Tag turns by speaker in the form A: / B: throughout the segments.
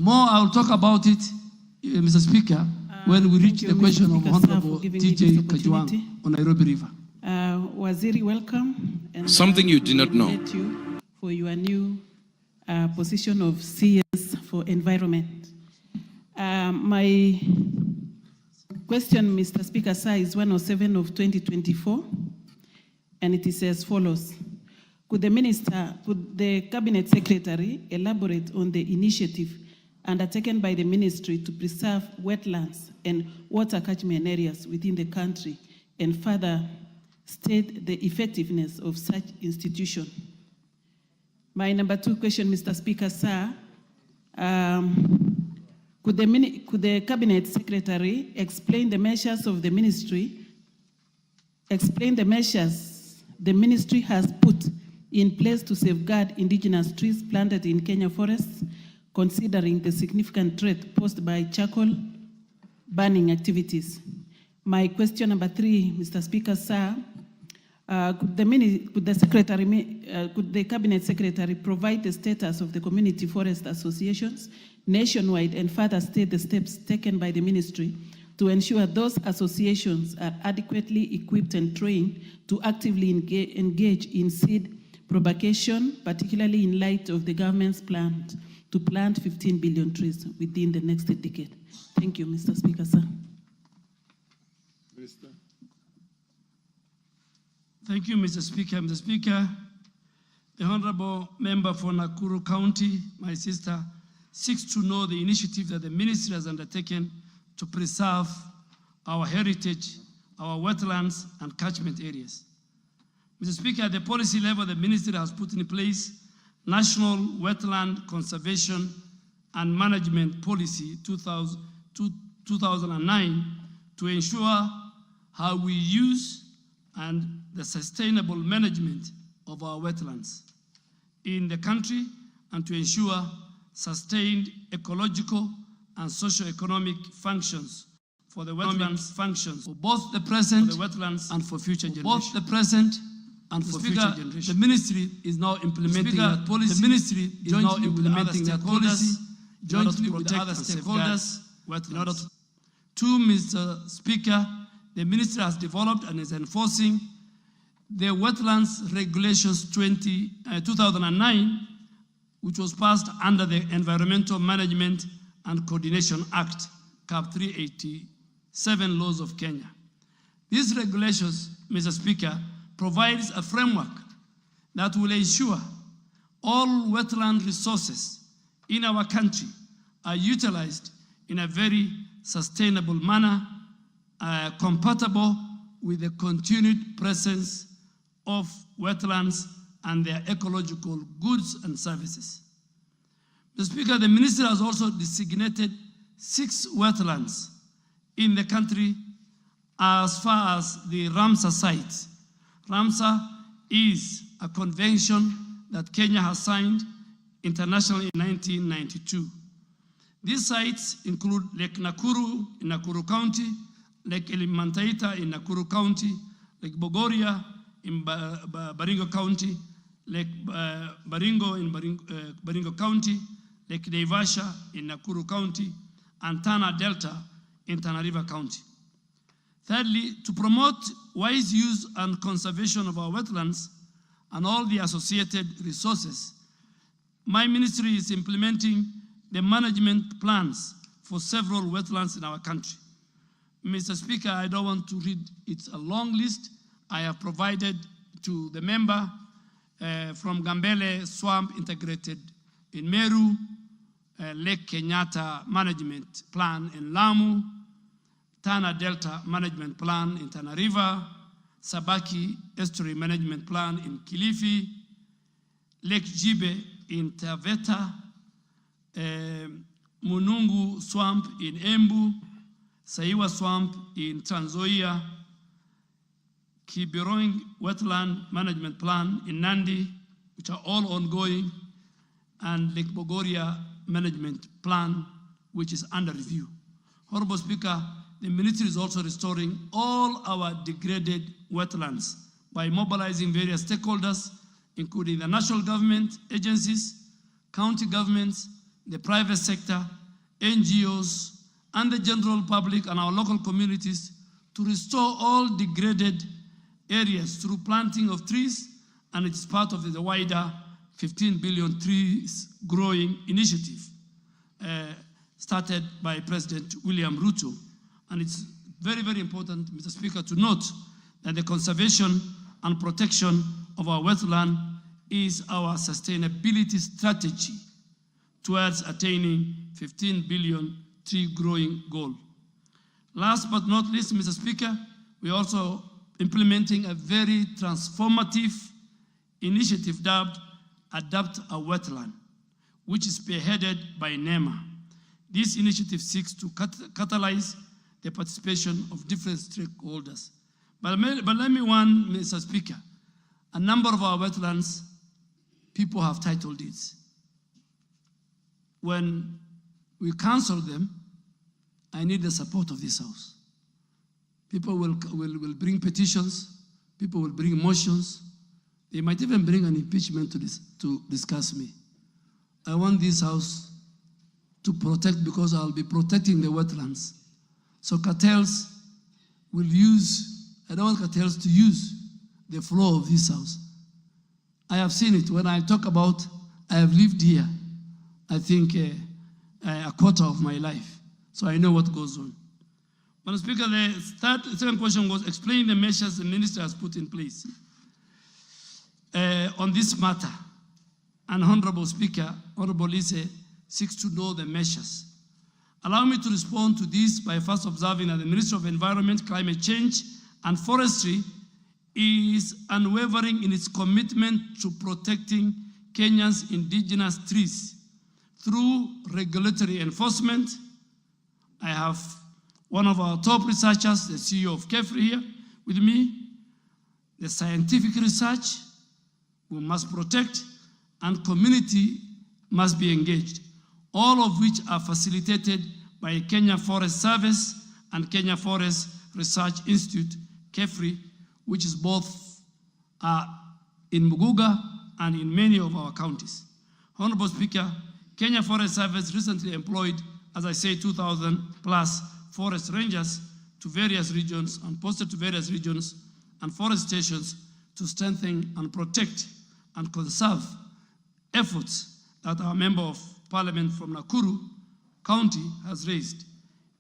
A: More, I'll talk about it, Mr. Speaker, when we reach the question of Honorable TJ Gachagua on Nairobi River.
B: Waziri, welcome. And
C: something you did not know.
B: You for your new position of CS for environment. My question, Mr. Speaker, sir, is 107 of 2024, and it is as follows. Could the Cabinet Secretary elaborate on the initiative undertaken by the ministry to preserve wetlands and water catchment areas within the country, and further state the effectiveness of such institution? My number 2 question, Mr. Speaker, sir, could the Cabinet Secretary explain the measures of the ministry, the ministry has put in place to safeguard indigenous trees planted in Kenya forests, considering the significant threat posed by charcoal burning activities? My question number 3, Mr. Speaker, sir, could the Cabinet Secretary provide the status of the community forest associations nationwide and further state the steps taken by the ministry to ensure those associations are adequately equipped and trained to actively engage in seed propagation, particularly in light of the government's plan to plant 15 billion trees within the next decade? Thank you, Mr. Speaker, sir.
A: Minister. Thank you, Mr. Speaker. Mr. Speaker, the Honorable Member for Nakuru County, my sister, seeks to know the initiative that the ministry has undertaken to preserve our heritage, our wetlands, and catchment areas. Mr. Speaker, at the policy level, the ministry has put in place National Wetland Conservation and Management Policy 2009 to ensure how we use and the sustainable management of our wetlands in the country, and to ensure sustained ecological and socio-economic functions for the wetlands functions for both the present and for future generations. Both the present and for future generations. The ministry is now implementing that policy. The ministry is now implementing that policy jointly with other stakeholders. In order to, Mr. Speaker, the ministry has developed and is enforcing the Wetlands Regulations 2009, which was passed under the Environmental Management and Coordination Act, Cap 387 laws of Kenya. These regulations, Mr. Speaker, provides a framework that will ensure all wetland resources in our country are utilized in a very sustainable manner, compatible with the continued presence of wetlands and their ecological goods and services. Mr. Speaker, the ministry has also designated 6 wetlands in the country as far as the Ramsar sites. Ramsar is a convention that Kenya has signed internationally in 1992. These sites include Lake Nakuru in Nakuru County, Lake Elimantaita in Nakuru County, Lake Bogoria in Baringo County, Lake Baringo in Baringo County, Lake Naivasha in Nakuru County, and Tana Delta in Tana River County. Thirdly, to promote wise use and conservation of our wetlands and all the associated resources, my ministry is implementing the management plans for several wetlands in our country. Mr. Speaker, I don't want to read, it's a long list. I have provided to the member from Gambele Swamp Integrated in Meru, Lake Kenyatta Management Plan in Lamu, Tana Delta Management Plan in Tana River, Sabaki Estuary Management Plan in Kilifi, Lake Jibe in Taveta, Munungu Swamp in Embu, Saiwa Swamp in Trans Nzoia, Kibiroing Wetland Management Plan in Nandi, which are all ongoing, and Lake Bogoria Management Plan, which is under review. Honorable Speaker, the ministry is also restoring all our degraded wetlands by mobilizing various stakeholders, including the national government agencies, county governments, the private sector, NGOs, and the general public and our local communities to restore all degraded areas through planting of trees, and it's part of the wider 15 billion trees growing initiative started by President William Ruto. And it's very, very important, Mr. Speaker, to note that the conservation and protection of our wetland is our sustainability strategy towards attaining 15 billion tree growing goal. Last but not least, Mr. Speaker, we're also implementing a very transformative initiative dubbed Adapt a Wetland, which is spearheaded by NEMA. This initiative seeks to catalyze the participation of different stakeholders. But let me warn, Mr. Speaker, a number of our wetlands, people have title deeds. When we cancel them, I need the support of this House. People will bring petitions, people will bring motions, they might even bring an impeachment to discuss me. I want this House to protect, because I'll be protecting the wetlands. So cartels will use, I don't want cartels to use the floor of this House. I have seen it. When I talk about, I have lived here, I think a quarter of my life. So I know what goes on. Madam Speaker, the second question was explain the measures the minister has put in place on this matter. And Honorable Speaker, Honorable Lise seeks to know the measures. Allow me to respond to this by first observing that the Ministry of Environment, Climate Change and Forestry is unwavering in its commitment to protecting Kenya's indigenous trees through regulatory enforcement. I have one of our top researchers, the CEO of KEFRI here with me, the scientific research we must protect, and community must be engaged, all of which are facilitated by Kenya Forest Service and Kenya Forest Research Institute, KEFRI, which is both in Muguga and in many of our counties. Honorable Speaker, Kenya Forest Service recently employed, as I say, 2,000 plus forest rangers to various regions and posted to various regions and forest stations to strengthen and protect and conserve efforts that our Member of Parliament from Nakuru County has raised.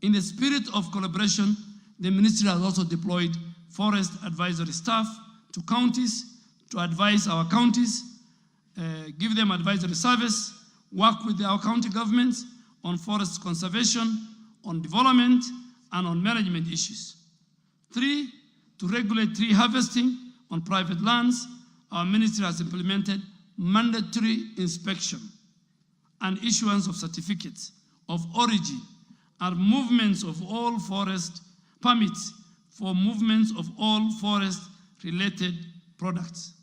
A: In the spirit of collaboration, the ministry has also deployed forest advisory staff to counties to advise our counties, give them advisory service, work with our county governments on forest conservation, on development, and on management issues. 3, to regulate tree harvesting on private lands, our ministry has implemented mandatory inspection and issuance of certificates of origin and movements of all forest permits for movements of all forest-related products.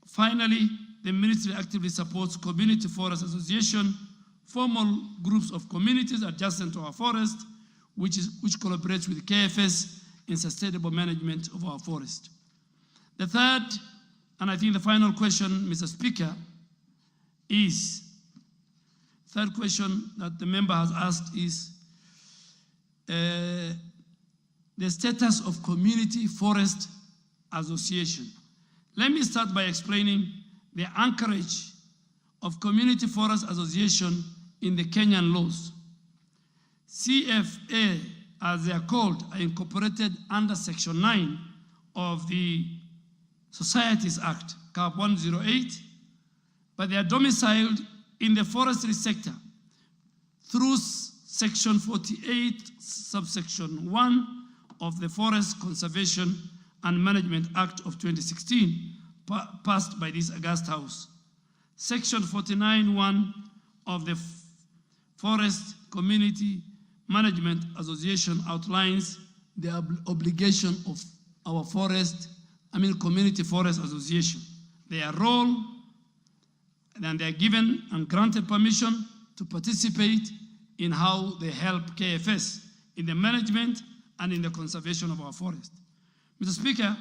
A: Finally, the ministry actively supports community forest association, formal groups of communities adjacent to our forest, which collaborates with KFS in sustainable management of our forest. The third, and I think the final question, Mr. Speaker, is, third question that the member has asked is the status of community forest association. Let me start by explaining the anchorage of community forest association in the Kenyan laws. CFA, as they are called, are incorporated under Section 9 of the Societies Act, Cap 108, but they are domiciled in the forestry sector through Section 48, subsection 1 of the Forest Conservation and Management Act of 2016, passed by this august House. Section 49(1) of the Forest Community Management Association outlines the obligation of our community forest association, their role, and they are given and granted permission to participate in how they help KFS in the management and in the conservation of our forest. Mr. Speaker,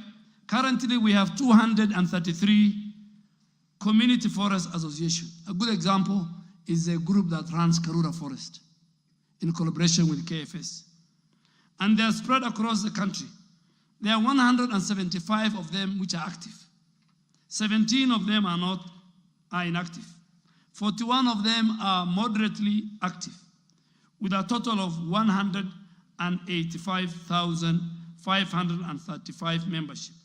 A: currently we have 233 community forest association. A good example is a group that runs Karura Forest in collaboration with KFS. And they are spread across the country. There are 175 of them which are active. 17 of them are inactive. 41 of them are moderately active, with a total of 185,535 membership.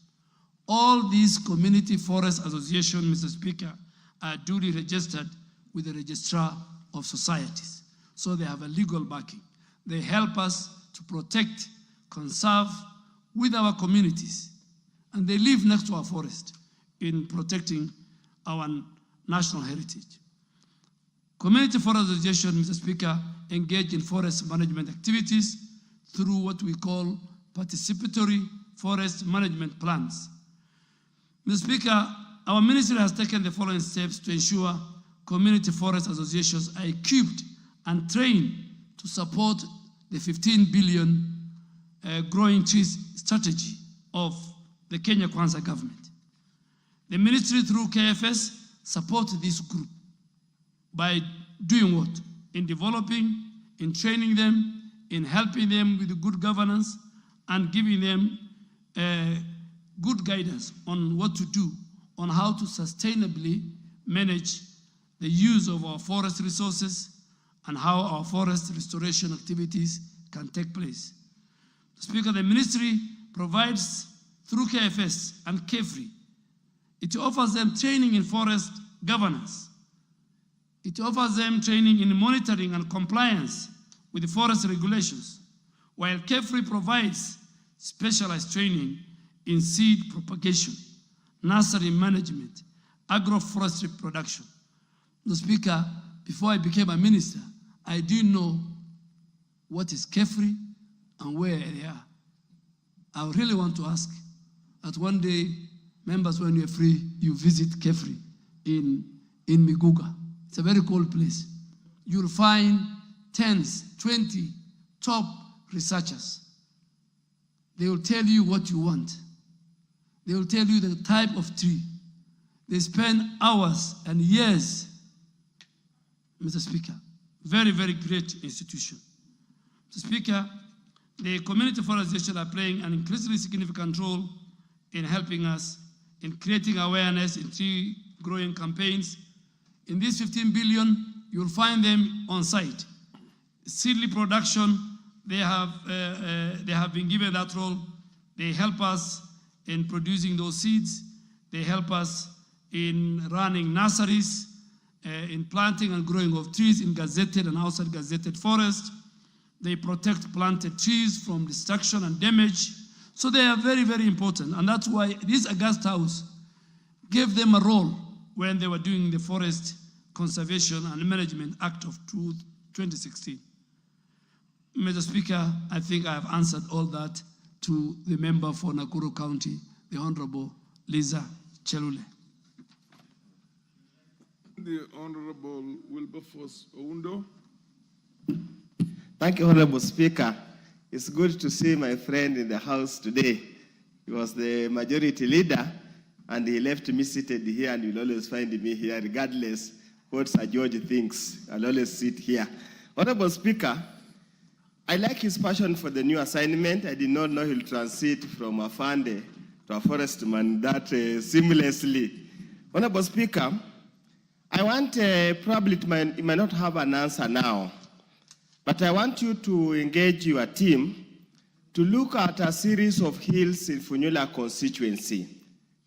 A: All these community forest associations, Mr. Speaker, are duly registered with the Registrar of Societies. So they have a legal backing. They help us to protect, conserve with our communities. And they live next to our forest in protecting our national heritage. Community forest associations, Mr. Speaker, engage in forest management activities through what we call participatory forest management plans. Mr. Speaker, our ministry has taken the following steps to ensure community forest associations are equipped and trained to support the 15 billion growing trees strategy of the Kenya Kwanza government. The ministry through KFS supports this group by doing what? In developing, in training them, in helping them with the good governance, and giving them good guidance on what to do, on how to sustainably manage the use of our forest resources and how our forest restoration activities can take place. Speaker, the ministry provides through KFS and KFRI, it offers them training in forest governance. It offers them training in monitoring and compliance with the forest regulations, while KFRI provides specialized training in seed propagation, nursery management, agroforestry production. The Speaker, before I became a minister, I didn't know what is KFRI and where they are. I really want to ask that one day, members, when you're free, you visit KFRI in Miguga. It's a very cold place. You'll find 10, 20 top researchers. They will tell you what you want. They will tell you the type of tree. They spend hours and years, Mr. Speaker. Very, very great institution. Mr. Speaker, the community forest associations are playing an increasingly significant role in helping us in creating awareness in tree growing campaigns. In these 15 billion, you'll find them on site. Seedling production, they have been given that role. They help us in producing those seeds. They help us in running nurseries, in planting and growing of trees in gazetted and outside gazetted forest. They protect planted trees from destruction and damage. So they are very, very important. And that's why this August House gave them a role when they were doing the Forest Conservation and Management Act of 2016. Mr. Speaker, I think I have answered all that to the member for Nakuru County, the Honorable Liza Chelule.
C: The Honorable Wilberforce Oundo.
D: Thank you, Honorable Speaker. It's good to see my friend in the House today. He was the majority leader, and he left me seated here, and you'll always find me here, regardless what Sir George thinks. I'll always sit here. Honorable Speaker, I like his passion for the new assignment. I did not know he'll transit from a Fande to a forestman that seamlessly. Honorable Speaker, I want, probably it might not have an answer now, but I want you to engage your team to look at a series of hills in Funyula constituency,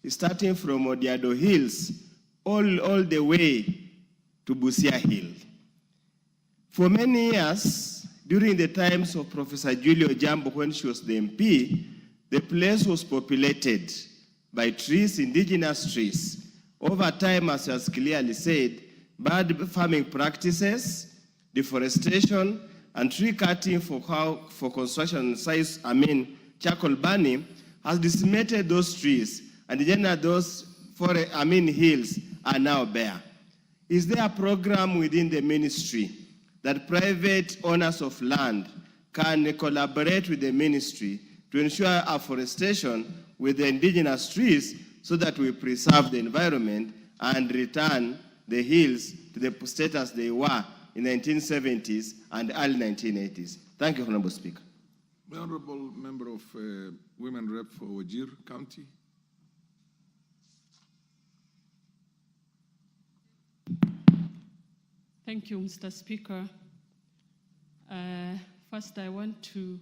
D: starting from Odiado Hills all the way to Busia Hill. For many years, during the times of Professor Julio Jambo, when she was the MP, the place was populated by trees, indigenous trees. Over time, as has clearly said, bad farming practices, deforestation, and tree cutting for construction sites, charcoal burning, has decimated those trees, and generally those hills are now bare. Is there a program within the ministry that private owners of land can collaborate with the ministry to ensure afforestation with the indigenous trees so that we preserve the environment and return the hills to the status they were in the 1970s and early 1980s. Thank you, Honorable Speaker.
C: The Honorable Member of Women Rep for Wajir County.
E: Thank you, Mr. Speaker. First, I want to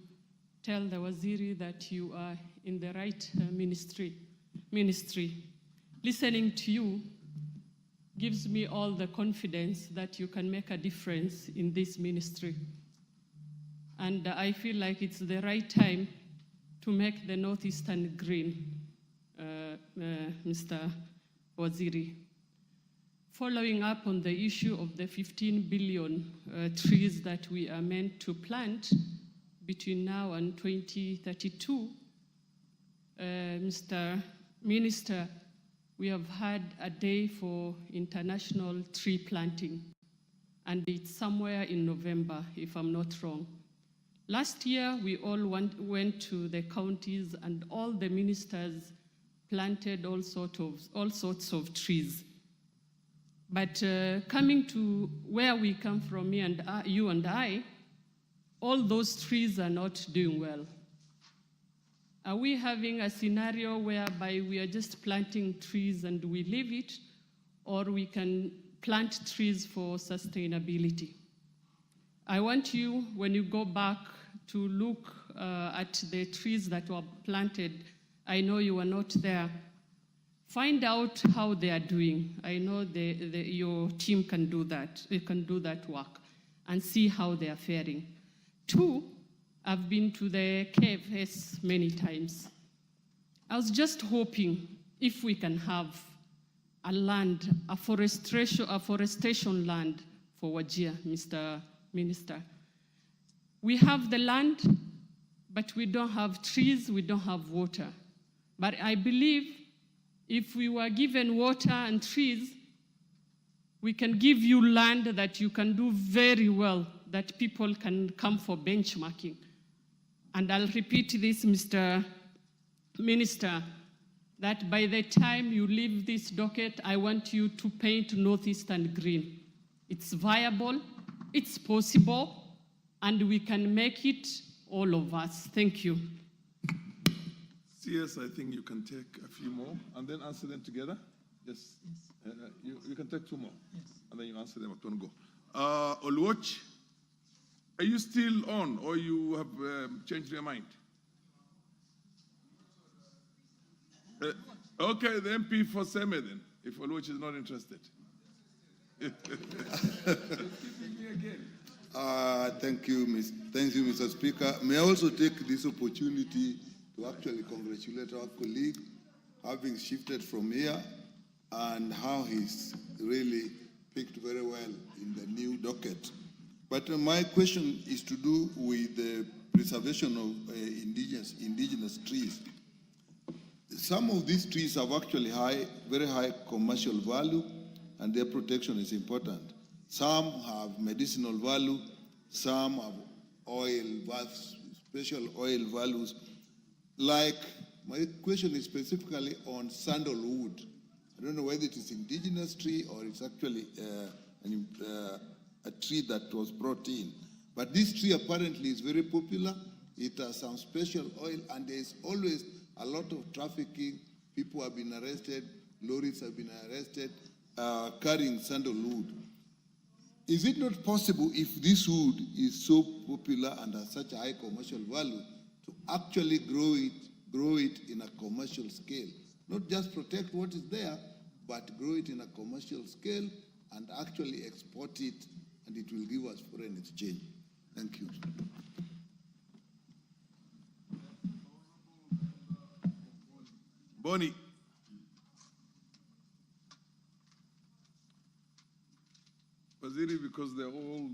E: tell the Waziri that you are in the right ministry. Listening to you gives me all the confidence that you can make a difference in this ministry. And I feel like it's the right time to make the Northeastern green, Mr. Waziri. Following up on the issue of the 15 billion trees that we are meant to plant between now and 2032, Mr. Minister, we have had a day for international tree planting, and it's somewhere in November, if I'm not wrong. Last year, we all went to the counties, and all the ministers planted all sorts of trees. But coming to where we come from, me and you and I, all those trees are not doing well. Are we having a scenario whereby we are just planting trees and we leave it, or we can plant trees for sustainability? I want you, when you go back, to look at the trees that were planted. I know you were not there. Find out how they are doing. I know your team can do that. They can do that work and see how they are faring. 2, I've been to the KFS many times. I was just hoping if we can have a land, a forestation land for Wajir, Mr. Minister. We have the land, but we don't have trees, we don't have water. But I believe if we were given water and trees, we can give you land that you can do very well, that people can come for benchmarking. And I'll repeat this, Mr. Minister, that by the time you leave this docket, I want you to paint Northeastern green. It's viable, it's possible, and we can make it, all of us. Thank you.
C: CS, I think you can take a few more and then answer them together. Yes. You can take 2 more. Yes. And then you answer them at one go. Oluoch, are you still on, or you have changed your mind? Okay, the MP for Seme then, if Oluoch is not interested.
F: Thank you, Mr. Speaker. May I also take this opportunity to actually congratulate our colleague, having shifted from here, and how he's really picked very well in the new docket. But my question is to do with the preservation of indigenous trees. Some of these trees have actually very high commercial value, and their protection is important. Some have medicinal value, some have special oil values. Like, my question is specifically on sandalwood. I don't know whether it is indigenous tree or it's actually a tree that was brought in. But this tree apparently is very popular. It has some special oil, and there is always a lot of trafficking. People have been arrested, lorries have been arrested, carrying sandalwood. Is it not possible, if this wood is so popular and has such a high commercial value, to actually grow it in a commercial scale? Not just protect what is there, but grow it in a commercial scale and actually export it, and it will give us foreign exchange. Thank you.
C: Bonnie. Waziri, because they're all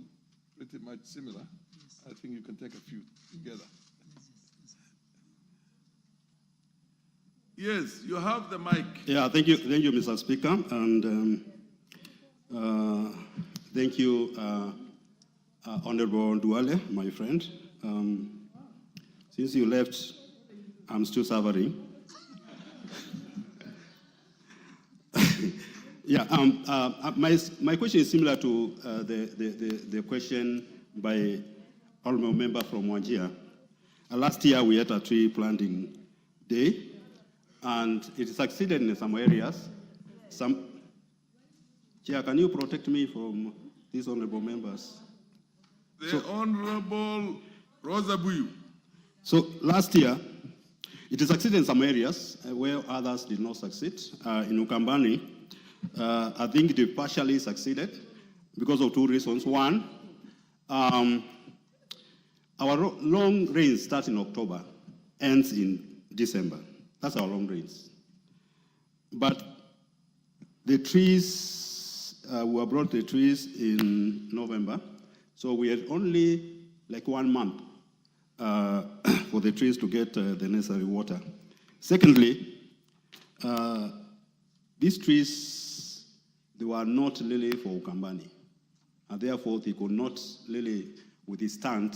C: pretty much similar, yes. I think you can take a few together. Yes, you have the mic.
G: Yeah, thank you, Mr. Speaker, and thank you, Honorable Duale, my friend. Since you left, I'm still suffering. Yeah, my question is similar to the question by honorable member from Wajir. Last year we had a tree planting day, and it succeeded in some areas. Chair, can you protect me from these honorable members?
C: The Honorable Rosa Buyu.
G: So last year, it succeeded in some areas where others did not succeed. In Ukambani, I think they partially succeeded because of two reasons. One, our long rains start in October, ends in December. That's our long rains. But the trees, we brought the trees in November, so we had only like 1 month for the trees to get the necessary water. Secondly, these trees, they were not really for Ukambani, and therefore they could not really withstand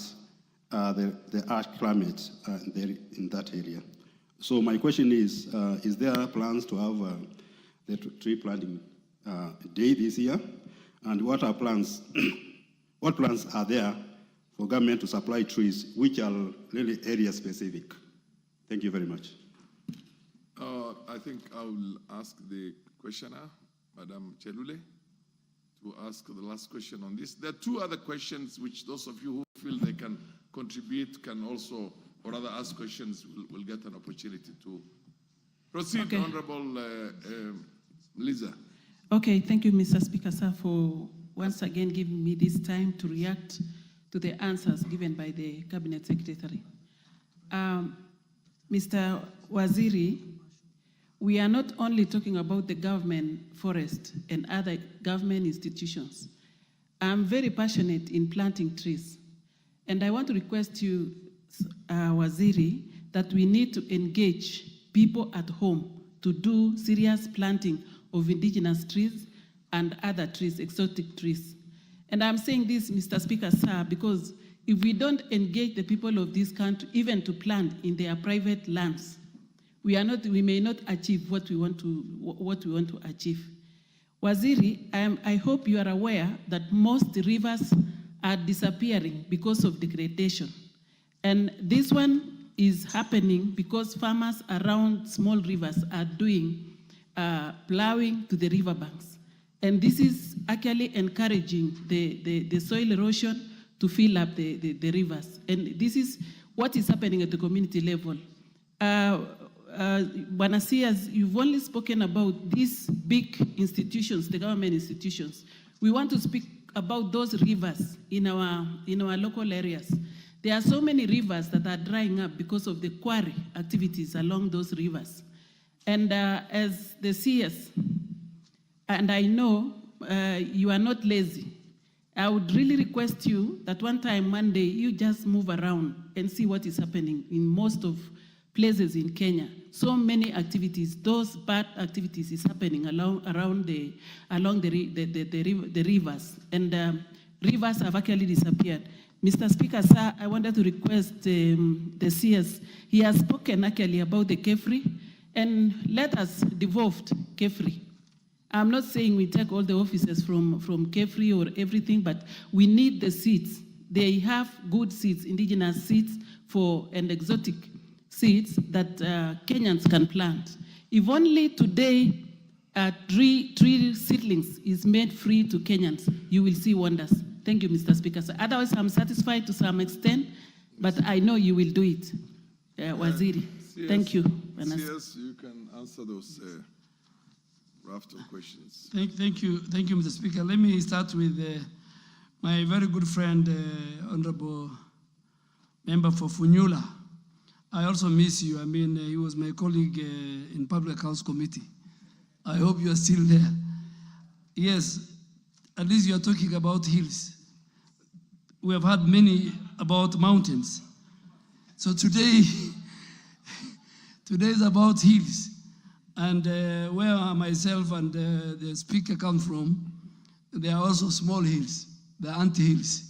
G: the harsh climate in that area. So my question is there plans to have the tree planting day this year? And what are plans? What plans are there for government to supply trees which are really area specific? Thank you very much.
C: I think I will ask the questioner, Madam Chelule, to ask the last question on this. There are two other questions which those of you who feel they can contribute can also, or rather ask questions, will get an opportunity to proceed. Okay. Honorable Liza.
B: Okay, thank you, Mr. Speaker, sir, for once again giving me this time to react to the answers given by the Cabinet Secretary. Mr. Waziri, we are not only talking about the government forest and other government institutions. I'm very passionate in planting trees. And I want to request you, Waziri, that we need to engage people at home to do serious planting of indigenous trees and other trees, exotic trees. And I'm saying this, Mr. Speaker, sir, because if we don't engage the people of this country, even to plant in their private lands, we may not achieve what we want to achieve. Waziri, I hope you are aware that most rivers are disappearing because of degradation. And this one is happening because farmers around small rivers are doing plowing to the riverbanks. And this is actually encouraging the soil erosion to fill up the rivers. And this is what is happening at the community level. Banasias, you've only spoken about these big institutions, the government institutions. We want to speak about those rivers in our local areas. There are so many rivers that are drying up because of the quarry activities along those rivers. And as the CS, and I know you are not lazy, I would really request you that one day, you just move around and see what is happening in most of places in Kenya. So many activities, those bad activities is happening along the rivers. And rivers have actually disappeared. Mr. Speaker, sir, I wanted to request the CS. He has spoken actually about the KEFRI, and let us devolve KEFRI. I'm not saying we take all the offices from KEFRI or everything, but we need the seeds. They have good seeds, indigenous seeds and exotic seeds that Kenyans can plant. If only today tree seedlings is made free to Kenyans, you will see wonders. Thank you, Mr. Speaker. So otherwise, I'm satisfied to some extent, but I know you will do it, Waziri. Thank you.
C: CS, you can answer those raft of questions.
A: Thank you, Mr. Speaker. Let me start with my very good friend, Honorable Member for Funyula. I also miss you. I mean, he was my colleague in Public House Committee. I hope you are still there. Yes, at least you are talking about hills. We have had many about mountains. So today is about hills. And where myself and the speaker come from, there are also small hills, the ant-hills,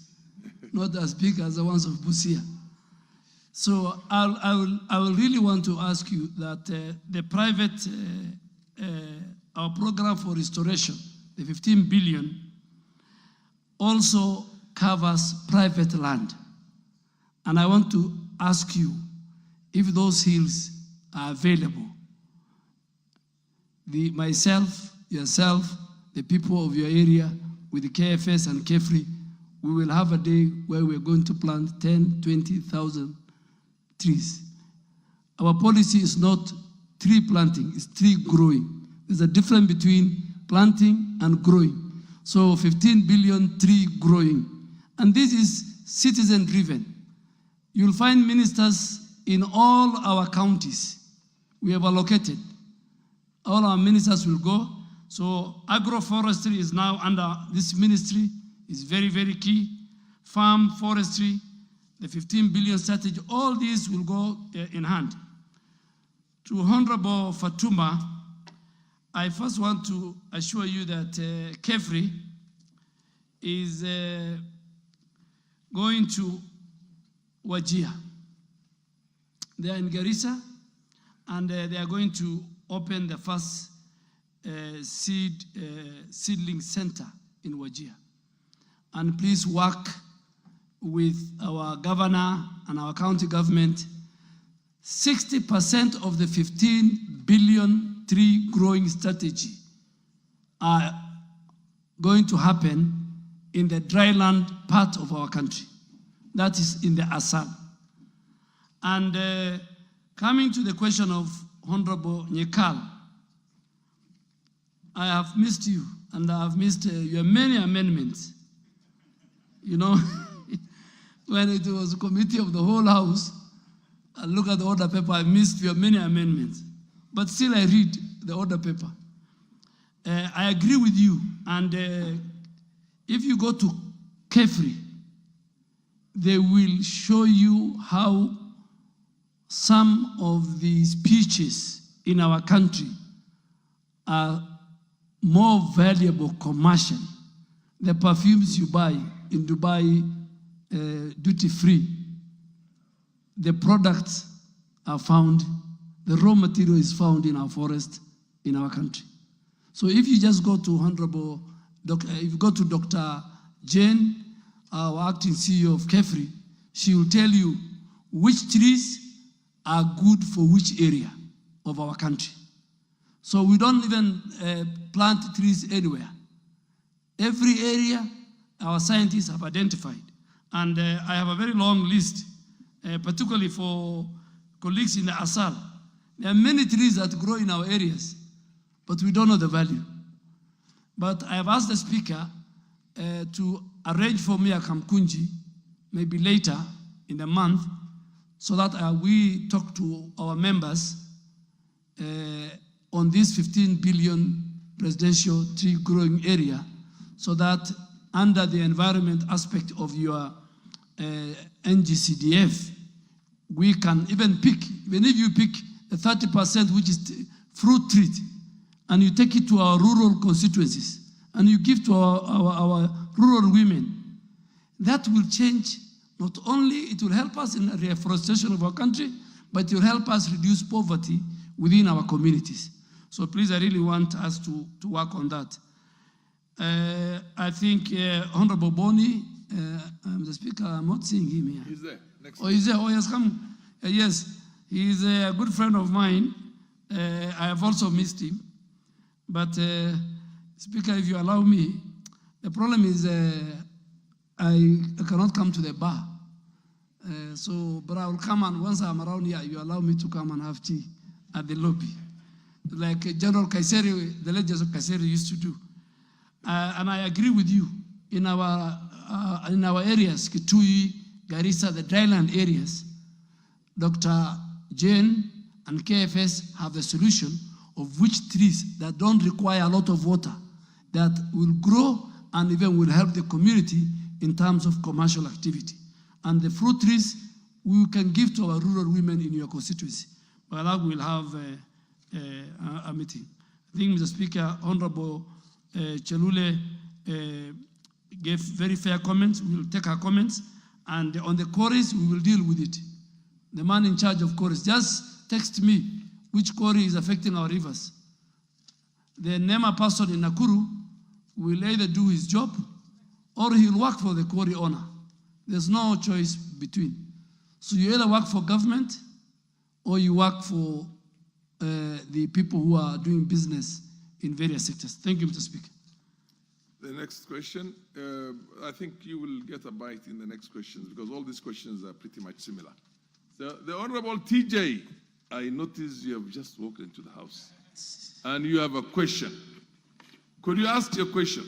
A: not as big as the ones of Busia. So I will really want to ask you that the private our program for restoration, the 15 billion, also covers private land. And I want to ask you if those hills are available. Myself, yourself, the people of your area, with the KFS and KEFRI, we will have a day where we're going to plant 10, 20,000 trees. Our policy is not tree planting, it's tree growing. There's a difference between planting and growing. So 15 billion tree growing. And this is citizen driven. You'll find ministers in all our counties. We have allocated. All our ministers will go. So agroforestry is now under this ministry. It's very, very key. Farm, forestry, the 15 billion strategy, all these will go in hand. To Honorable Fatuma, I first want to assure you that KEFRI is going to Wajir. They are in Garissa, and they are going to open the first seedling center in Wajir. And please work with our governor and our county government. 60% of the 15 billion tree growing strategy are going to happen in the dryland part of our country. That is in the Assam. And coming to the question of Honorable Nyekal, I have missed you, and I have missed your many amendments. You know, when it was a committee of the whole House, I look at the order paper, I missed your many amendments. But still I read the order paper. I agree with you, and if you go to KEFRI, they will show you how some of the species in our country are more valuable commercially. The perfumes you buy in Dubai, duty-free, the products are found, the raw material is found in our forest, in our country. So if you just go to if you go to Dr. Jane, our acting CEO of KEFRI, she will tell you which trees are good for which area of our country. So we don't even plant trees anywhere. Every area our scientists have identified. And I have a very long list, particularly for colleagues in the Asal. There are many trees that grow in our areas, but we don't know the value. But I have asked the Speaker to arrange for me a Kamkunji, maybe later in the month, so that we talk to our members on this 15 billion presidential tree growing area, so that under the environment aspect of your NGCDF, we can even pick, even if you pick a 30% which is fruit tree, and you take it to our rural constituencies, and you give to our rural women, that will change. Not only it will help us in the reforestation of our country, but it will help us reduce poverty within our communities. So please, I really want us to work on that. I think Honorable Boni, I'm the Speaker, I'm not seeing him here.
C: He's there. Next.
A: Oh, he's there. Oh, he has come. Yes, he's a good friend of mine. I have also missed him. But Speaker, if you allow me, the problem is I cannot come to the bar. But I will come, and once I'm around here, you allow me to come and have tea at the lobby, like General Kaiseri, the late General Kaiseri used to do. And I agree with you. In our areas, Kitui, Garissa, the dryland areas, Dr. Jane and KFS have the solution of which trees that don't require a lot of water, that will grow and even will help the community in terms of commercial activity. And the fruit trees we can give to our rural women in your constituency. But that will have a meeting. I think, Mr. Speaker, Honorable Chelule gave very fair comments. We will take her comments. And on the quarries, we will deal with it. The man in charge of quarries, just text me which quarry is affecting our rivers. the NEMA person in Nakuru will either do his job or he'll work for the quarry owner. There's no choice between. So you either work for government or you work for the people who are doing business in various sectors. Thank you, Mr. Speaker.
C: The next question, I think you will get a bite in the next questions because all these questions are pretty much similar. So the Honorable TJ, I notice you have just walked into the house and you have a question. Could you ask your question?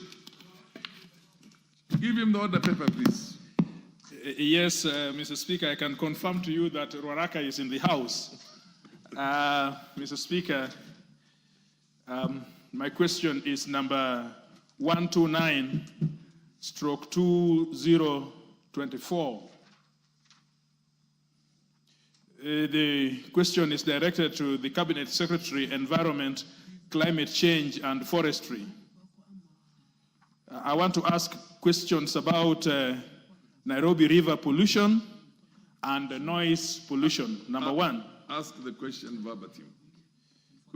C: Give him the order paper, please.
H: Yes, Mr. Speaker, I can confirm to you that Ruaraka is in the house. Mr. Speaker, my question is number 129/2024. The question is directed to the Cabinet Secretary, Environment, Climate Change and Forestry. I want to ask questions about Nairobi River pollution and noise pollution. Number one.
C: Ask the question verbatim.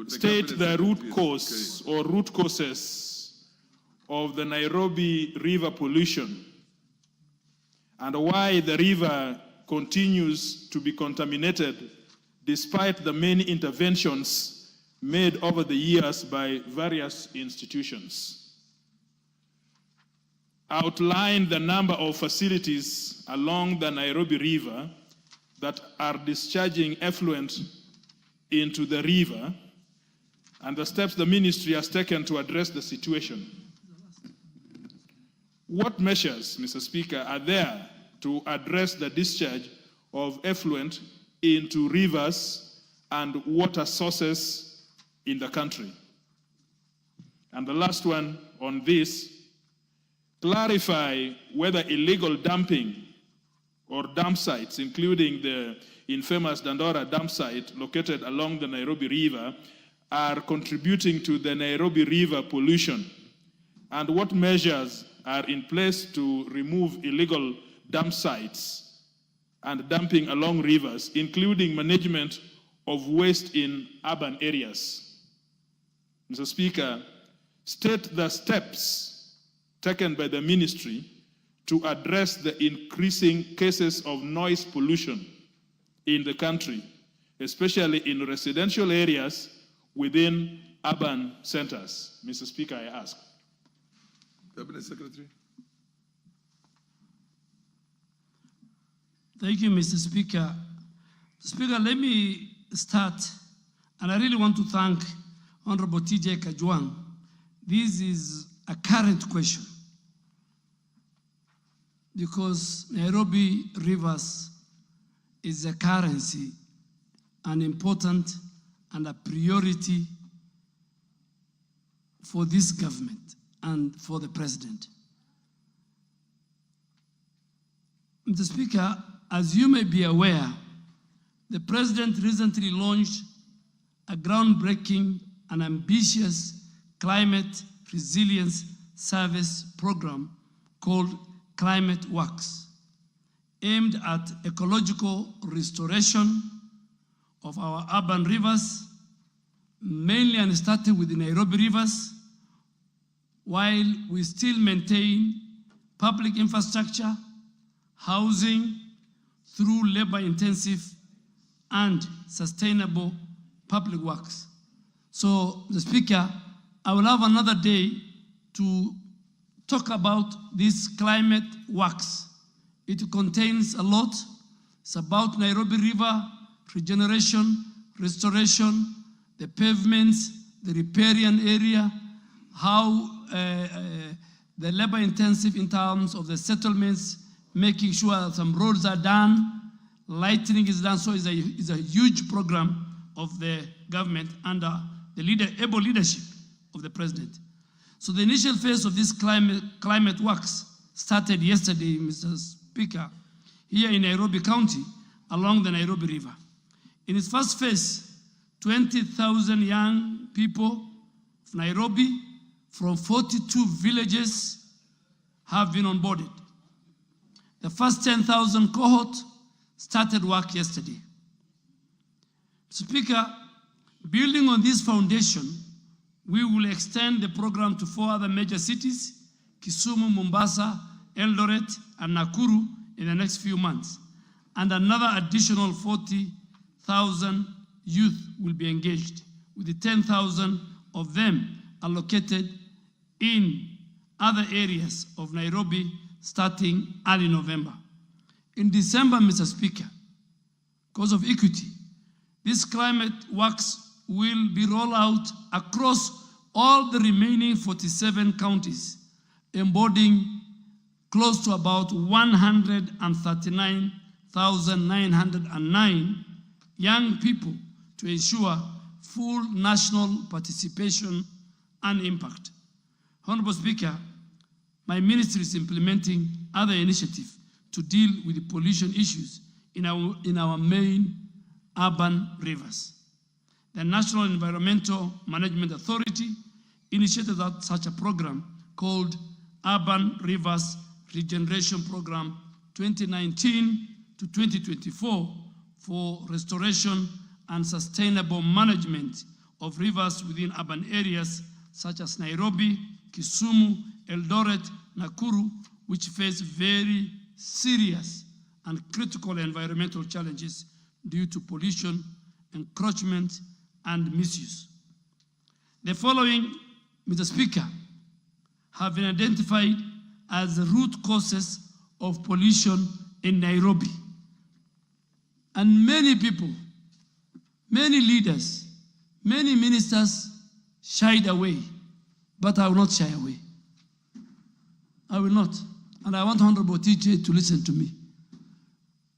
H: State the root cause or root causes of the Nairobi River pollution and why the river continues to be contaminated despite the many interventions made over the years by various institutions. Outline the number of facilities along the Nairobi River that are discharging effluent into the river and the steps the ministry has taken to address the situation. What measures, Mr. Speaker, are there to address the discharge of effluent into rivers and water sources in the country? And the last one on this, clarify whether illegal dumping or dump sites, including the infamous Dandora dump site located along the Nairobi River, are contributing to the Nairobi River pollution, and what measures are in place to remove illegal dump sites and dumping along rivers, including management of waste in urban areas. Mr. Speaker, state the steps taken by the ministry to address the increasing cases of noise pollution in the country, especially in residential areas within urban centers. Mr. Speaker, I ask.
C: Cabinet Secretary.
A: Thank you, Mr. Speaker. Speaker, let me start, and I really want to thank Honorable TJ Kajwang. This is a current question because Nairobi rivers is a currency, an important and a priority for this government and for the president. Mr. Speaker, as you may be aware, the president recently launched a groundbreaking and ambitious climate resilience service program called Climate Works, aimed at ecological restoration of our urban rivers, mainly and starting with the Nairobi rivers, while we still maintain public infrastructure, housing through labor-intensive and sustainable public works. So, the Speaker, I will have another day to talk about this climate works. It contains a lot. It's about Nairobi River, regeneration, restoration, the pavements, the riparian area, how the labor-intensive in terms of the settlements, making sure that some roads are done, lightening is done. So it's a huge program of the government under the able leadership of the president. So the initial phase of this climate works started yesterday, Mr. Speaker, here in Nairobi County, along the Nairobi River. In its first phase, 20,000 young people of Nairobi from 42 villages have been onboarded. The first 10,000 cohort started work yesterday. Speaker, building on this foundation, We will extend the program to 4 other major cities, Kisumu, Mombasa, Eldoret, and Nakuru in the next few months. And another additional 40,000 youth will be engaged, with the 10,000 of them allocated in other areas of Nairobi starting early November. In December, Mr. Speaker, because of equity, this climate works will be rolled out across all the remaining 47 counties, embodying close to about 139,909 young people to ensure full national participation and impact. Honorable Speaker, my ministry is implementing other initiatives to deal with the pollution issues in our main urban rivers. The National Environmental Management Authority initiated such a program called Urban Rivers Regeneration Program 2019 to 2024 for restoration and sustainable management of rivers within urban areas such as Nairobi, Kisumu, Eldoret, Nakuru, which face very serious and critical environmental challenges due to pollution, encroachment, and misuse. The following, Mr. Speaker, have been identified as the root causes of pollution in Nairobi. And many people, many leaders, many ministers shied away, but I will not shy away. I will not. And I want Honorable TJ to listen to me.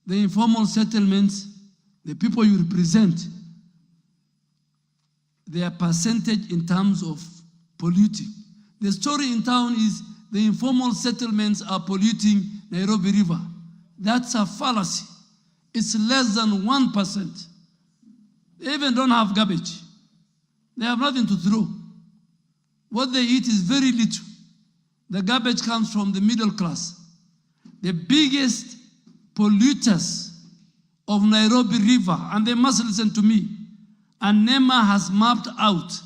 A: The informal settlements, the people you represent, their percentage in terms of polluting. The story in town is the informal settlements are polluting Nairobi River. That's a fallacy. It's less than 1%. They even don't have garbage. They have nothing to throw. What they eat is very little. The garbage comes from the middle class. The biggest polluters of Nairobi River, and they must listen to me, and NEMA has mapped out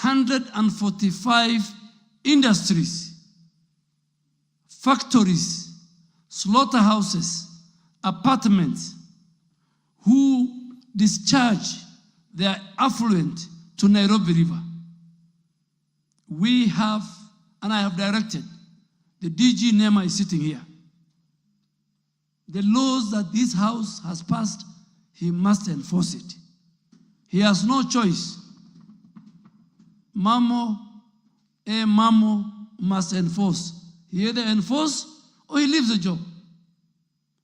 A: 145 industries, factories, slaughterhouses, apartments, who discharge their affluent to Nairobi River. We have, and I have directed, the DG NEMA is sitting here. The laws that this House has passed, he must enforce it. He has no choice. Mamo must enforce. He either enforce or he leaves the job.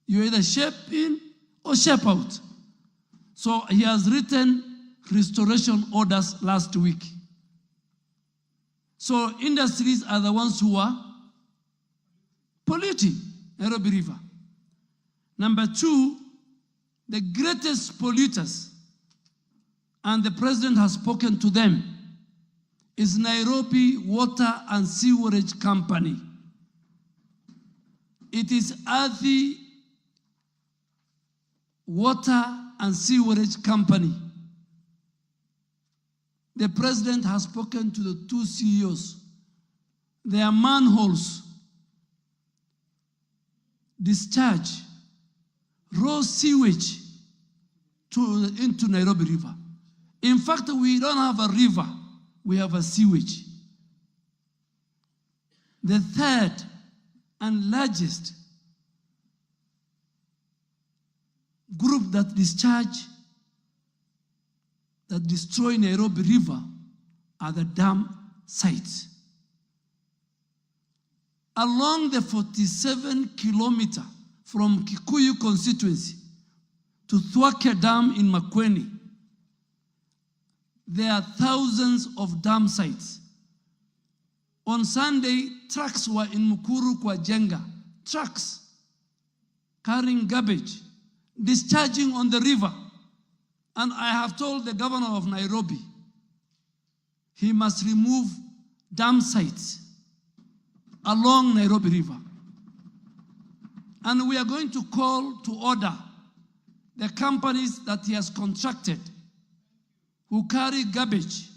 A: You either shape in or shape out. So he has written restoration orders last week. So industries are the ones who are polluting Nairobi River. Number 2, the greatest polluters, and the president has spoken to them, is Nairobi Water and Sewerage Company. It is Athi Water and Sewerage Company. The president has spoken to the 2 CEOs. Their manholes discharge raw sewage into Nairobi River. In fact, we don't have a river, we have a sewage. The third and largest group that destroy Nairobi River are the dam sites. Along the 47-kilometer from Kikuyu constituency to Thwake Dam in Makueni, there are thousands of dam sites. On Sunday, trucks were in Mukuru kwa Jenga, trucks carrying garbage, discharging on the river. And I have told the governor of Nairobi, he must remove dam sites along Nairobi River. And we are going to call to order the companies that he has contracted who carry garbage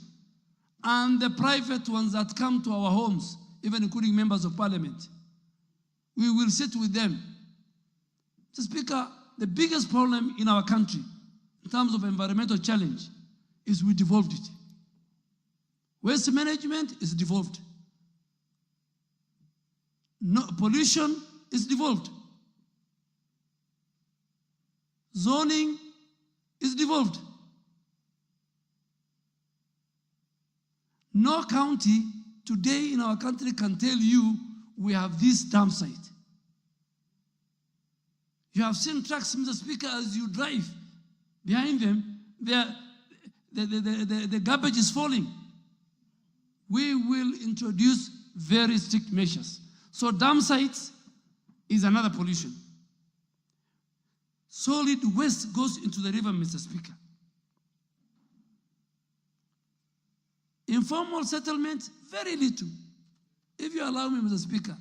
A: and the private ones that come to our homes, even including members of parliament. We will sit with them. Mr. Speaker, the biggest problem in our country in terms of environmental challenge is we devolved it. Waste management is devolved. No, pollution is devolved. Zoning is devolved. No county today in our country can tell you we have this dump site. You have seen trucks, Mr. Speaker, as you drive. Behind them, the garbage is falling. We will introduce very strict measures. So dump sites is another pollution. Solid waste goes into the river, Mr. Speaker. Informal settlement, very little. If you allow me, Mr. Speaker,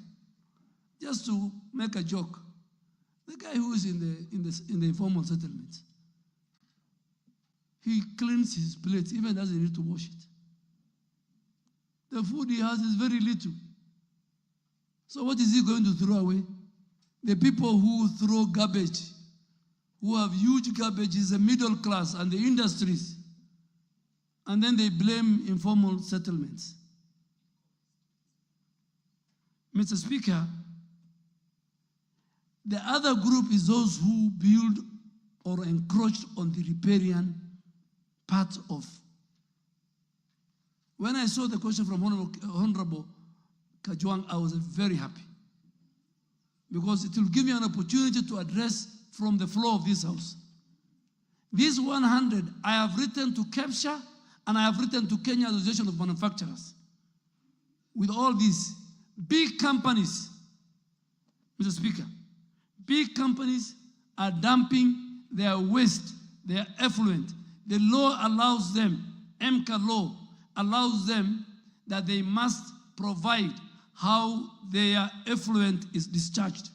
A: just to make a joke, the guy who is in the informal settlement, he cleans his plate, even doesn't need to wash it. The food he has is very little. So what is he going to throw away? The people who throw garbage, who have huge garbage, is the middle class and the industries. And then they blame informal settlements. Mr. Speaker, the other group is those who build or encroach on the riparian part of. When I saw the question from Honorable Gachagua, I was very happy, because it will give me an opportunity to address from the floor of this house. These 100, I have written to CAPTCHA and I have written to Kenya Association of Manufacturers. With all these big companies, Mr. Speaker, big companies are dumping their waste, their effluent. The law allows them, MCA law allows them that they must provide how their effluent is discharged.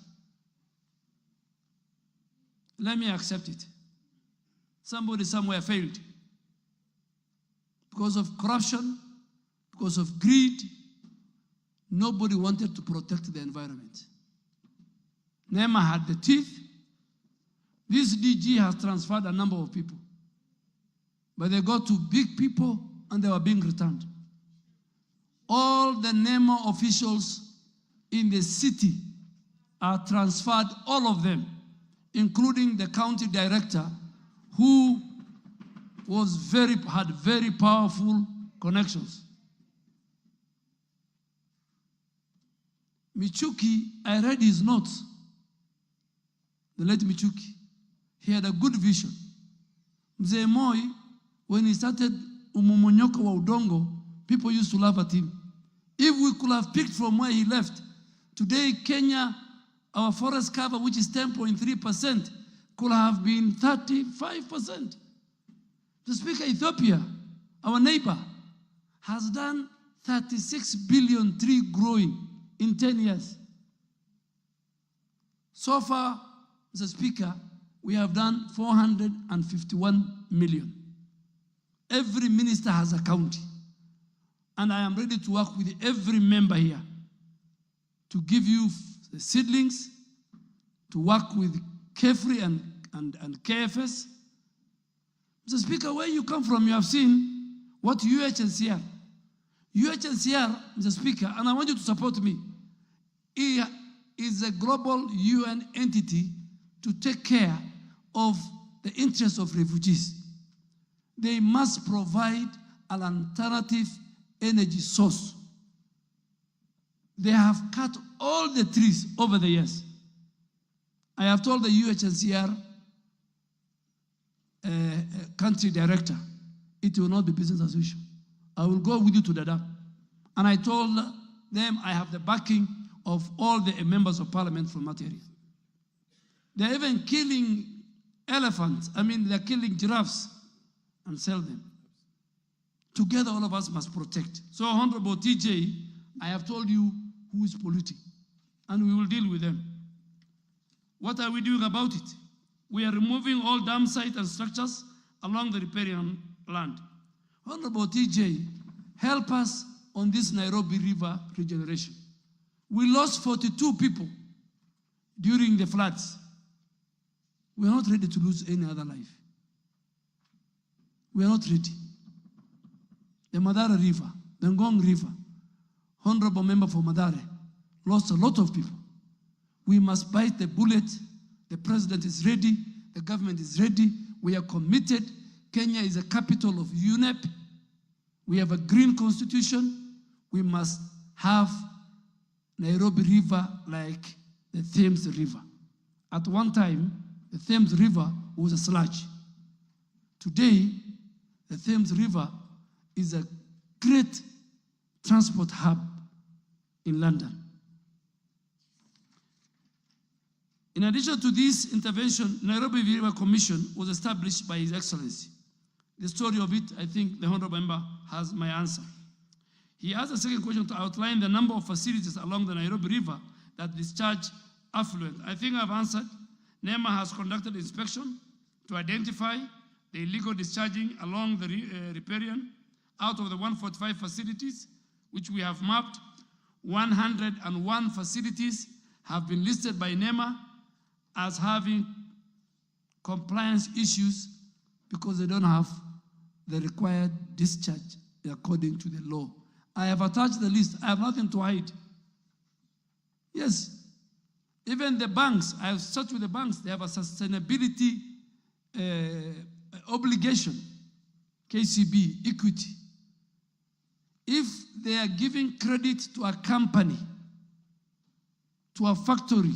A: Let me accept it. Somebody somewhere failed. Because of corruption, because of greed, nobody wanted to protect the environment. NEMA had the teeth. This DG has transferred a number of people. But they got to big people and they were being returned. All the NEMA officials in the city are transferred, all of them, including the county director, who had very powerful connections. Michuki, I read his notes. The late Michuki, he had a good vision. Mzee Moi, when he started umomonyoko wa udongo, people used to laugh at him. If we could have picked from where he left, today Kenya, our forest cover, which is 10.3%, could have been 35%. The Speaker, Ethiopia, our neighbor, has done 36 billion tree growing in 10 years. So far, Mr. Speaker, we have done 451 million. Every minister has a county. And I am ready to work with every member here to give you the seedlings, to work with KEFRI and KFS. Mr. Speaker, where you come from, you have seen what UNHCR, Mr. Speaker, and I want you to support me, is a global UN entity to take care of the interests of refugees. They must provide an alternative energy source. They have cut all the trees over the years. I have told the UNHCR country director, it will not be business as usual. I will go with you to the dam. And I told them I have the backing of all the members of parliament from that area. They're even killing elephants. They're killing giraffes and sell them. Together, all of us must protect. So, Honorable TJ, I have told you who is polluting, and we will deal with them. What are we doing about it? We are removing all dam sites and structures along the riparian land. Honorable TJ, help us on this Nairobi River regeneration. We lost 42 people during the floods. We are not ready to lose any other life. We are not ready. The Madare River, the Ngong River, honorable member for Madare, lost a lot of people. We must bite the bullet. The president is ready. The government is ready. We are committed. Kenya is a capital of UNEP. We have a green constitution. We must have Nairobi River like the Thames River. At one time, the Thames River was a sludge. Today, the Thames River is a great transport hub in London. In addition to this intervention, Nairobi River Commission was established by His Excellency. The story of it, I think the honorable member has my answer. He asked a second question to outline the number of facilities along the Nairobi River that discharge affluent. I think I've answered. NEMA has conducted inspection to identify the illegal discharging along the riparian. Out of the 145 facilities, which we have mapped, 101 facilities have been listed by NEMA as having compliance issues because they don't have the required discharge according to the law. I have attached the list. I have nothing to hide. Yes. Even the banks, I have searched with the banks, they have a sustainability obligation, KCB, equity. If they are giving credit to a company, to a factory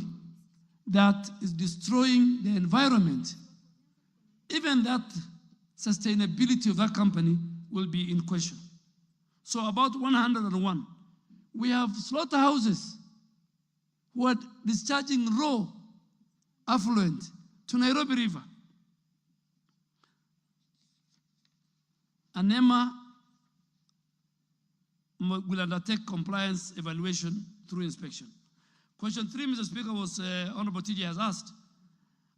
A: that is destroying the environment, even that sustainability of that company will be in question. So about 101. We have slaughterhouses who are discharging raw affluent to Nairobi River. NEMA will undertake compliance evaluation through inspection. Question 3, Mr. Speaker, was Honorable TJ has asked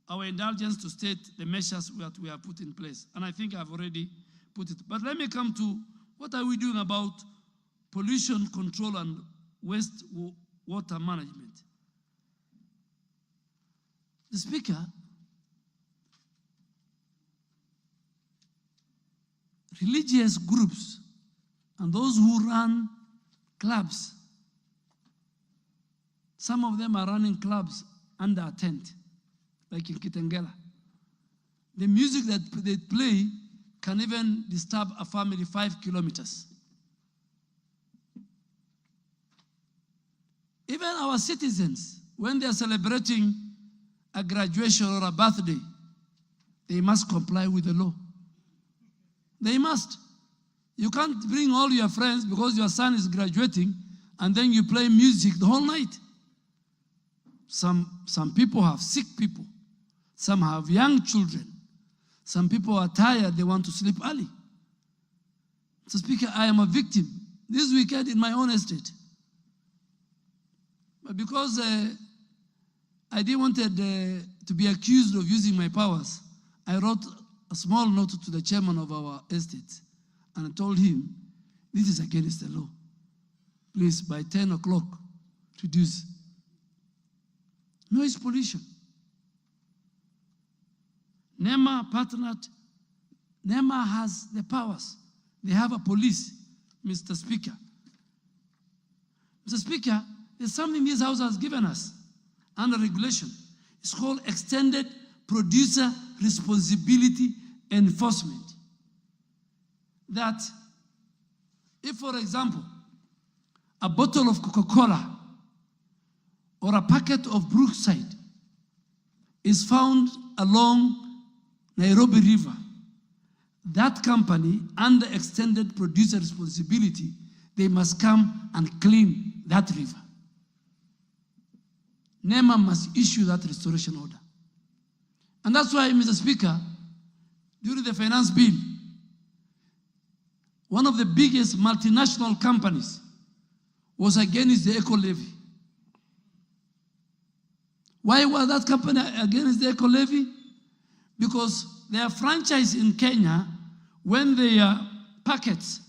A: our indulgence to state the measures that we have put in place. And I think I've already put it. But let me come to what are we doing about pollution control and wastewater management. The Speaker, religious groups and those who run clubs, some of them are running clubs under a tent, like in Kitengela. The music that they play can even disturb a family 5 kilometers. Even our citizens, when they are celebrating a graduation or a birthday, they must comply with the law. They must. You can't bring all your friends because your son is graduating and then you play music the whole night. Some people have sick people. Some have young children. Some people are tired, they want to sleep early. So, Speaker, I am a victim this weekend in my own estate. But because I didn't want to be accused of using my powers, I wrote a small note to the chairman of our estate and I told him, this is against the law. Please, by 10 o'clock, reduce noise pollution. NEMA partnered. NEMA has the powers. They have a police, Mr. Speaker. Mr. Speaker, there's something this House has given us under regulation. It's called Extended Producer Responsibility Enforcement. That if, for example, a bottle of Coca-Cola or a packet of Brookside is found along Nairobi River, that company, under extended producer responsibility, they must come and clean that river. NEMA must issue that restoration order. And that's why, Mr. Speaker, during the finance bill, one of the biggest multinational companies was against the eco levy. Why was that company against the eco levy? Because their franchise in Kenya, when their packets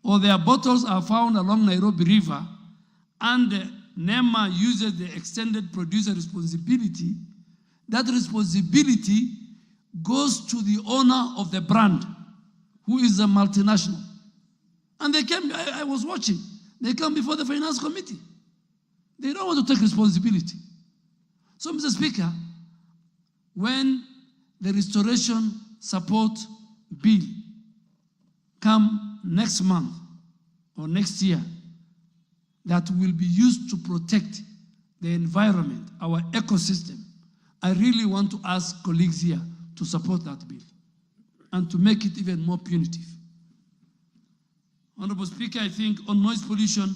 A: or their bottles are found along Nairobi River, and NEMA uses the extended producer responsibility, that responsibility goes to the owner of the brand, who is a multinational. And they came, I was watching, they come before the Finance Committee. They don't want to take responsibility. So, Mr. Speaker, when the restoration support bill come next month or next year, that will be used to protect the environment, our ecosystem, I really want to ask colleagues here to support that bill and to make it even more punitive. Honorable Speaker, I think on noise pollution,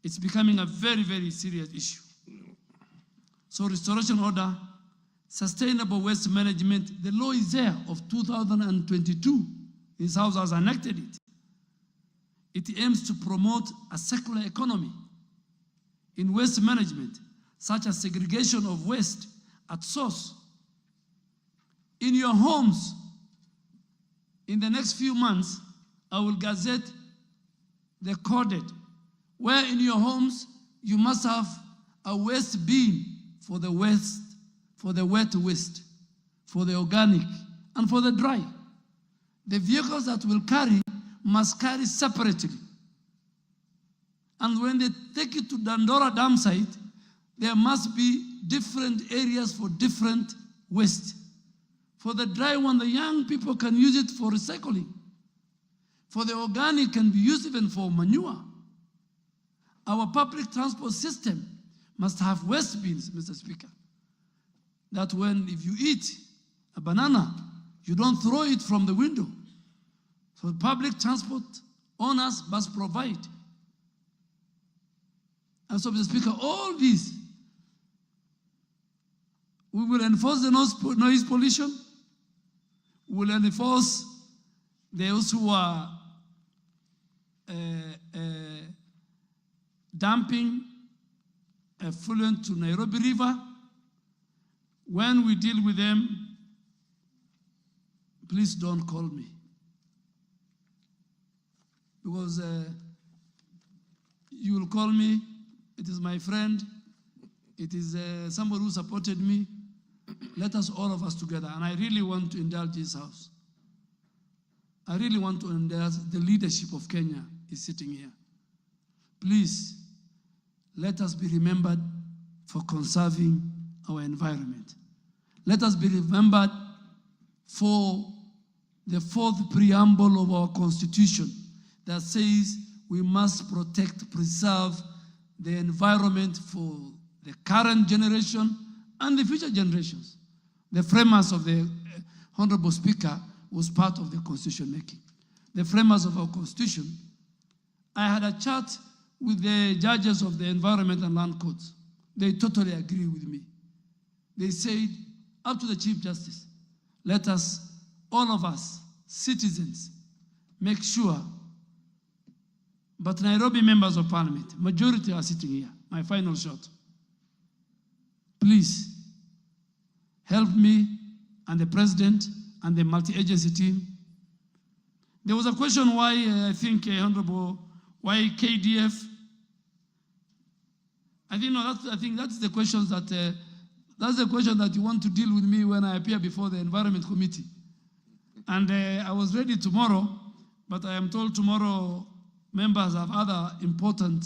A: it's becoming a very, very serious issue. So restoration order, sustainable waste management, the law is there of 2022. This House has enacted it. It aims to promote a circular economy in waste management, such as segregation of waste at source. In your homes, in the next few months, I will gazette the coded, where in your homes you must have a waste bin for the waste, for the wet waste, for the organic, and for the dry. The vehicles that will carry must carry separately. And when they take it to Dandora dam site, there must be different areas for different waste. For the dry one, the young people can use it for recycling. For the organic, can be used even for manure. Our public transport system must have waste bins, Mr. Speaker. That when, if you eat a banana, you don't throw it from the window. So public transport owners must provide. And so, Mr. Speaker, all these, we will enforce the noise pollution. We will enforce those who are dumping effluent to Nairobi River. When we deal with them, please don't call me. Because you will call me, it is my friend, it is somebody who supported me. Let us, all of us together, and I really want to indulge this House. I really want to indulge the leadership of Kenya is sitting here. Please, let us be remembered for conserving our environment. Let us be remembered for the fourth preamble of our Constitution that says we must protect, preserve the environment for the current generation and the future generations. The framers of the Honorable Speaker was part of the constitution making. The framers of our Constitution, I had a chat with the judges of the Environment and Land Courts. They totally agree with me. They said, up to the Chief Justice, let us, all of us, citizens, make sure, but Nairobi members of parliament, majority are sitting here, my final shot. Please, help me and the president and the multi-agency team. There was a question why, I think, Honorable, why KDF? I think that's the questions that, that's the question that you want to deal with me when I appear before the Environment Committee. And I was ready tomorrow, but I am told tomorrow members have other important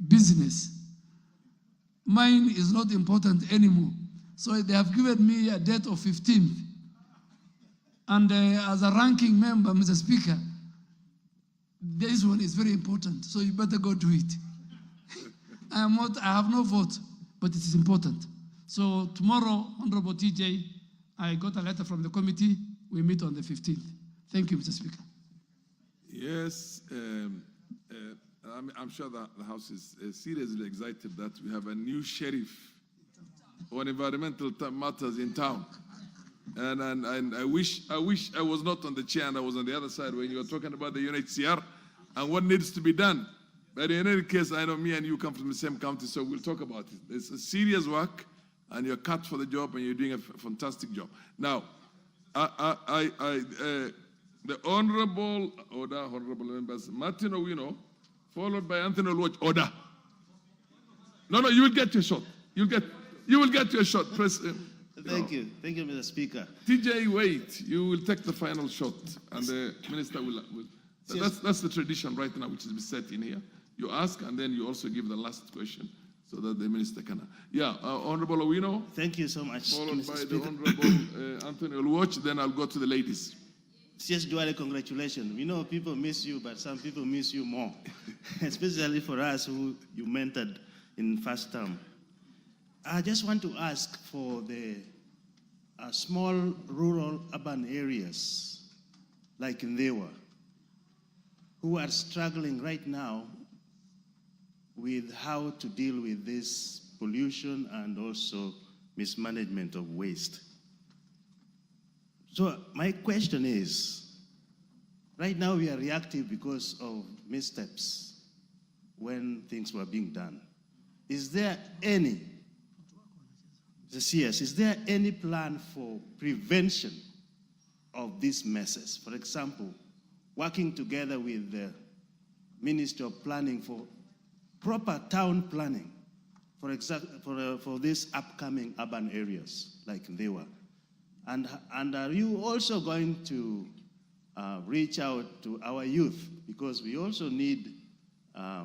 A: business. Mine is not important anymore. So they have given me a date of 15th. And as a ranking member, Mr. Speaker, this one is very important, so you better go do it. I have no vote, but it is important. So tomorrow, Honorable TJ, I got a letter from the committee. We meet on the 15th. Thank you, Mr. Speaker.
C: Yes, I'm sure that the House is seriously excited that we have a new sheriff on environmental matters in town. And I wish I was not on the chair and I was on the other side when you were talking about the UNHCR and what needs to be done. But in any case, I know me and you come from the same county, so we'll talk about it. It's a serious work, and you're cut for the job, and you're doing a fantastic job. Now, The Honorable members, Martin Owino, followed by Anthony Oluoch. Order. No, you will get your shot. You will get your shot.
D: Thank you, Mr. Speaker.
C: TJ, wait. You will take the final shot, and the minister will. That's the tradition right now, which is set in here. You ask, and then you also give the last question, so that the minister can. Yeah, Honorable Owino.
D: Thank you so much,
C: followed
D: Mr.
C: by
D: Speaker.
C: the Honorable Anthony Oluoch. Then I'll go to the ladies.
D: Yes, Duale, congratulations. We know people miss you, but some people miss you more, especially for us who you mentored in first term. I just want to ask for the small rural urban areas like Ndewa, who are struggling right now with how to deal with this pollution and also mismanagement of waste. So my question is, right now we are reactive because of missteps when things were being done. Is there any plan for prevention of these messes? For example, working together with the Ministry of Planning for proper town planning, for these upcoming urban areas like Ndewa. And are you also going to reach out to our youth? Because we also need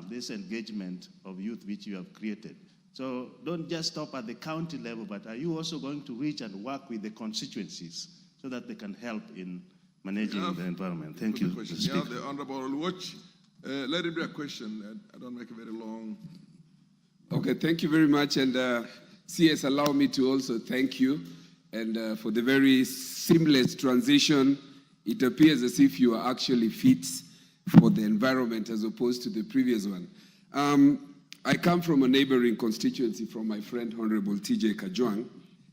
D: this engagement of youth which you have created. So don't just stop at the county level, but are you also going to reach and work with the constituencies so that they can help in managing the environment? Thank you.
C: Yeah, the Honorable Oluoch. Let it be a question. I don't make it very long.
I: Okay, thank you very much. And CS, allow me to also thank you and for the very seamless transition. It appears as if you are actually fit for the environment as opposed to the previous one. I come from a neighboring constituency from my friend Honorable TJ Kajwang.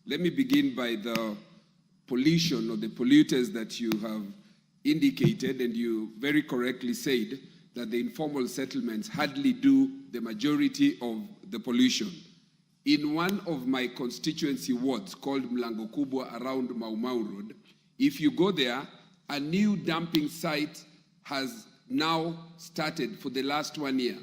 I: Let me begin by the pollution or the polluters that you have indicated, and you very correctly said that the informal settlements hardly do the majority of the pollution. In one of my constituency wards called Mlango Kubwa around Mau Mau Road, if you go there, a new dumping site has now started for the last 1 year.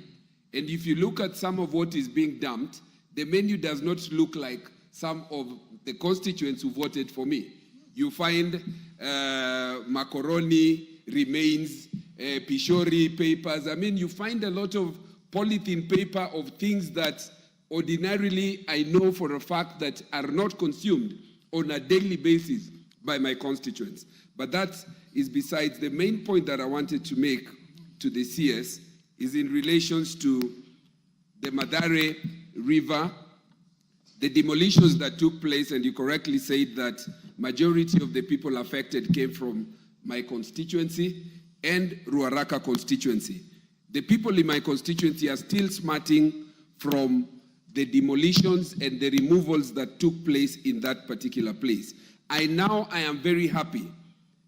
I: And if you look at some of what is being dumped, the menu does not look like some of the constituents who voted for me. You find macaroni remains, pishori papers. I mean, you find a lot of polythene paper of things that ordinarily I know for a fact that are not consumed on a daily basis by my constituents. But that is besides. The main point that I wanted to make to the CS is in relations to the Madare River, the demolitions that took place, and you correctly said that majority of the people affected came from my constituency and Ruaraka constituency. The people in my constituency are still smarting from the demolitions and the removals that took place in that particular place. I am very happy,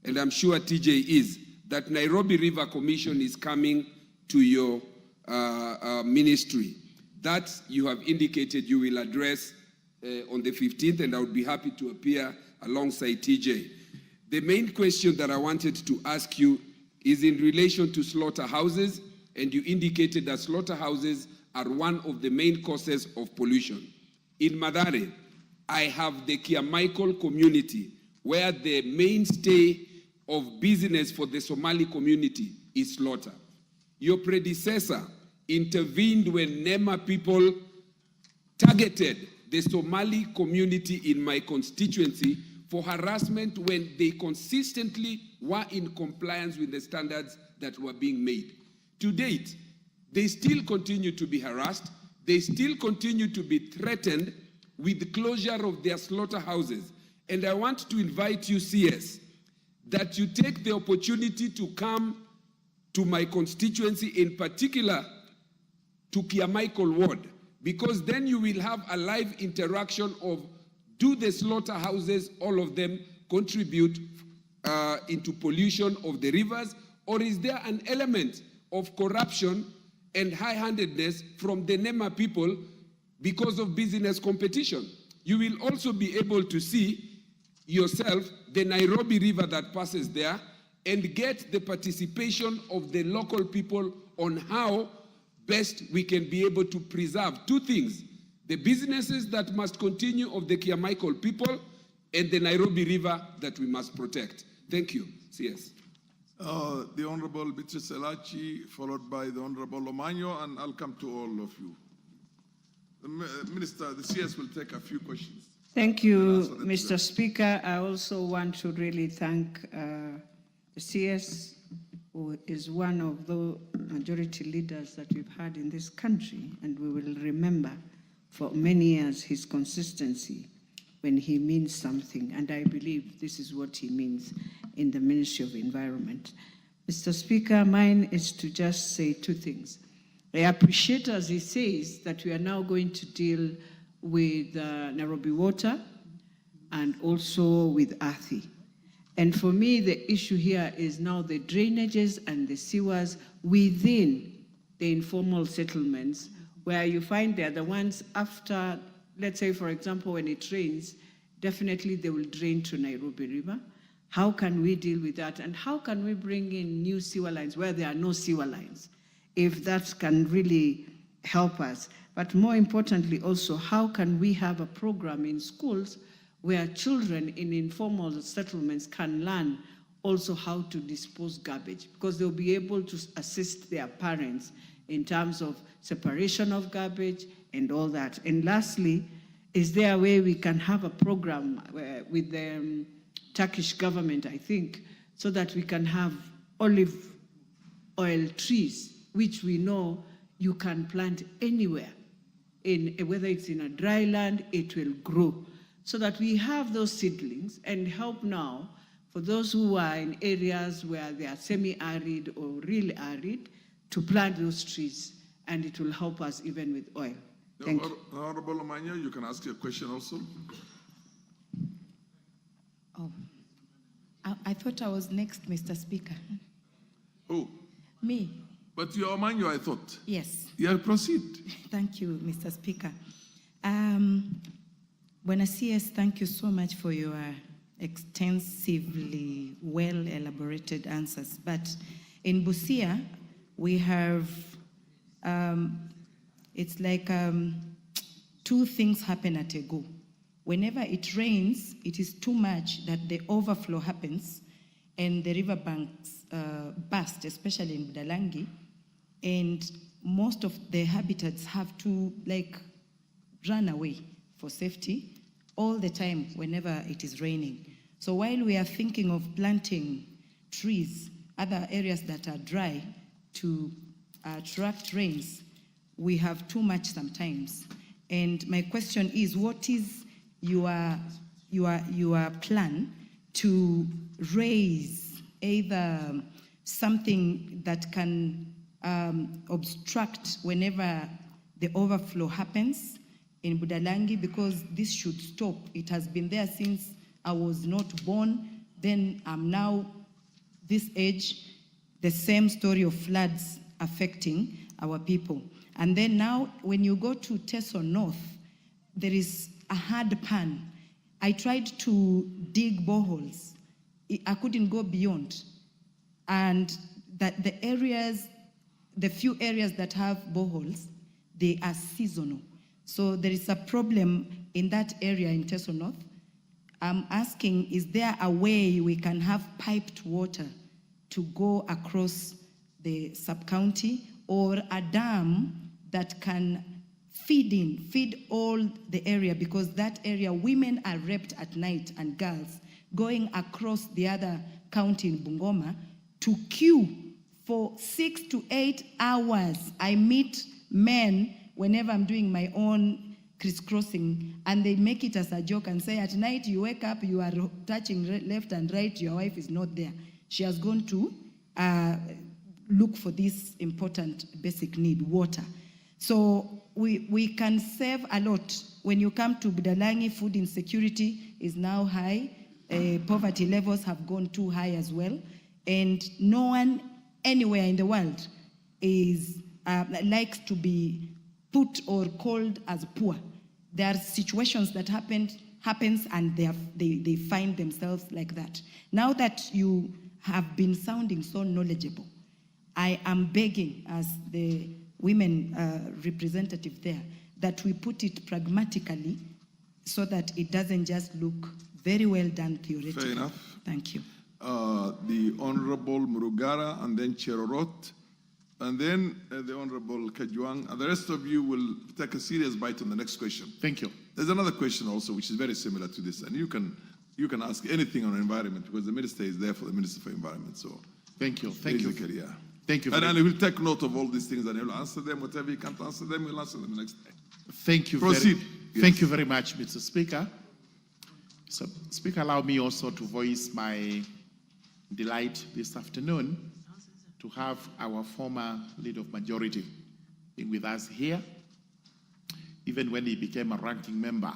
I: and I'm sure TJ is, that Nairobi River Commission is coming to your ministry. That you have indicated you will address on the 15th, and I would be happy to appear alongside TJ. The main question that I wanted to ask you is in relation to slaughterhouses, and you indicated that slaughterhouses are one of the main causes of pollution. In Madare, I have the Kiamaikol community, where the mainstay of business for the Somali community is slaughter. Your predecessor intervened when Nema people targeted the Somali community in my constituency for harassment when they consistently were in compliance with the standards that were being made. To date, they still continue to be harassed. They still continue to be threatened with the closure of their slaughterhouses. And I want to invite you, CS, that you take the opportunity to come to my constituency, in particular to Kiamaikol Ward, because then you will have a live interaction of, do the slaughterhouses, all of them, contribute into pollution of the rivers, or is there an element of corruption and high-handedness from the Nema people because of business competition? You will also be able to see yourself the Nairobi River that passes there, and get the participation of the local people on how best we can be able to preserve two things: the businesses that must continue of the Kiamaikal people and the Nairobi River that we must protect. Thank you. CS.
C: The Honorable Beatrice Elachi, followed by the Honorable Omanyo, and I'll come to all of you. The Minister, the CS will take a few questions.
J: Thank you, Mr. Speaker. I also want to really thank the CS, who is one of the majority leaders that we've had in this country, and we will remember for many years his consistency when he means something, and I believe this is what he means in the Ministry of Environment. Mr. Speaker, mine is to just say two things. I appreciate, as he says, that we are now going to deal with Nairobi Water and also with Athi. And for me, the issue here is now the drainages and the sewers within the informal settlements, where you find they're the ones after, let's say, for example, when it rains, definitely they will drain to Nairobi River. How can we deal with that? And how can we bring in new sewer lines where there are no sewer lines? If that can really help us. But more importantly also, how can we have a program in schools where children in informal settlements can learn also how to dispose garbage, because they'll be able to assist their parents in terms of separation of garbage and all that. And lastly, is there a way we can have a program with the Turkish government, I think, so that we can have olive oil trees, which we know you can plant anywhere, whether it's in a dry land, it will grow, so that we have those seedlings and help now for those who are in areas where they are semi-arid or really arid to plant those trees, and it will help us even with oil. Thank you.
C: Honorable Omanyo, you can ask your question also.
K: Oh, I thought I was next, Mr. Speaker.
C: Oh.
K: Me?
C: But you're Omanyo, I thought.
K: Yes.
C: Yeah, proceed.
K: Thank you, Mr. Speaker. Buena CS, thank you so much for your extensively well-elaborated answers. But in Busia, we have, it's like two things happen at a go. Whenever it rains, it is too much that the overflow happens and the riverbanks burst, especially in Budalangi, and most of the habitats have to run away for safety all the time whenever it is raining. So while we are thinking of planting trees, other areas that are dry to attract rains, we have too much sometimes. And my question is, what is your plan to raise either something that can obstruct whenever the overflow happens in Budalangi, because this should stop. It has been there since I was not born. Then I'm now this age, the same story of floods affecting our people. And then now when you go to Teso North, there is a hard pan. I tried to dig boreholes. I couldn't go beyond. And that the few areas that have boreholes, they are seasonal. So there is a problem in that area in Teso North. I'm asking, is there a way we can have piped water to go across the sub-county, or a dam that can feed all the area, because that area, women are raped at night and girls going across the other county in Bungoma to queue for 6 to 8 hours. I meet men whenever I'm doing my own crisscrossing, and they make it as a joke and say, at night you wake up, you are touching left and right, your wife is not there. She has gone to look for this important basic need, water. So we can save a lot. When you come to Budalangi, food insecurity is now high. Poverty levels have gone too high as well. And no one anywhere in the world is likes to be put or called as poor. There are situations that happens and they find themselves like that. Now that you have been sounding so knowledgeable. I am begging, as the women representative there, that we put it pragmatically so that it doesn't just look very well done theoretically.
C: Fair enough.
K: Thank you.
C: The Honorable Murugara, and then Cherorot, and then the Honorable Kajuang, and the rest of you will take a serious bite on the next question.
L: Thank you.
C: There's another question also which is very similar to this, and you can ask anything on environment because the minister is there for the Minister for Environment. So
L: thank you. Thank you.
C: yeah.
L: Thank you.
C: And he'll take note of all these things and he'll answer them. Whatever he can't answer them, he'll answer them the next day.
L: Thank you.
C: Proceed.
L: Thank you very much, Mr. Speaker. So, Speaker, allow me also to voice my delight this afternoon to have our former Leader of Majority being with us here. Even when he became a ranking member,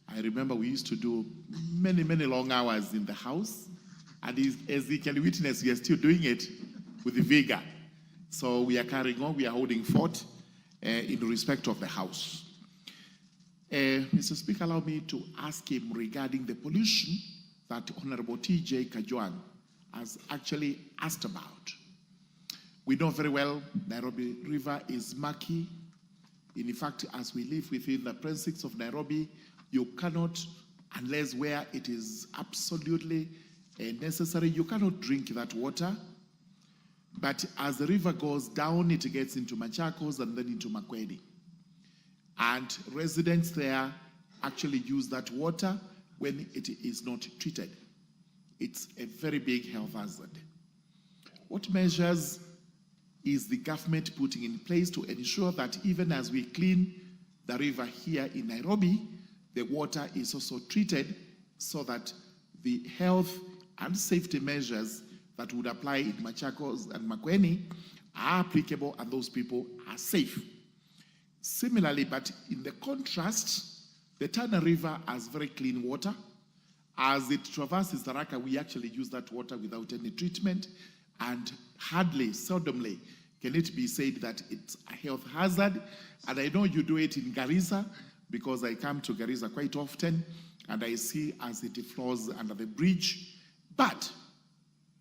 L: I remember we used to do many, many long hours in the House, and as he can witness, we are still doing it with vigor. So we are carrying on, we are holding fort in respect of the House. Mr. Speaker, allow me to ask him regarding the pollution that Honorable T.J. Kajuang has actually asked about. We know very well Nairobi River is murky. In fact, as we live within the precincts of Nairobi, you cannot, unless where it is absolutely necessary, you cannot drink that water. But as the river goes down, it gets into Machakos and then into Makwedi. And residents there actually use that water when it is not treated. It's a very big health hazard. What measures is the government putting in place to ensure that even as we clean the river here in Nairobi, the water is also treated so that the health and safety measures that would apply in Machakos and Makwedi are applicable and those people are safe? Similarly, but in the contrast, the Tana River has very clean water. As it traverses the Raka, we actually use that water without any treatment, and hardly, seldomly, can it be said that it's a health hazard. And I know you do it in Garissa, because I come to Garissa quite often, and I see as it flows under the bridge. But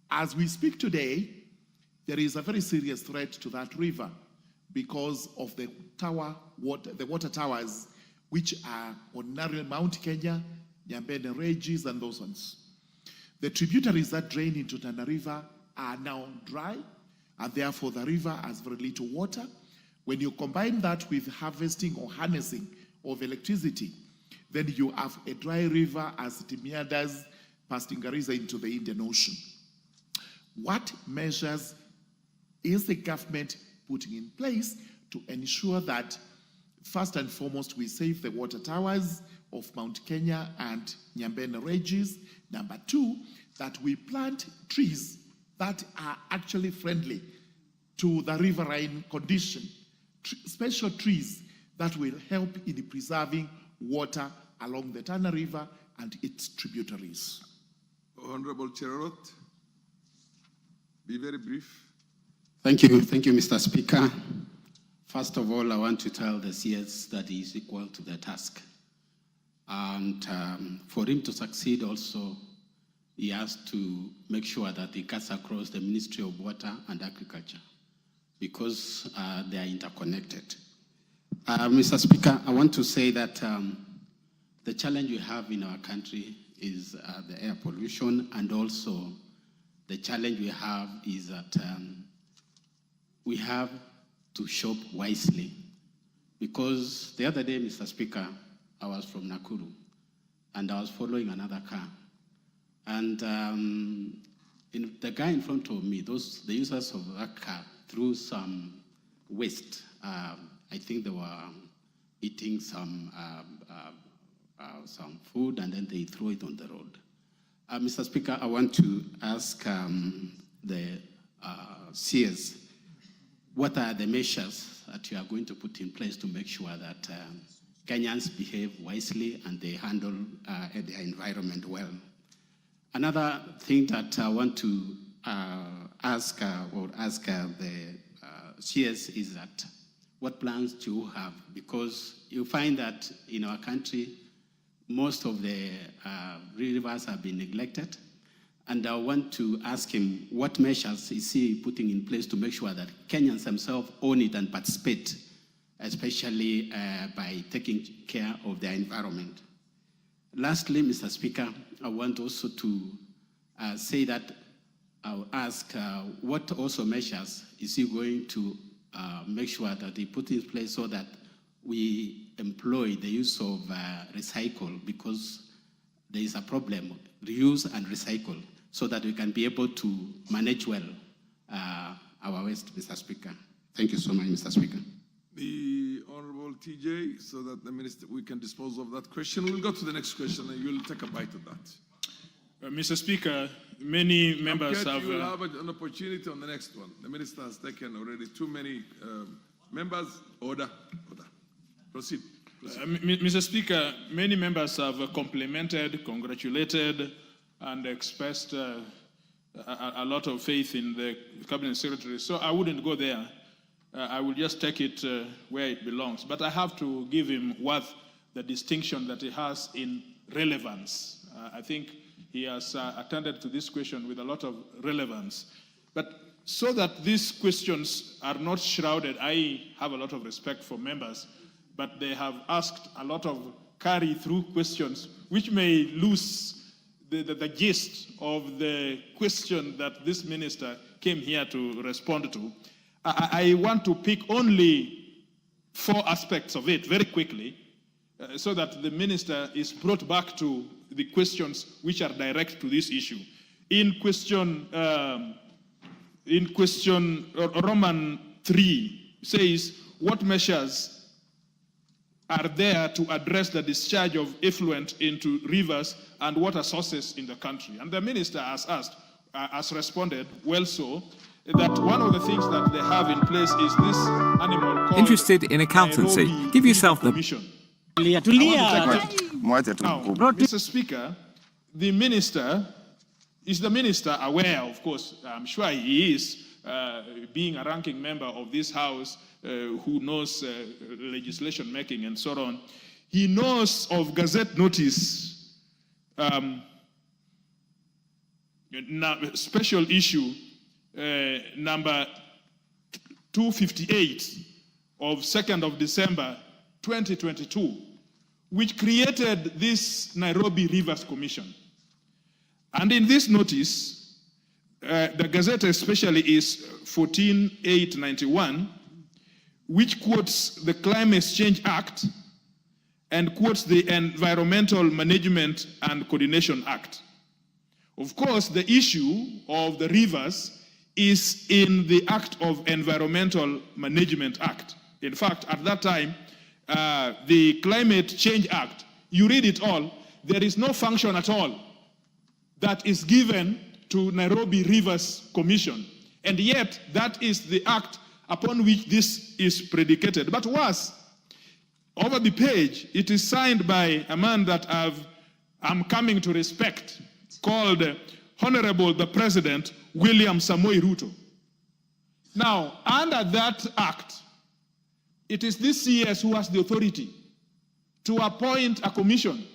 L: as we speak today, there is a very serious threat to that river because of the water towers, which are on Mount Kenya, Nyambene Regis, and those ones. The tributaries that drain into Tana River are now dry, and therefore the river has very little water. When you combine that with harvesting or harnessing of electricity, then you have a dry river as it meanders past Garissa into the Indian Ocean. What measures is the government putting in place to ensure that, first and foremost, we save the water towers of Mount Kenya and Nyambene Regis? Number two, that we plant trees that are actually friendly to the riverine condition, special trees that will help in preserving water along the Tana River and its tributaries.
C: Honorable Cherorot, be very brief.
M: Thank you, Mr. Speaker. First of all, I want to tell the CS that he is equal to the task. And for him to succeed also, he has to make sure that he cuts across the Ministry of Water and Agriculture because they are interconnected. Mr. Speaker, I want to say that the challenge we have in our country is the air pollution, and also the challenge we have is that we have to shop wisely. Because the other day, Mr. Speaker, I was from Nakuru, and I was following another car. And the guy in front of me, the users of that car, threw some waste. I think they were eating some food, and then they threw it on the road. Mr. Speaker, I want to ask the CS, what are the measures that you are going to put in place to make sure that Kenyans behave wisely and they handle their environment well? Another thing that I want to ask the CS is that what plans do you have? Because you find that in our country, most of the rivers have been neglected, And I want to ask him, what measures is he putting in place to make sure that Kenyans themselves own it and participate, especially by taking care of their environment? Lastly, Mr. Speaker, I want also to say that I'll ask what also measures is he going to make sure that he put in place so that we employ the use of recycle, because there is a problem, reuse and recycle, so that we can be able to manage well our waste, Mr. Speaker. Thank you so much, Mr. Speaker.
C: The Honorable TJ, so that the minister, we can dispose of that question. We'll go to the next question and you'll take a bite of that.
H: Mr. Speaker, many members have...
C: You will have an opportunity on the next one. The minister has taken already too many members. Order. Proceed.
H: Mr. Speaker, many members have complimented, congratulated, and expressed a lot of faith in the Cabinet Secretary. So I wouldn't go there. I will just take it where it belongs. But I have to give him worth the distinction that he has in relevance. I think he has attended to this question with a lot of relevance. But so that these questions are not shrouded, I have a lot of respect for members, but they have asked a lot of carry-through questions, which may lose the gist of the question that this minister came here to respond to. I want to pick only 4 aspects of it very quickly, so that the minister is brought back to the questions which are direct to this issue. In question Roman 3 says, what measures are there to address the discharge of effluent into rivers and water sources in the country? And the minister has responded, well so, that one of the things that they have in place is this animal called
N: Interested in accountancy?
H: Nairobi
N: Give yourself the...
H: Commission. Now, Mr. Speaker, the minister, is the minister aware, of course, I'm sure he is, being a ranking member of this House, who knows legislation making and so on. He knows of Gazette notice, special issue number 258 of 2nd of December 2022, which created this Nairobi Rivers Commission. And in this notice, the Gazette especially is 14/8/91, which quotes the Climate Change Act and quotes the Environmental Management and Coordination Act. Of course, the issue of the rivers is in the Act of Environmental Management Act. In fact, at that time, the Climate Change Act, you read it all, there is no function at all that is given to Nairobi Rivers Commission. And yet, that is the act upon which this is predicated. But worse, over the page, it is signed by a man that I'm coming to respect, called Honorable the President, William Samoei Ruto. Now, under that act, it is this CS who has the authority to appoint a commission,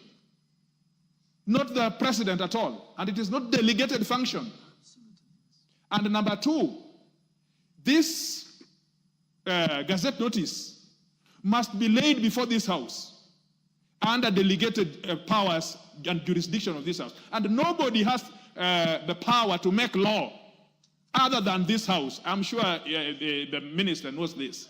H: not the president at all, and it is not delegated function. And number 2, this Gazette notice must be laid before this House under delegated powers and jurisdiction of this House. And nobody has the power to make law other than this House. I'm sure the minister knows this.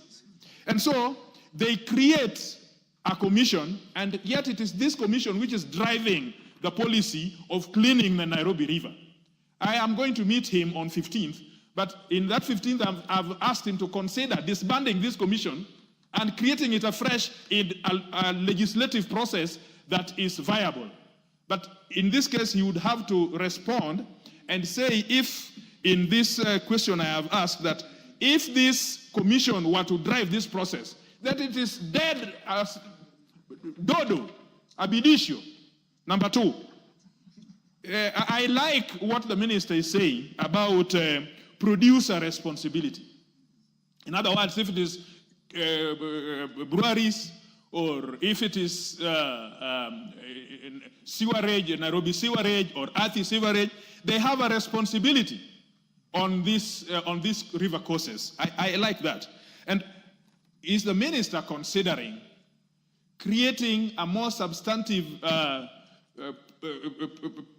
H: And so they create a commission, and yet it is this commission which is driving the policy of cleaning the Nairobi River. I am going to meet him on 15th, but in that 15th, I've asked him to consider disbanding this commission and creating it afresh in a legislative process that is viable. But in this case, he would have to respond and say, if in this question I have asked, that if this commission were to drive this process, that it is dead as dodo, ab initio. Number 2, I like what the minister is saying about producer responsibility. In other words, if it is breweries, or if it is sewerage, Nairobi sewerage or Athi sewerage, they have a responsibility on these river courses. I like that. And is the minister considering creating a more substantive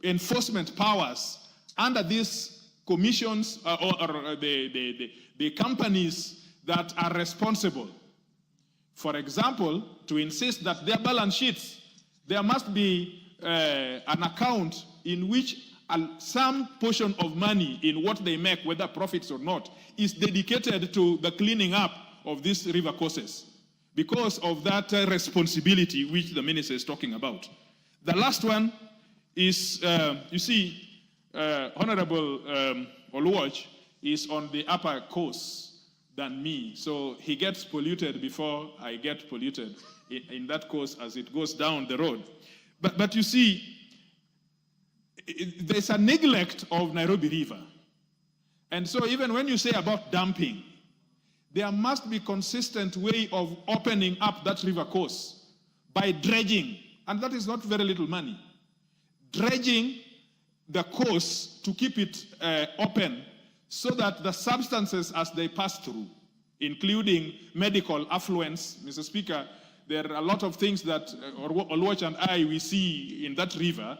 H: enforcement powers under these commissions or the companies that are responsible? For example, to insist that their balance sheets, there must be an account in which some portion of money in what they make, whether profits or not, is dedicated to the cleaning up of these river courses because of that responsibility which the minister is talking about. The last one is, you see, Honorable Oluoch is on the upper coast than me, so he gets polluted before I get polluted in that course as it goes down the road. But you see, there's a neglect of Nairobi River. And so even when you say about dumping, there must be consistent way of opening up that river course by dredging, and that is not very little money. Dredging the course to keep it open so that the substances as they pass through, including medical affluents, Mr. Speaker, there are a lot of things that Oluoch and I, we see in that river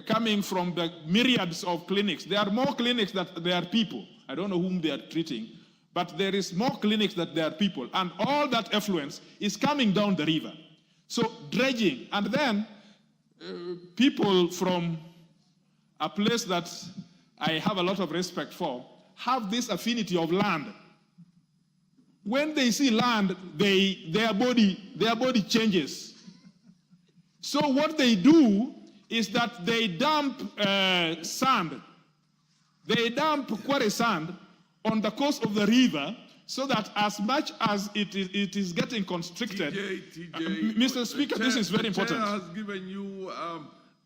H: coming from the myriads of clinics. There are more clinics than there are people. I don't know whom they are treating, but there is more clinics than there are people. And all that effluence is coming down the river. So dredging, and then people from a place that I have a lot of respect for have this affinity of land. When they see land, their body changes. So what they do is that they dump sand. They dump quarry sand on the coast of the river so that as much as it is getting constricted,
C: TJ,
H: Mr. Speaker, this is very important.
C: The chair has given you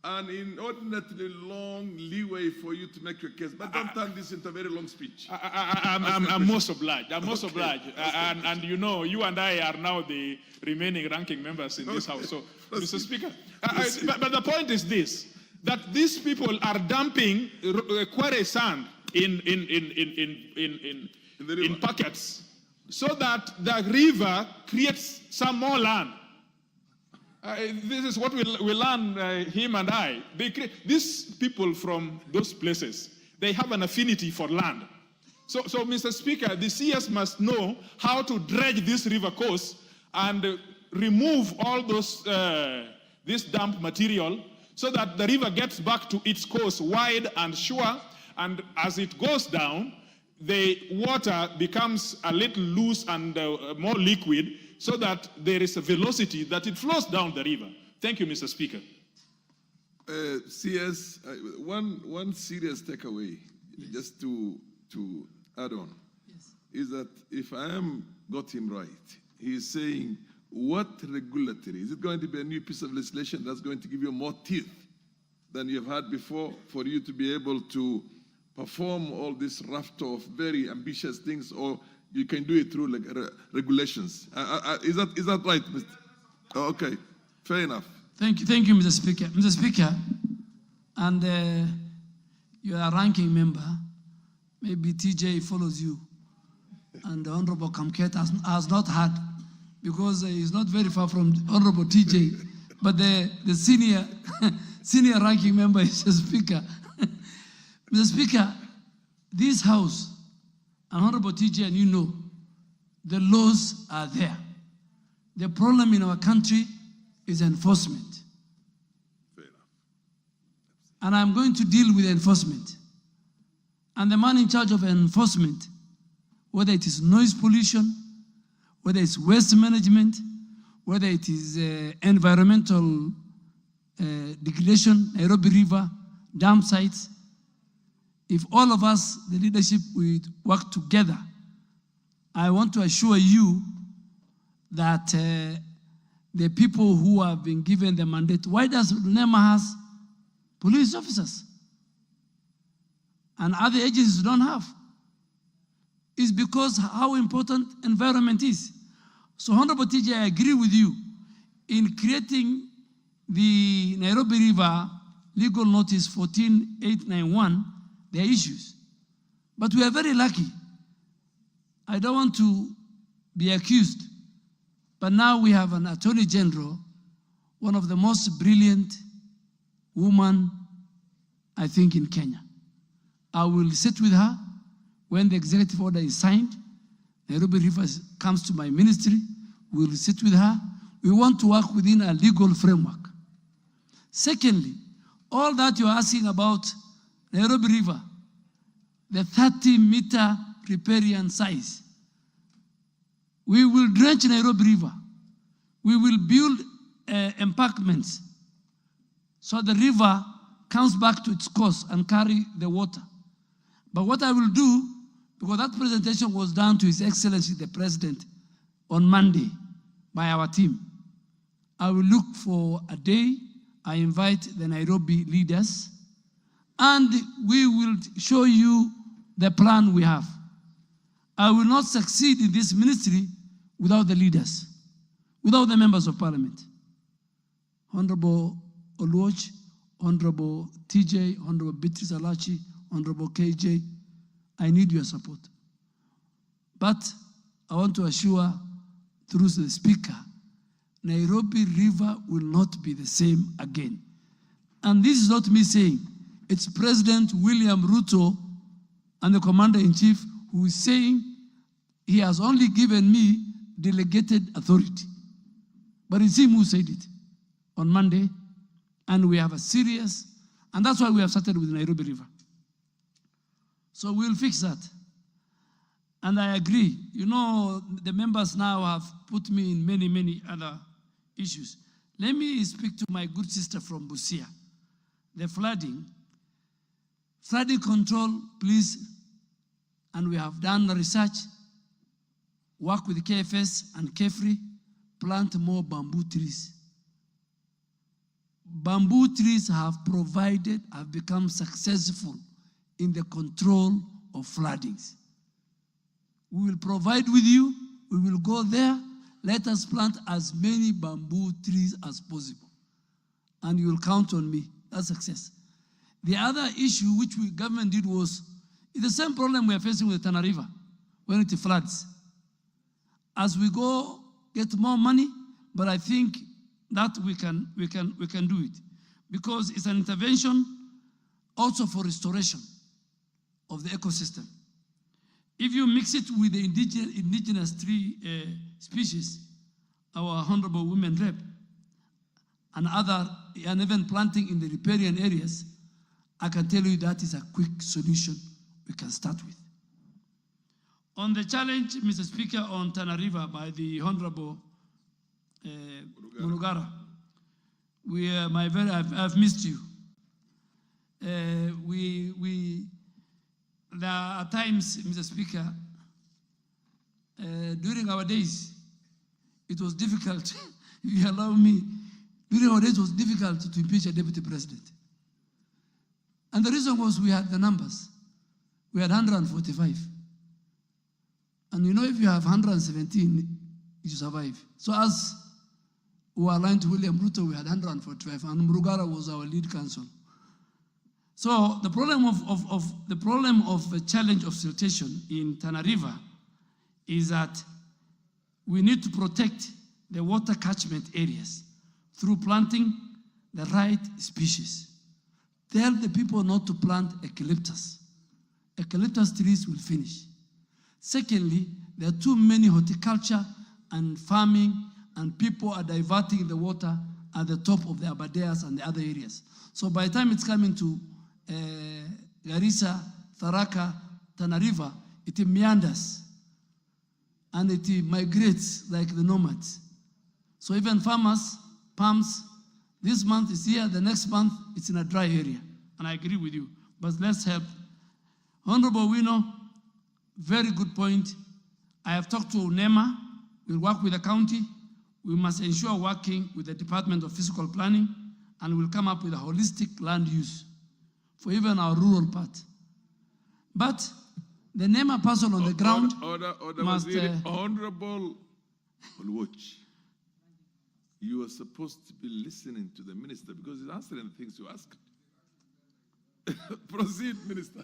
C: an inordinately long leeway for you to make your case, but don't turn this into a very long speech.
H: I'm most obliged. I'm most obliged. And you know, you and I are now the remaining ranking members in this House. So, Mr. Speaker, but the point is this, that these people are dumping quarry sand in packets so that the river creates some more land. This is what we learn, him and I. These people from those places, they have an affinity for land. So Mr. Speaker, the CS must know how to dredge this river course and remove all those this dump material so that the river gets back to its course wide and sure, and as it goes down, the water becomes a little loose and more liquid, so that there is a velocity that it flows down the river. Thank you, Mr. Speaker.
C: CS, one serious takeaway, yes, just to add on, yes, is that if I got him right, he's saying, what regulatory, is it going to be a new piece of legislation that's going to give you more teeth than you've had before for you to be able to perform all this raft of very ambitious things, or you can do it through regulations? Is that right, Mr.? Oh, okay, fair enough.
A: Thank you, Mr. Speaker. Mr. Speaker, and you are a ranking member. Maybe TJ follows you, and the Honorable Kamket has not had, because he's not very far from Honorable TJ, but the senior senior ranking member is the Speaker. Mr. Speaker, this House, and Honorable TJ, and you know, the laws are there. The problem in our country is enforcement.
C: Fair enough.
A: And I'm going to deal with enforcement. And the man in charge of enforcement, whether it is noise pollution, whether it's waste management, whether it is environmental degradation, Nairobi River, dam sites, if all of us, the leadership, we work together, I want to assure you that the people who have been given the mandate, why does NEMA has police officers and other agencies don't have? It's because how important environment is. So Honorable TJ, I agree with you in creating the Nairobi River legal notice 14891, there are issues. But we are very lucky. I don't want to be accused, but now we have an Attorney General, one of the most brilliant women, I think, in Kenya. I will sit with her when the executive order is signed. Nairobi River comes to my ministry. We will sit with her. We want to work within a legal framework. Secondly, all that you're asking about Nairobi River, the 30-meter riparian size. We will drench Nairobi River. We will build embankments so the river comes back to its course and carry the water. But what I will do, because that presentation was done to His Excellency the President on Monday by our team, I will look for a day. I invite the Nairobi leaders, and we will show you the plan we have. I will not succeed in this ministry without the leaders, without the members of parliament. Honorable Oluoch, Honorable TJ, Honorable Beatrice Alachi, Honorable KJ, I need your support. But I want to assure through the Speaker, Nairobi River will not be the same again. And this is not me saying, it's President William Ruto and the Commander-in-Chief who is saying he has only given me delegated authority. But it's him who said it on Monday, and we have a serious, and that's why we have started with Nairobi River. So we'll fix that. And I agree. You know, the members now have put me in many, many other issues. Let me speak to my good sister from Busia. The flooding control, please, and we have done research, work with KFS and KEFRI, plant more bamboo trees. Bamboo trees have become successful in the control of floodings. We will provide with you, we will go there, let us plant as many bamboo trees as possible. And you will count on me, that's success. The other issue which government did was, it's the same problem we are facing with the Tana River when it floods. As we go, get more money, but I think that we can do it. Because it's an intervention also for restoration of the ecosystem. If you mix it with the indigenous tree species, our honorable women rep, and even planting in the riparian areas, I can tell you that is a quick solution we can start with. On the challenge, Mr. Speaker, on Tana River by the Honorable Mulugara, I've missed you. There are times, Mr. Speaker, during our days, it was difficult, if you allow me, during our days it was difficult to impeach a deputy president. And the reason was we had the numbers. We had 145. And you know, if you have 117, you survive. So as we were aligned to William Ruto, we had 145, and Murugara was our lead counsel. So the problem of the challenge of siltation in Tana River is that we need to protect the water catchment areas through planting the right species. Tell the people not to plant eucalyptus. Eucalyptus trees will finish. Secondly, there are too many horticulture and farming, and people are diverting the water at the top of the Abadeas and the other areas. So by the time it's coming to Garissa, Tharaka, Tana River, it meanders and it migrates like the nomads. So even farmers, palms, this month is here, the next month it's in a dry area. And I agree with you, but let's help. Honorable Wino, very good point. I have talked to NEMA, we'll work with the county. We must ensure working with the Department of Physical Planning, and we'll come up with a holistic land use for even our rural part. But the NEMA person on the ground
C: order
A: must...
C: Honorable Oluoch. you are supposed to be listening to the minister because he's answering the things you ask. Proceed, Minister.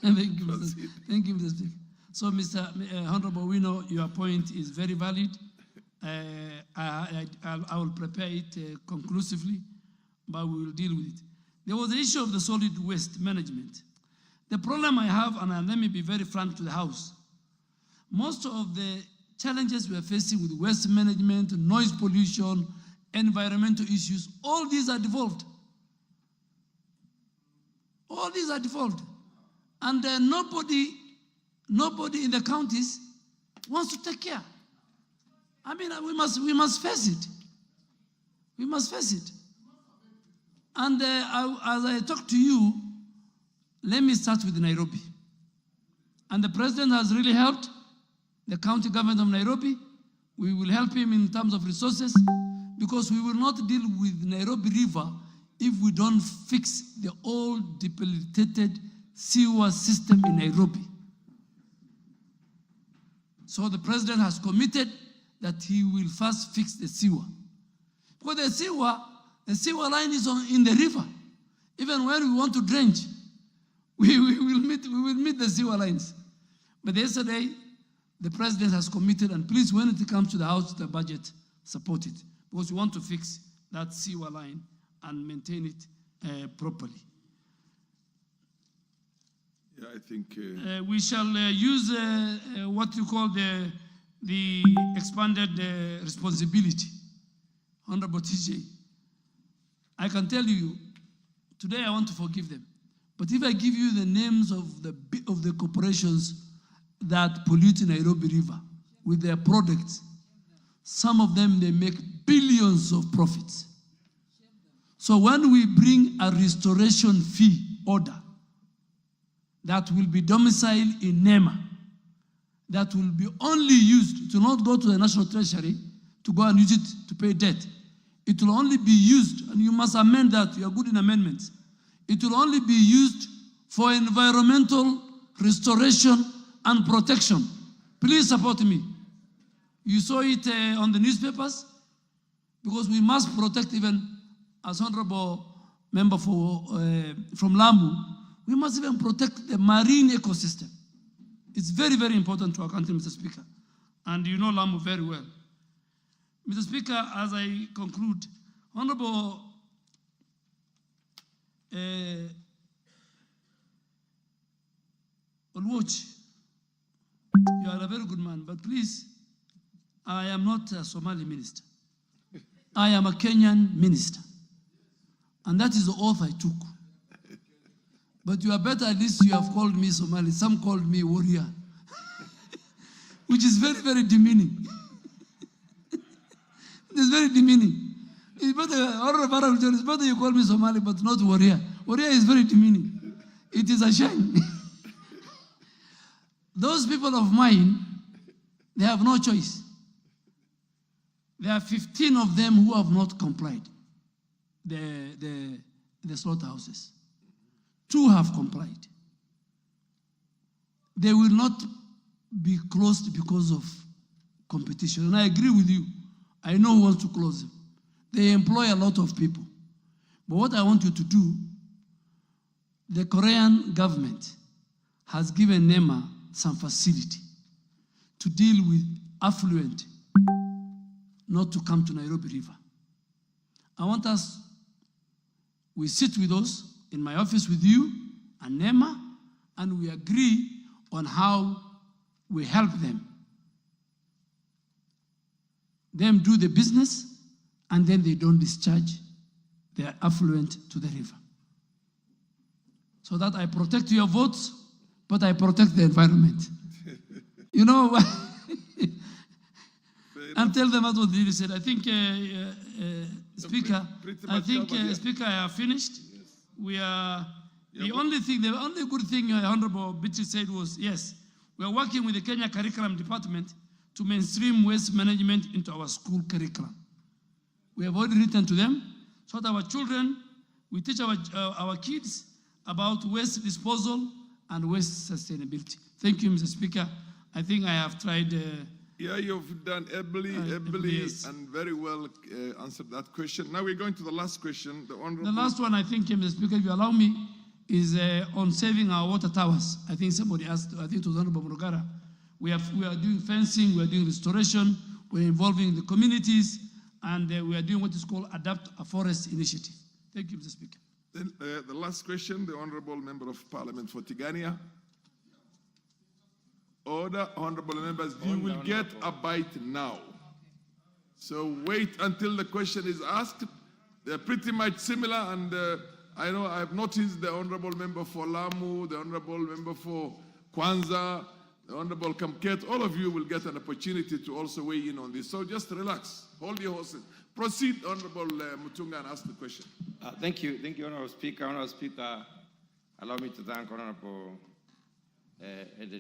A: Thank you, Mr. Thank you, Mr. Speaker. So, Mr. Honorable, we know your point is very valid. I will prepare it conclusively, but we will deal with it. There was the issue of the solid waste management. The problem I have, and let me be very frank to the House, most of the challenges we are facing with waste management, noise pollution, environmental issues, all these are devolved. All these are devolved. And nobody in the counties wants to take care. I mean, we must face it. We must face it. And as I talk to you, let me start with Nairobi. And the president has really helped the county government of Nairobi. We will help him in terms of resources because we will not deal with Nairobi River if we don't fix the old debilitated sewer system in Nairobi. So the president has committed that he will first fix the sewer. Because the sewer line is in the river. Even when we want to drench, we will meet the sewer lines. But yesterday, the president has committed, and please, when it comes to the House, the budget, support it. Because we want to fix that sewer line and maintain it properly.
C: Yeah, I think
A: we shall use what you call the expanded responsibility. Honorable TJ, I can tell you, today I want to forgive them. But if I give you the names of the corporations that pollute Nairobi River with their products, some of them, they make billions of profits. So when we bring a restoration fee order that will be domiciled in NEMA, that will be only used to not go to the National Treasury to go and use it to pay debt. It will only be used, and you must amend that, you are good in amendments. It will only be used for environmental restoration and protection. Please support me. You saw it on the newspapers, because we must protect, even as honorable member from Lamu, we must even protect the marine ecosystem. It's very, very important to our country, Mr. Speaker. And you know Lamu very well. Mr. Speaker, as I conclude, Honorable Olwoch, you are a very good man, but please, I am not a Somali minister. I am a Kenyan minister. And that is the oath I took. But you are better, at least you have called me Somali. Some called me warrior, which is very, very demeaning. It is very demeaning. It's better you call me Somali, but not warrior. Warrior is very demeaning. It is a shame. Those people of mine, they have no choice. There are 15 of them who have not complied, the slaughterhouses. 2 have complied. They will not be closed because of competition. And I agree with you. I know who wants to close them. They employ a lot of people. But what I want you to do, the Korean government has given NEMA some facility to deal with affluent not to come to Nairobi River. I want us, we sit with us in my office with you and NEMA, and we agree on how we help them. Them do the business, and then they don't discharge their affluent to the river. So that I protect your votes, but I protect the environment. You know, and tell them what you said. I think, Speaker, Speaker, I have finished. Yes. We are, the only good thing Honorable Bichi said was, yes, we are working with the Kenya Curriculum Department to mainstream waste management into our school curriculum. We have already written to them so that our children, we teach our kids about waste disposal and waste sustainability. Thank you, Mr. Speaker. I think I have tried
C: Yeah, you've done ably,
A: yes.
C: and very well answered that question. Now we're going to the last question. The Honorable.
A: The last one, I think, Mr. Speaker, if you allow me, is on saving our water towers. I think somebody asked, I think it was Honorable Murugara. We are doing fencing, we are doing restoration, we're involving the communities, and we are doing what is called Adapt a Forest Initiative. Thank you, Mr. Speaker.
C: Then the last question, the Honorable Member of Parliament for Tigania. Order, honorable members, you will get a bite now. So wait until the question is asked. They're pretty much similar, and I know I've noticed the honorable member for Lamu, the honorable member for Kwanza, the honorable Kamket, all of you will get an opportunity to also weigh in on this. So just relax, hold your horses. Proceed, Honorable Mutunga, and ask the question.
N: Thank you, Honorable Speaker. Honorable Speaker, allow me to thank Honorable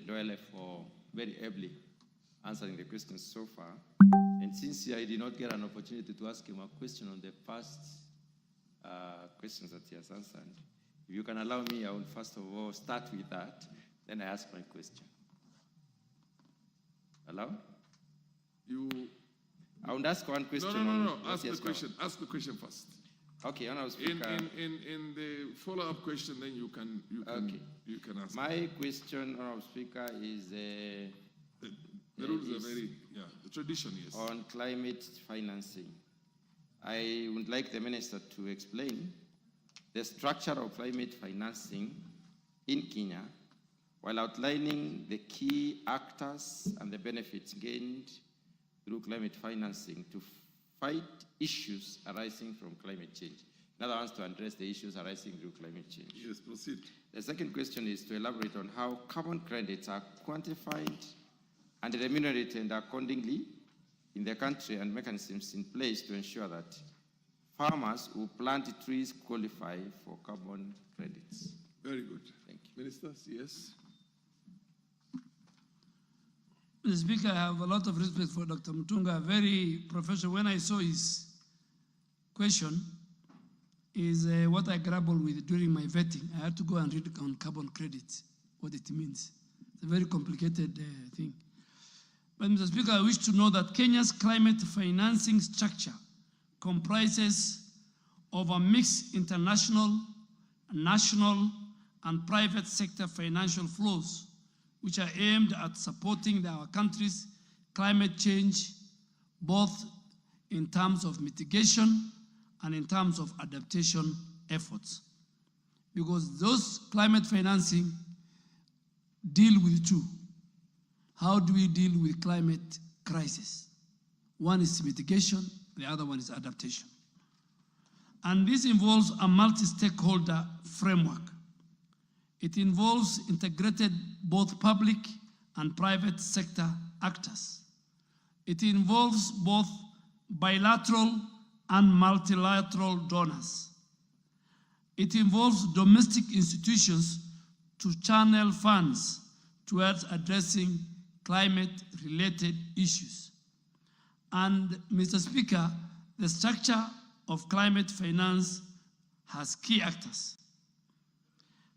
N: Doyle for very ably answering the questions so far. And since I did not get an opportunity to ask him a question on the first questions that he has answered, if you can allow me, I will first of all start with that, then I ask my question. Allow? I will ask one question.
C: No. Ask the question. Ask the question first.
N: Okay, Honorable Speaker.
C: In the follow-up question, then you can ask.
N: My question, Honorable Speaker, is
C: the rules are very, the tradition, yes.
N: On climate financing. I would like the Minister to explain the structure of climate financing in Kenya while outlining the key actors and the benefits gained through climate financing to fight issues arising from climate change. In other words, to address the issues arising through climate change.
C: Yes, proceed.
N: The second question is to elaborate on how carbon credits are quantified and remunerated accordingly in the country and mechanisms in place to ensure that farmers who plant trees qualify for carbon credits.
C: Very good.
N: Thank you.
C: Ministers, yes.
A: Mr. Speaker, I have a lot of respect for Dr. Mutunga, very professional. When I saw his question, is what I grappled with during my vetting. I had to go and read on carbon credits, what it means. It's a very complicated thing. But Mr. Speaker, I wish to know that Kenya's climate financing structure comprises of a mixed international, national, and private sector financial flows, which are aimed at supporting our country's climate change, both in terms of mitigation and in terms of adaptation efforts. Because those climate financing deal with two. How do we deal with climate crisis? One is mitigation, the other one is adaptation. And this involves a multi-stakeholder framework. It involves integrated both public and private sector actors. It involves both bilateral and multilateral donors. It involves domestic institutions to channel funds towards addressing climate-related issues. And, Mr. Speaker, the structure of climate finance has key actors.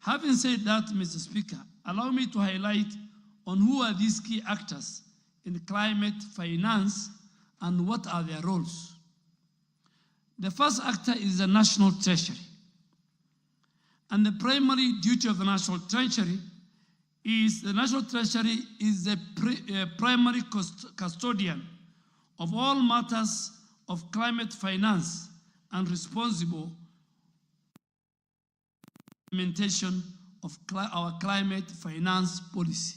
A: Having said that, Mr. Speaker, allow me to highlight on who are these key actors in climate finance and what are their roles. The first actor is the National Treasury. And the primary duty of the National Treasury is the primary custodian of all matters of climate finance and responsible implementation of our climate finance policy.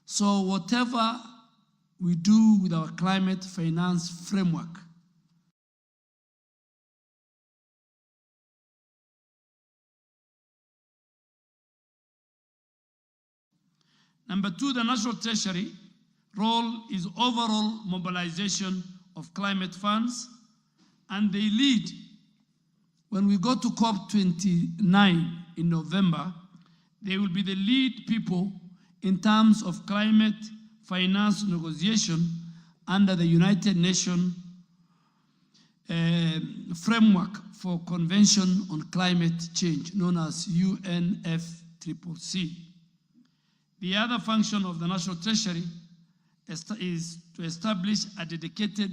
A: So whatever we do with our climate finance framework, number two, the National Treasury role is overall mobilization of climate funds, and they lead. When we go to COP29 in November, they will be the lead people in terms of climate finance negotiation under the United Nations framework for Convention on Climate Change, known as UNFCCC. The other function of the National Treasury is to establish a dedicated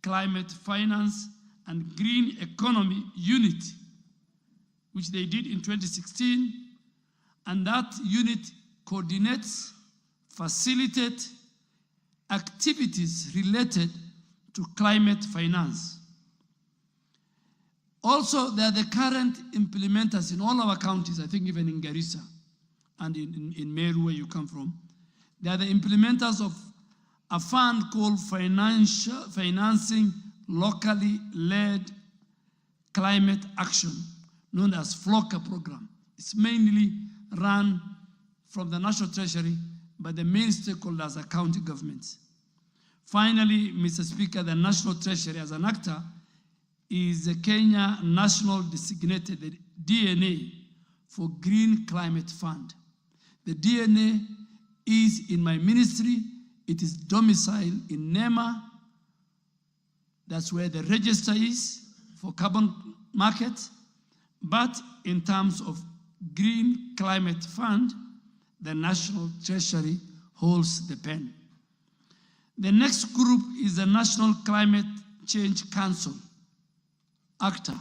A: climate finance and green economy unit, which they did in 2016, and that unit coordinates, facilitates activities related to climate finance. Also, they are the current implementers in all our counties, I think even in Garissa and in Meru, where you come from. They are the implementers of a fund called Financing Locally Led Climate Action, known as FLOCA program. It's mainly run from the National Treasury, but the main stakeholders are county governments. Finally, Mr. Speaker, the National Treasury as an actor is the Kenya National Designated, the DNA, for Green Climate Fund. The DNA is in my ministry. It is domiciled in NEMA. That's where the register is for carbon market. But in terms of Green Climate Fund, the National Treasury holds the pen. The next group is the National Climate Change Council, ACTA.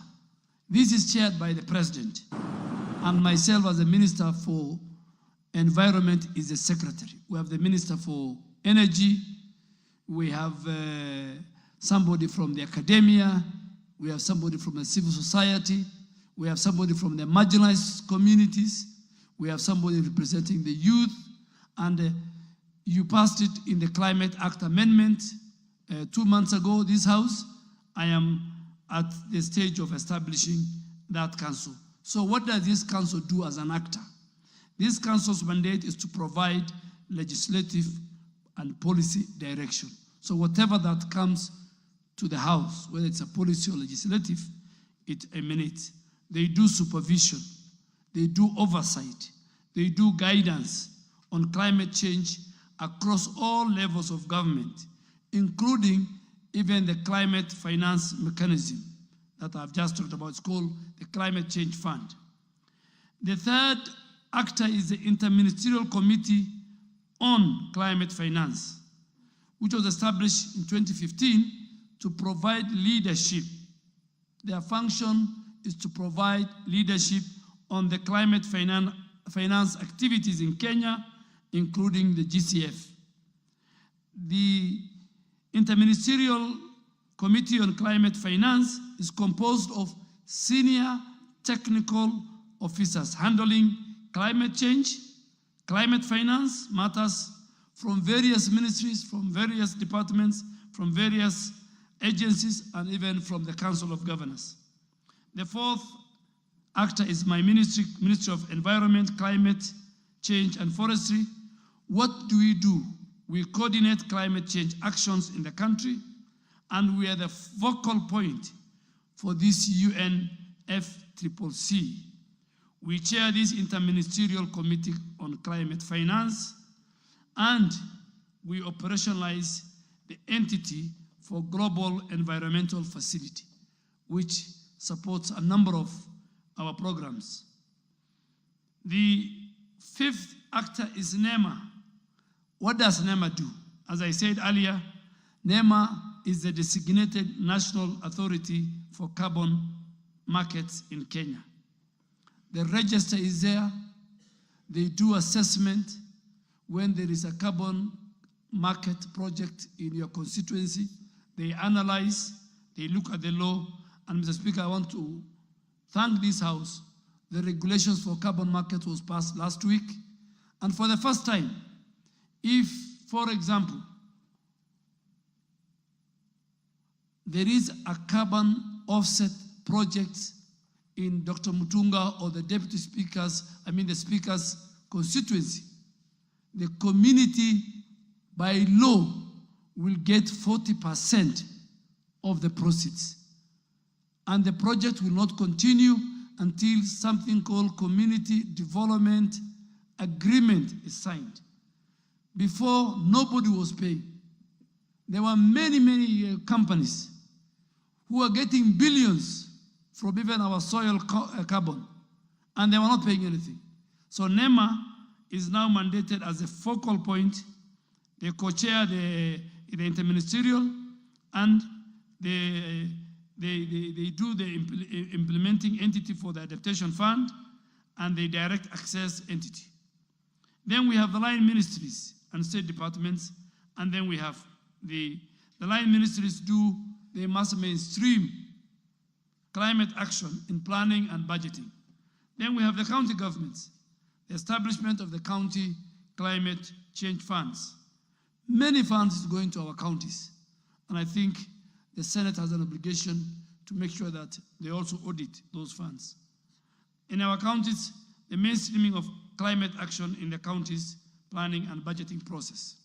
A: This is chaired by the President, and myself as the Minister for Environment is the Secretary. We have the Minister for Energy, we have somebody from the academia, we have somebody from the civil society, we have somebody from the marginalized communities, we have somebody representing the youth, and you passed it in the Climate Act Amendment 2 months ago, this House. I am at the stage of establishing that council. So what does this council do as an actor? This council's mandate is to provide legislative and policy direction. So whatever that comes to the House, whether it's a policy or legislative, it emanates. They do supervision, they do oversight, they do guidance on climate change across all levels of government, including even the climate finance mechanism that I've just talked about. It's called the Climate Change Fund. The third actor is the Interministerial Committee on Climate Finance, which was established in 2015 to provide leadership. Their function is to provide leadership on the climate finance activities in Kenya, including the GCF. The Interministerial Committee on Climate Finance is composed of senior technical officers handling climate change, climate finance matters from various ministries, from various departments, from various agencies, and even from the Council of Governors. The fourth actor is my ministry, Ministry of Environment, Climate Change and Forestry. What do? We coordinate climate change actions in the country, and we are the focal point for this UNFCCC. We chair this Interministerial Committee on Climate Finance, and we operationalize the entity for Global Environmental Facility, which supports a number of our programs. The fifth actor is NEMA. What does NEMA do? As I said earlier, NEMA is the designated national authority for carbon markets in Kenya. The register is there. They do assessment when there is a carbon market project in your constituency. They analyze, they look at the law, and Mr. Speaker, I want to thank this House. The regulations for carbon market was passed last week, and for the first time, if, for example, there is a carbon offset project in Dr. Mutunga or the Deputy Speaker's, the Speaker's constituency, the community by law will get 40% of the proceeds. And the project will not continue until something called Community Development Agreement is signed. Before, nobody was paying. There were many companies who were getting billions from even our soil carbon, and they were not paying anything. So NEMA is now mandated as a focal point They co-chair the interministerial, and they do the implementing entity for the adaptation fund, and the direct access entity. Then we have the line ministries and state departments, and then we have the line ministries they must mainstream climate action in planning and budgeting. Then we have the county governments, the establishment of the county climate change funds. Many funds is going to our counties, and I think the Senate has an obligation to make sure that they also audit those funds. In our counties, the mainstreaming of climate action in the counties planning and budgeting process.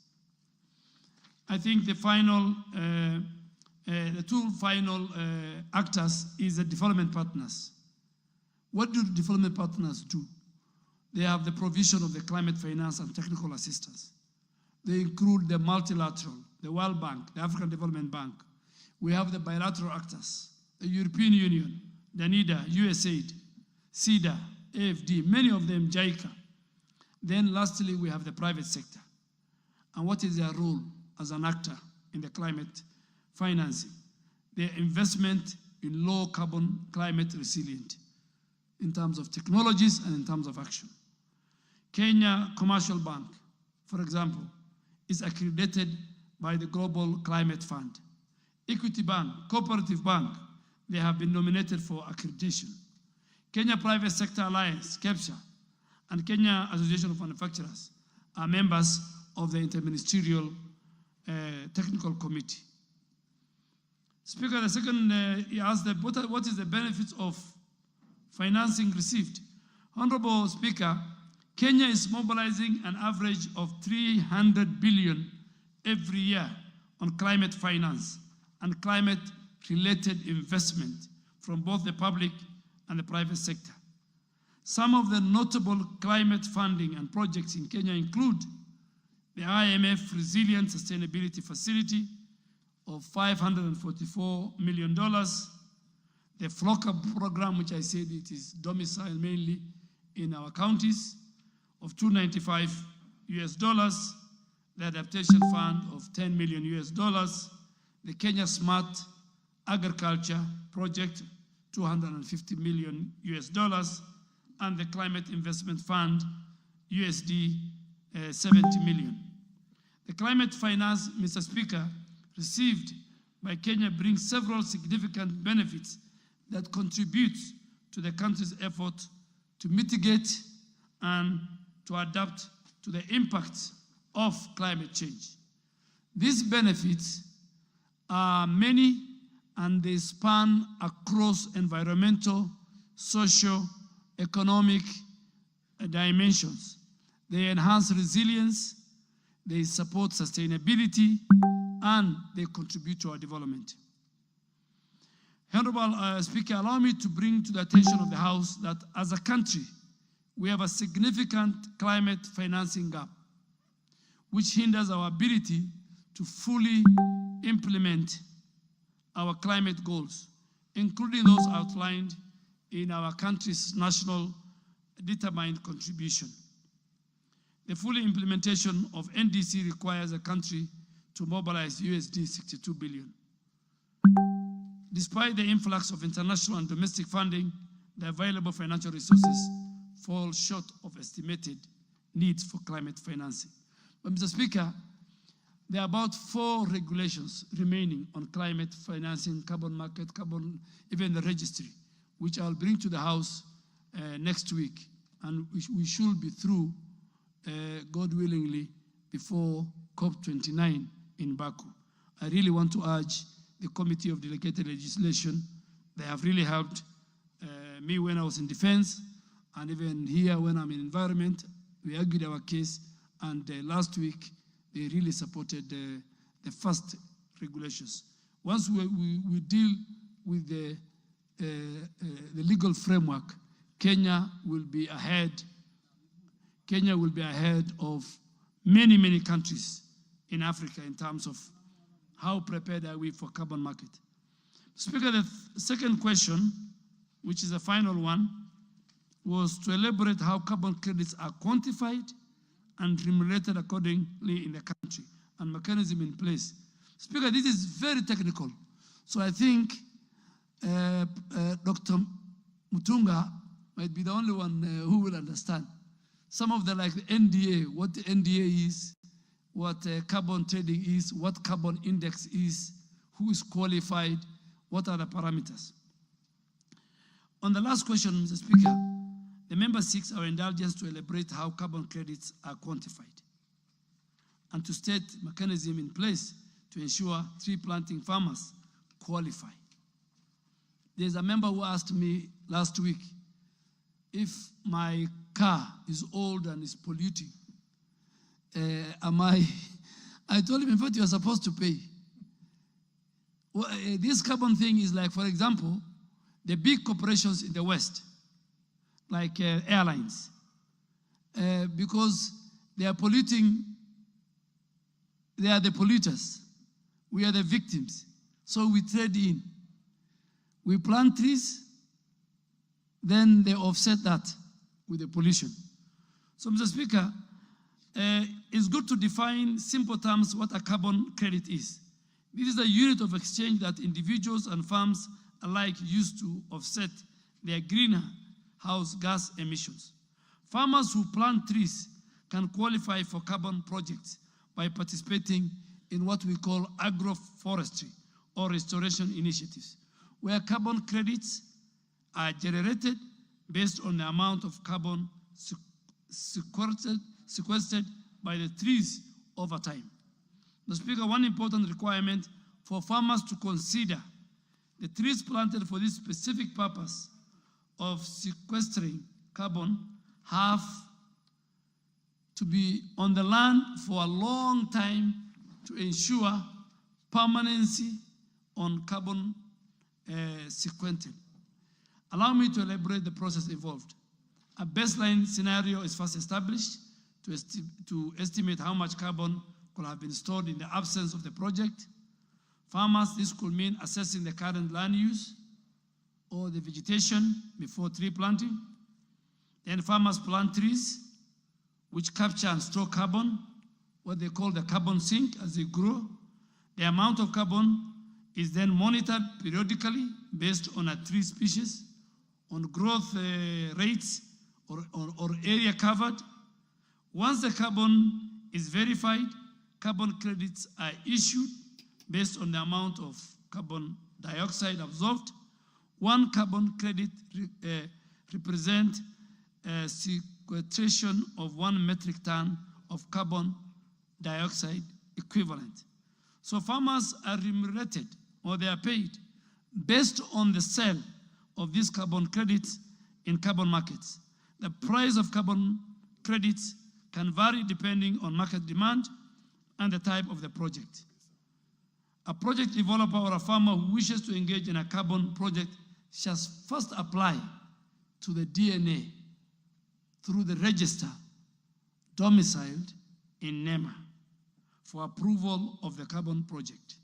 A: I think the two final actors is the development partners. What do development partners do? They have the provision of the climate finance and technical assistance. They include the multilateral, the World Bank, the African Development Bank. We have the bilateral actors, the European Union, the NIDA, USAID, CEDA, AFD, many of them JICA. Then lastly, we have the private sector. And what is their role as an actor in the climate financing? Their investment in low carbon climate resilient in terms of technologies and in terms of action. Kenya Commercial Bank, for example, is accredited by the Global Climate Fund. Equity Bank, Cooperative Bank, they have been nominated for accreditation. Kenya Private Sector Alliance, KEPSA, and Kenya Association of Manufacturers are members of the Interministerial Technical Committee. Speaker, the second, he asked what is the benefits of financing received? Honorable Speaker, Kenya is mobilizing an average of 300 billion every year on climate finance and climate-related investment from both the public and the private sector. Some of the notable climate funding and projects in Kenya include the IMF Resilient Sustainability Facility of $544 million, the FLOCA program, which I said it is domiciled mainly in our counties, of $295 US, the adaptation fund of $10 million US, the Kenya Smart Agriculture Project, $250 million US, and the Climate Investment Fund, USD 70 million. The climate finance, Mr. Speaker, received by Kenya brings several significant benefits that contribute to the country's effort to mitigate and to adapt to the impacts of climate change. These benefits are many and they span across environmental, social, economic dimensions. They enhance resilience, they support sustainability, and they contribute to our development. Honorable Speaker, allow me to bring to the attention of the House that as a country, we have a significant climate financing gap, which hinders our ability to fully implement our climate goals, including those outlined in our country's national determined contribution. The full implementation of NDC requires a country to mobilize USD 62 billion. Despite the influx of international and domestic funding, the available financial resources fall short of estimated needs for climate financing. But Mr. Speaker, there are about 4 regulations remaining on climate financing, carbon market, even the registry, which I'll bring to the House next week. And we should be through, God willingly, before COP29 in Baku. I really want to urge the Committee of Delegated Legislation. They have really helped me when I was in defense, and even here when I'm in environment. We argued our case, and last week they really supported the first regulations. Once we deal with the legal framework, Kenya will be ahead. Kenya will be ahead of many, many countries in Africa in terms of how prepared are we for carbon market. Speaker, the second question, which is the final one, was to elaborate how carbon credits are quantified and remunerated accordingly in the country. and mechanism in place. Speaker, this is very technical. So I think Dr. Mutunga might be the only one who will understand. Some of the, like the NDA, what the NDA is, what carbon trading is, what carbon index is, who is qualified, what are the parameters. On the last question, Mr. Speaker, the member seeks our indulgence to elaborate how carbon credits are quantified and to state mechanism in place to ensure tree planting farmers qualify. There's a member who asked me last week if my car is old and is polluting, I told him, in fact, you are supposed to pay. Well, this carbon thing is like, for example, the big corporations in the West, like airlines, because they are polluting, they are the polluters. We are the victims. So we trade in. We plant trees, then they offset that with the pollution. So, Mr. Speaker, it's good to define simple terms what a carbon credit is. This is a unit of exchange that individuals and firms alike use to offset their greenhouse gas emissions. Farmers who plant trees can qualify for carbon projects by participating in what we call agroforestry or restoration initiatives, where carbon credits are generated based on the amount of carbon sequestered by the trees over time. Mr. Speaker, one important requirement for farmers to consider the trees planted for this specific purpose of sequestering carbon have to be on the land for a long time to ensure permanency on carbon sequestration. Allow me to elaborate the process involved. A baseline scenario is first established to estimate how much carbon could have been stored in the absence of the project. Farmers, this could mean assessing the current land use or the vegetation before tree planting. Then farmers plant trees which capture and store carbon, what they call the carbon sink as they grow. The amount of carbon is then monitored periodically based on a tree species, on growth rates or area covered. Once the carbon is verified, carbon credits are issued based on the amount of carbon dioxide absorbed. One carbon credit represents sequestration of 1 metric ton of carbon dioxide equivalent. So farmers are remunerated or they are paid based on the sale of these carbon credits in carbon markets. The price of carbon credits can vary depending on market demand and the type of the project. A project developer or a farmer who wishes to engage in a carbon project shall first apply to the DNA through the register domiciled in NEMA for approval of the carbon project.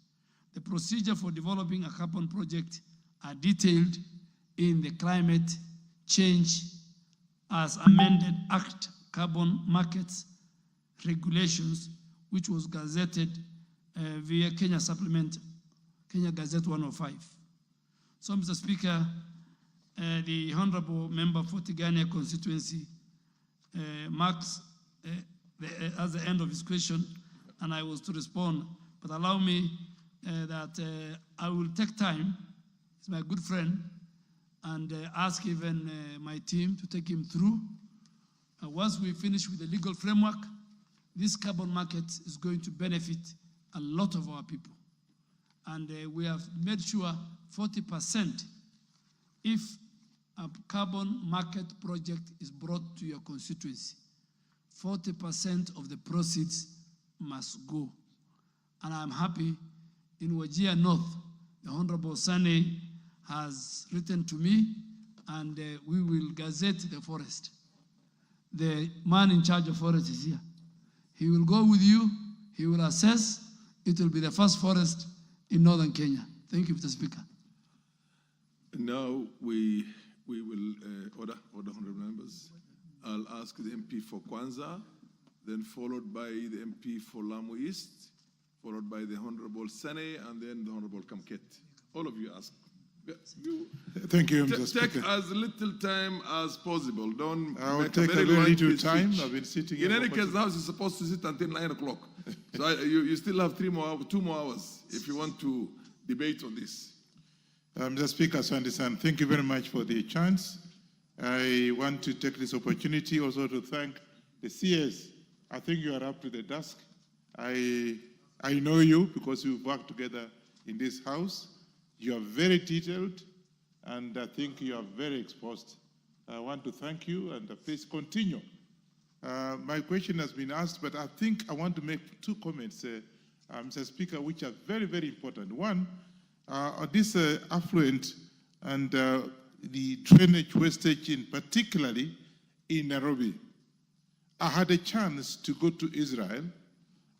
A: The procedure for developing a carbon project are detailed in the Climate Change as Amended Act Carbon Markets Regulations, which was gazetted via Kenya Supplement, Kenya Gazette 105. So, Mr. Speaker, the Honorable Member for Tigania constituency marks as the end of his question, and I was to respond, but allow me that I will take time, he's my good friend, and ask even my team to take him through. Once we finish with the legal framework, this carbon market is going to benefit a lot of our people. And we have made sure 40% if a carbon market project is brought to your constituency, 40% of the proceeds must go. And I'm happy in Wajir North, the Honorable Sane has written to me, and we will gazette the forest. The man in charge of forest is here. He will go with you, he will assess. It will be the first forest in northern Kenya. Thank you, Mr. Speaker.
C: Now we will order honorable members. I'll ask the MP for Kwanza, then followed by the MP for Lamu East, followed by the Honorable Sane, and then the Honorable Kamket. All of you ask.
O: Thank you, Mr.
C: Take
O: Speaker.
C: as little time as possible. Don't
O: I will
C: make
O: take
C: a very
O: little
C: lengthy
O: time.
C: speech.
O: I've been sitting
C: In
O: here
C: any
O: for
C: case, the House is supposed to sit until 9 o'clock. So you still have 2 more hours if you want to debate on this.
O: Mr. Speaker, so understand. Thank you very much for the chance. I want to take this opportunity also to thank the CS. I think you are up to the task. I know you because we've worked together in this house. You are very detailed, and I think you are very exposed. I want to thank you, and please continue. My question has been asked, but I think I want to make 2 comments, Mr. Speaker, which are very, very important. One, this affluent and the drainage wastage, particularly in Nairobi. I had a chance to go to Israel,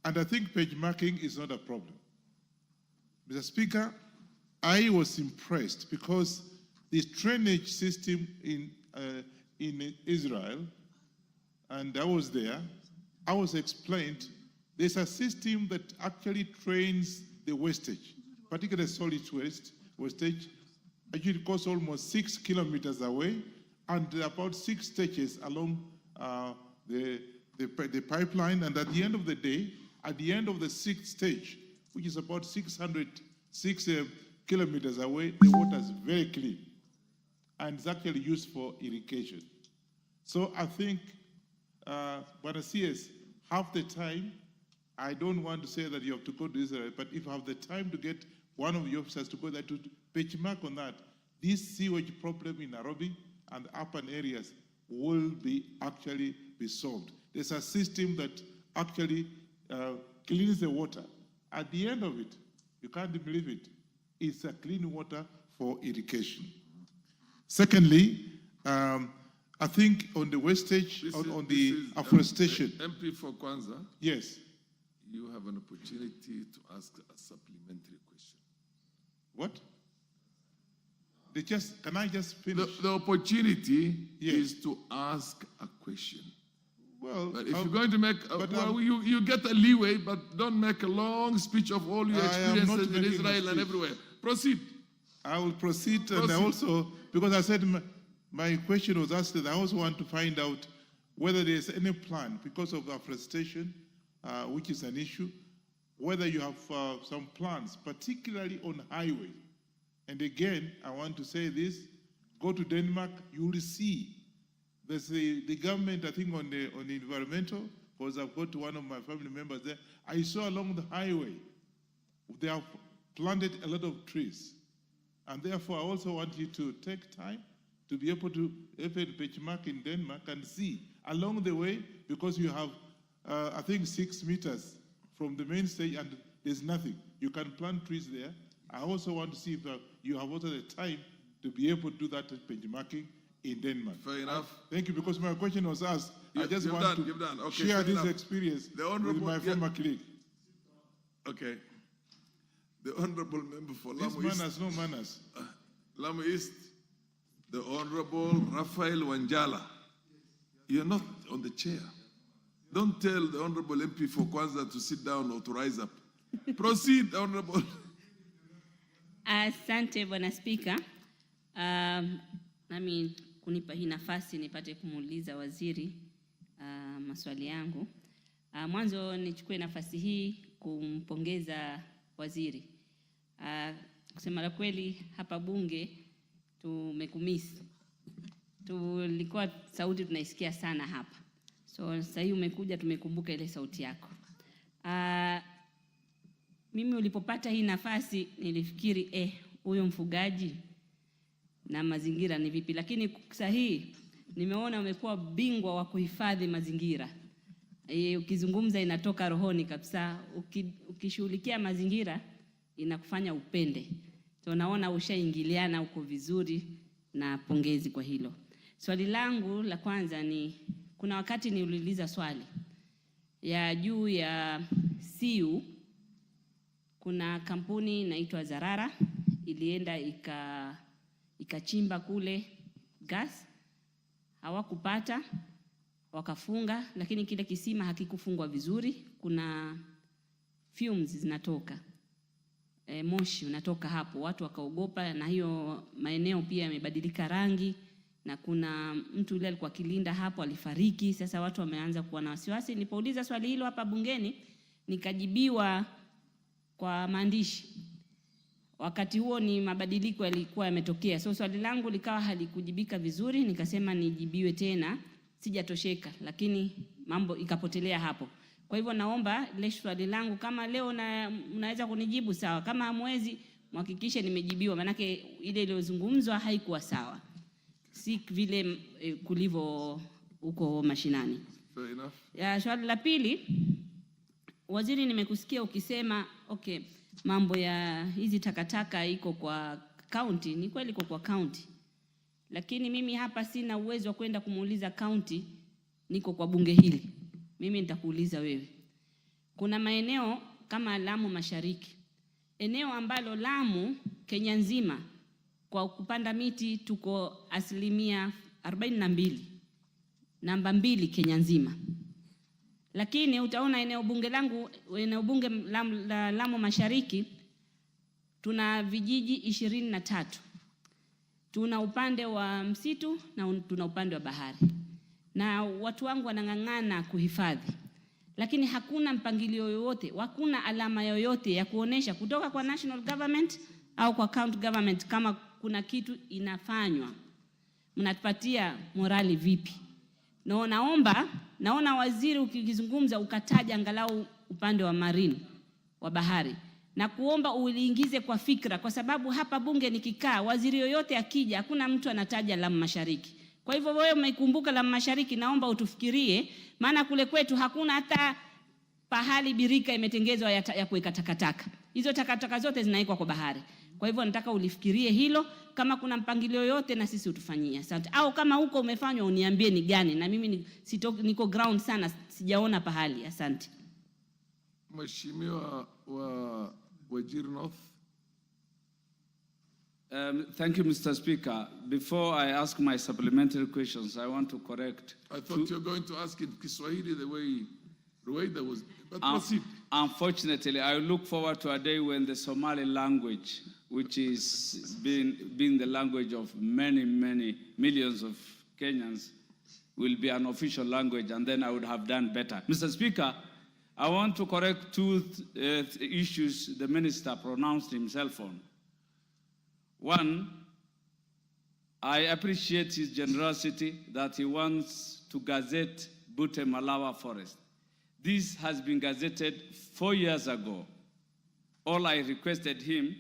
O: and I think page marking is not a problem. Mr. Speaker, I was impressed because the drainage system in Israel, and I was there, I was explained there's a system that actually trains the wastage, particularly solid wastage. Actually, it goes almost 6 kilometers away, and about 6 stages along the pipeline. And at the end of the day, at the end of the 6th stage, which is about 6 kilometers away, the water is very clean, and it's actually used for irrigation. So I think, but CS, half the time, I don't want to say that you have to go to Israel, but if you have the time to get one of the officers to go there to benchmark on that, this sewage problem in Nairobi and urban areas will actually be solved. There's a system that actually cleans the water. At the end of it, you can't believe it, it's a clean water for irrigation. Secondly, I think on the wastage, on the afforestation.
C: MP for Kwanza.
O: Yes.
C: You have an opportunity to ask a supplementary question.
O: What? Can I just finish?
C: The opportunity is to ask a question.
O: Well,
C: but if you're going to make, you get a leeway, but don't make a long speech of all your experiences in Israel and everywhere. Proceed.
O: I will proceed. And I also, because I said my question was asked, I also want to find out whether there's any plan, because of afforestation, which is an issue, whether you have some plans, particularly on highway. And again, I want to say this, go to Denmark, you will see there's the government, I think, on the environmental, because I've got one of my family members there. I saw along the highway, they have planted a lot of trees. And therefore, I also want you to take time to be able to benchmark in Denmark and see along the way, because you have, I think, 6 meters from the main stage and there's nothing. You can plant trees there. I also want to see if you have also the time to be able to do that benchmarking in Denmark.
C: Fair enough.
O: Thank you, because my question was asked. I just want to share this experience with my former colleague.
C: Okay. The Honorable Member for Lamu
O: This
C: East.
O: man has no manners.
C: Lamu East, the Honorable Raphael Wanjala. You're not on the chair. Don't tell the Honorable MP for Kwanza to sit down or to rise up. Proceed, Honorable.
P: Asante Bwana Spika. Nami kunipa hii nafasi nipate kumuuliza waziri maswali yangu. Mwanzo nichukue nafasi hii kumpongeza waziri. Kusema la kweli hapa bunge tumekumisi. Tulikuwa sauti tunaisikia sana hapa. So sasa hivi umekuja tumekumbuka ile sauti yako. Mimi ulipopata hii nafasi nilifikiri huyo mfugaji na mazingira ni vipi, lakini sasa hii nimeona umekuwa bingwa wa kuhifadhi mazingira. Ukizungumza inatoka rohoni kabisa, ukishughulikia mazingira inakufanya upende. So naona ushaingiliana uko vizuri na pongezi kwa hilo. Swali langu la kwanza ni, kuna wakati niuliza swali ya juu ya siu. Kuna kampuni inaitwa Zarara ilienda ikachimba kule gas, hawakupata, wakafunga, lakini kile kisima hakikufungwa vizuri. Kuna fumes zinatoka, moshi unatoka hapo, watu wakaogopa, na hiyo maeneo pia yamebadilika rangi, na kuna mtu yule alikuwa akilinda hapo alifariki. Sasa watu wameanza kuwa na wasiwasi. Nilipouliza swali hilo hapa bungeni, nikajibiwa kwa maandishi. Wakati huo ni mabadiliko yalikuwa yametokea, so swali langu likawa halikujibika vizuri, nikasema nijibiwe tena, sijatosheka, lakini mambo ikapotelea hapo. Kwa hivyo naomba ile swali langu, kama leo mnaweza kunijibu sawa, kama hamwezi mhakikishe nimejibiwa, manake ile iliyozungumzwa haikuwa sawa, si vile kulivyo huko mashinani.
C: Fair enough.
P: Ya swali la pili, waziri, nimekusikia ukisema okay, mambo ya hizi takataka iko kwa county. Ni kweli iko kwa county, lakini mimi hapa sina uwezo wa kwenda kumuuliza county, niko kwa bunge hili. Mimi nitakuuliza wewe. Kuna maeneo kama Lamu Mashariki, eneo ambalo Lamu Kenya nzima kwa kupanda miti tuko 42%, namba 2 Kenya nzima. Lakini utaona eneo bunge langu, eneo bunge la Lamu Mashariki, tuna vijiji 23. Tuna upande wa msitu na tuna upande wa bahari. Na watu wangu wanang'ang'ana kuhifadhi. Lakini hakuna mpangilio yoyote, hakuna alama yoyote ya kuonesha kutoka kwa national government au kwa county government kama kuna kitu inafanywa. Mnatupatia morali vipi? Naona waziri ukizungumza ukataja angalau upande wa marine, wa bahari. Na kuomba uliingize kwa fikra, kwa sababu hapa bunge nikikaa, waziri yoyote akija, hakuna mtu anataja Lamu Mashariki. Kwa hivyo wewe umeikumbuka Lamu Mashariki, naomba utufikirie, maana kule kwetu hakuna hata pahali birika imetengezwa ya kuweka takataka. Hizo takataka zote zinaikwa kwa bahari. Kwa hivyo nataka ulifikirie hilo, kama kuna mpangilio yote na sisi utufanyie. Asante. Au kama huko umefanywa uniambie ni gani, na mimi niko ground sana, sijaona pahali. Asante.
C: Mheshimiwa wa Wajir North.
Q: Thank you, Mr. Speaker. Before I ask my supplementary questions, I want to correct.
C: I thought you were going to ask in Kiswahili the way that was. But proceed.
Q: Unfortunately, I look forward to a day when the Somali language, which is being the language of many millions of Kenyans, will be an official language, and then I would have done better. Mr. Speaker, I want to correct two issues the minister pronounced himself on. One, I appreciate his generosity that he wants to gazette Bute Malawa Forest. This has been gazetted 4 years ago. All I requested him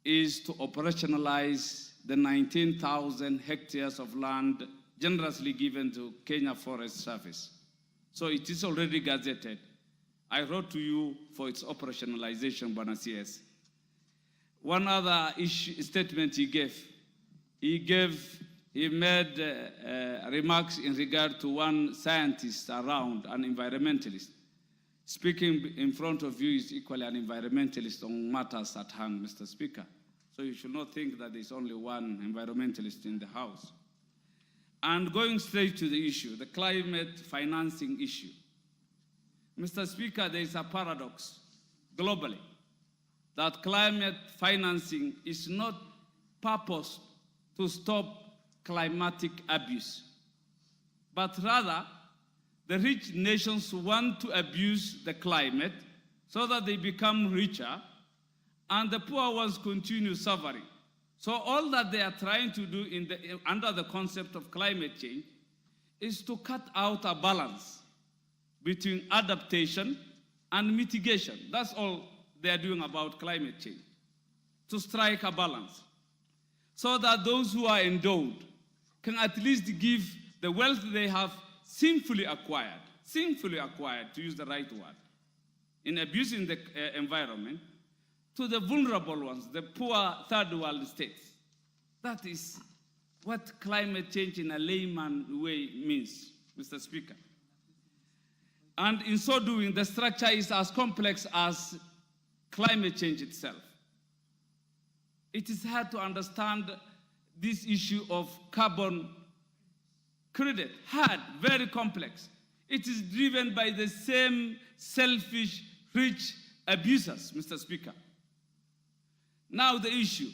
Q: is to operationalize the 19,000 hectares of land generously given to Kenya Forest Service. So it is already gazetted. I wrote to you for its operationalization, Bwana CS. One other statement he made remarks in regard to one scientist around, an environmentalist. Speaking in front of you is equally an environmentalist on matters at hand, Mr. Speaker. So you should not think that there's only one environmentalist in the House. And going straight to the issue, the climate financing issue. Mr. Speaker, there is a paradox globally that climate financing is not purposed to stop climatic abuse, but rather the rich nations want to abuse the climate so that they become richer and the poor ones continue suffering. So all that they are trying to do under the concept of climate change is to cut out a balance between adaptation and mitigation. That's all they are doing about climate change, to strike a balance, so that those who are endowed can at least give the wealth they have sinfully acquired, to use the right word, in abusing the environment, to the vulnerable ones, the poor third world states. That is what climate change in a layman way means, Mr. Speaker. And in so doing, the structure is as complex as climate change itself. It is hard to understand this issue of carbon credit. Hard, very complex. It is driven by the same selfish rich abusers, Mr. Speaker. Now the issue.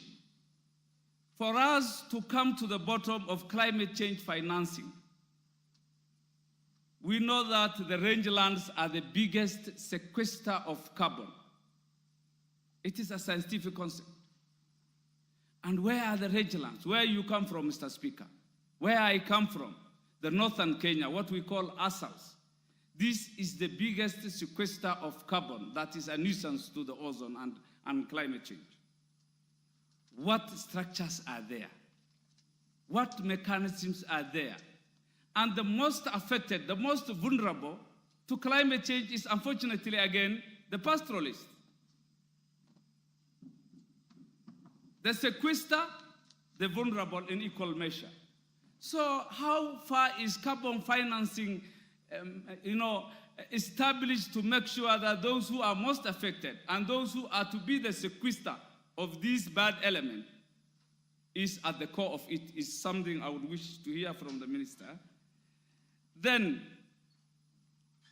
Q: For us to come to the bottom of climate change financing, we know that the rangelands are the biggest sequester of carbon. It is a scientific concept. And where are the rangelands? Where you come from, Mr. Speaker? Where I come from, the northern Kenya, what we call Assals. This is the biggest sequester of carbon that is a nuisance to the ozone and climate change. What structures are there? What mechanisms are there? And the most affected, the most vulnerable to climate change is, unfortunately, again, the pastoralists. The sequester, the vulnerable in equal measure. So how far is carbon financing established to make sure that those who are most affected and those who are to be the sequester of this bad element is at the core of it, is something I would wish to hear from the minister. Then,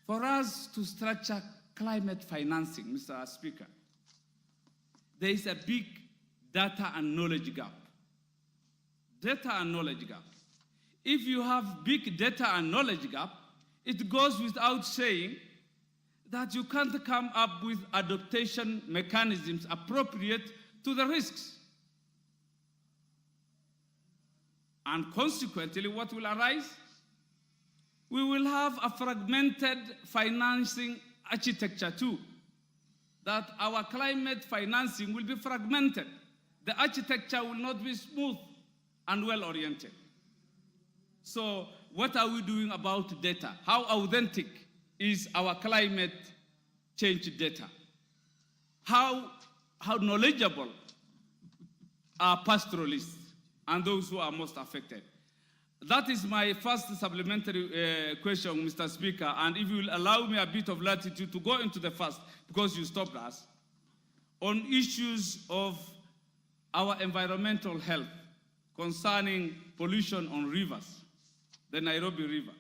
Q: for us to structure climate financing, Mr. Speaker, there is a big data and knowledge gap. Data and knowledge gap. If you have big data and knowledge gap, it goes without saying that you can't come up with adaptation mechanisms appropriate to the risks. And consequently, what will arise? We will have a fragmented financing architecture too, that our climate financing will be fragmented. The architecture will not be smooth and well-oriented. So what are we doing about data? How authentic is our climate change data? How knowledgeable are pastoralists and those who are most affected? That is my first supplementary question, Mr. Speaker, and if you will allow me a bit of latitude to go into the first, because you stopped us, on issues of our environmental health concerning pollution on rivers, the Nairobi River.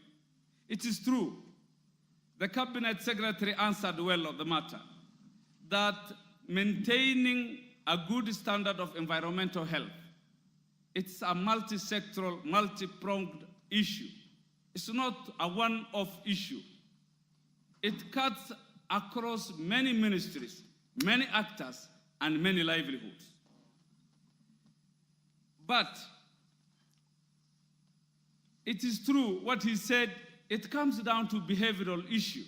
Q: It is true, the Cabinet Secretary answered well on the matter, that maintaining a good standard of environmental health, it's a multi-sectoral, multi-pronged issue. It's not a one-off issue. It cuts across many ministries, many actors, and many livelihoods. But it is true what he said, it comes down to behavioral issue.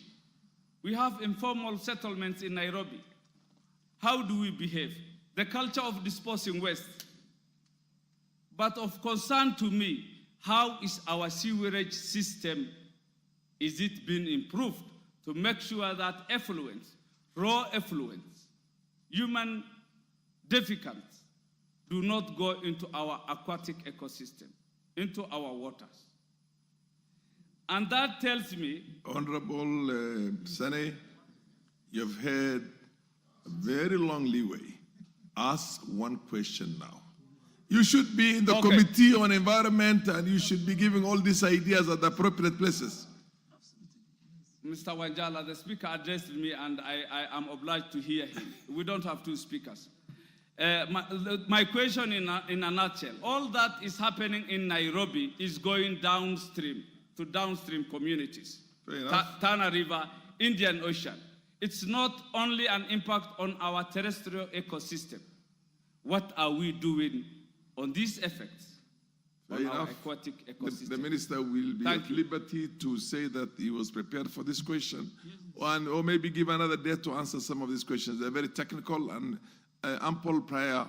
Q: We have informal settlements in Nairobi. How do we behave? The culture of disposing waste. But of concern to me, how is our sewerage system, is it being improved to make sure that effluents, raw effluents, human defecants do not go into our aquatic ecosystem, into our waters? And that tells me...
C: Honorable Sane, you've had a very long leeway. Ask one question now. You should be in the Committee on Environment and you should be giving all these ideas at the appropriate places.
Q: Mr. Wanjala, the speaker addressed me and I am obliged to hear him. We don't have two speakers. My question in a nutshell, all that is happening in Nairobi is going downstream to downstream communities. Tana River, Indian Ocean. It's not only an impact on our terrestrial ecosystem. What are we doing on these effects on our aquatic ecosystem?
C: The minister will be at liberty to say that he was prepared for this question, or maybe give another day to answer some of these questions. They're very technical, and ample prior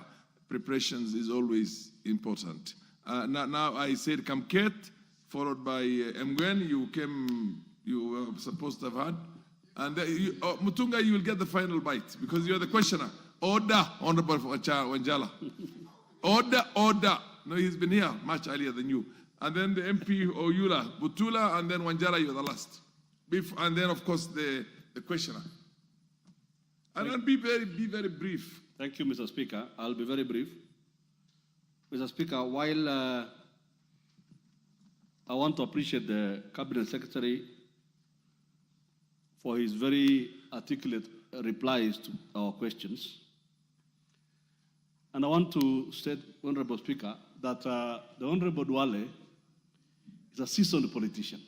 C: preparations is always important. Now I said Kamket, followed by Mgwen. You were supposed to have had. And Mutunga, you will get the final bite because you're the questioner. Order, Honorable Wanjala. Order. No, he's been here much earlier than you. And then the MP Oyula, Butula, and then Wanjala, you're the last. And then, of course, the questioner. And then be very brief.
G: Thank you, Mr. Speaker. I'll be very brief. Mr. Speaker, while I want to appreciate the Cabinet Secretary for his very articulate
R: replies to our questions. And I want to state, Honorable Speaker, that the Honorable Duale is a seasoned politician.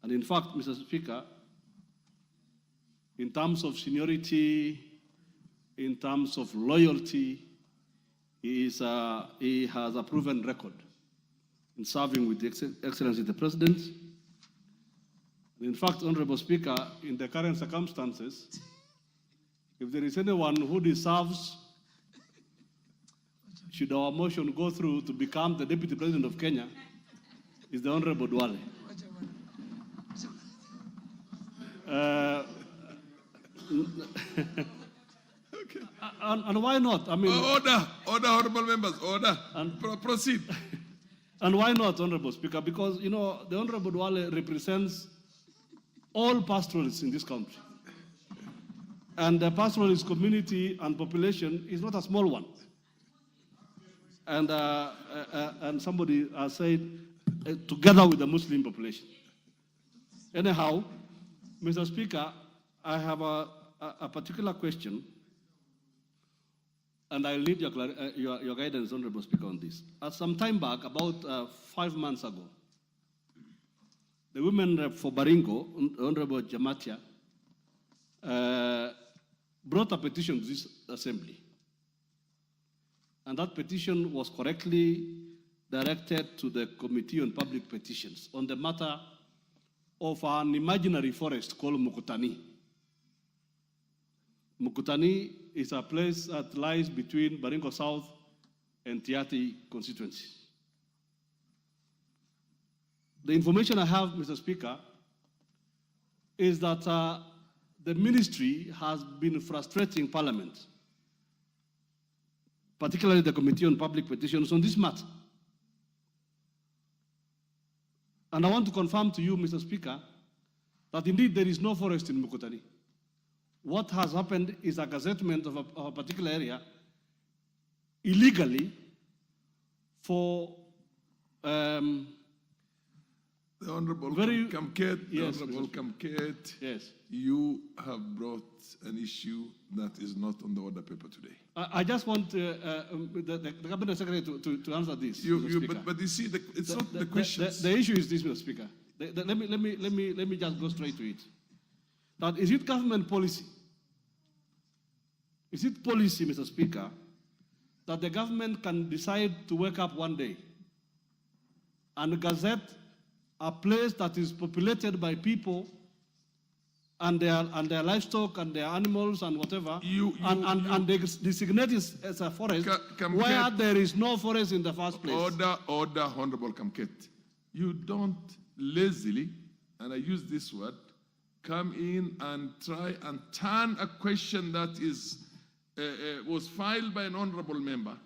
R: And in fact, Mr. Speaker, in terms of seniority, in terms of loyalty, he has a proven record in serving with the Excellency the President. In fact, Honorable Speaker, in the current circumstances, if there is anyone who deserves, should our motion go through to become the Deputy President of Kenya, is the Honorable Duale. And why not? I mean,
C: order, honorable members, order. Proceed.
R: And why not, Honorable Speaker? Because, you know, the Honorable Duale represents all pastoralists in this country. And the pastoralist community and population is not a small one. And somebody said, together with the Muslim population. Anyhow, Mr. Speaker, I have a particular question, and I need your guidance, Honorable Speaker, on this. Some time back, about 5 months ago, the women rep for Baringo, Honorable Jamatia, brought a petition to this assembly. And that petition was correctly directed to the Committee on Public Petitions on the matter of an imaginary forest called Mukutani. Mukutani is a place that lies between Baringo South and Tiati constituency. The information I have, Mr. Speaker, is that the ministry has been frustrating Parliament, particularly the Committee on Public Petitions, on this matter. And I want to confirm to you, Mr. Speaker, that indeed there is no forest in Mukutani. What has happened is a gazettement of a particular area illegally for
C: the Honorable Kamket,
R: yes,
C: Honorable Kamket,
R: yes.
C: You have brought an issue that is not on the order paper today.
R: I just want the Cabinet Secretary to answer this.
C: But you see, it's not the questions.
R: The issue is this, Mr. Speaker. Let me just go straight to it. That is it government policy? Is it policy, Mr. Speaker, that the government can decide to wake up one day and gazette a place that is populated by people and their livestock and their animals and whatever, and they designate it as a forest where there is no forest in the first place?
C: Order, Honorable Kamket. You don't lazily, and I use this word, come in and try and turn a question that was filed by an honorable member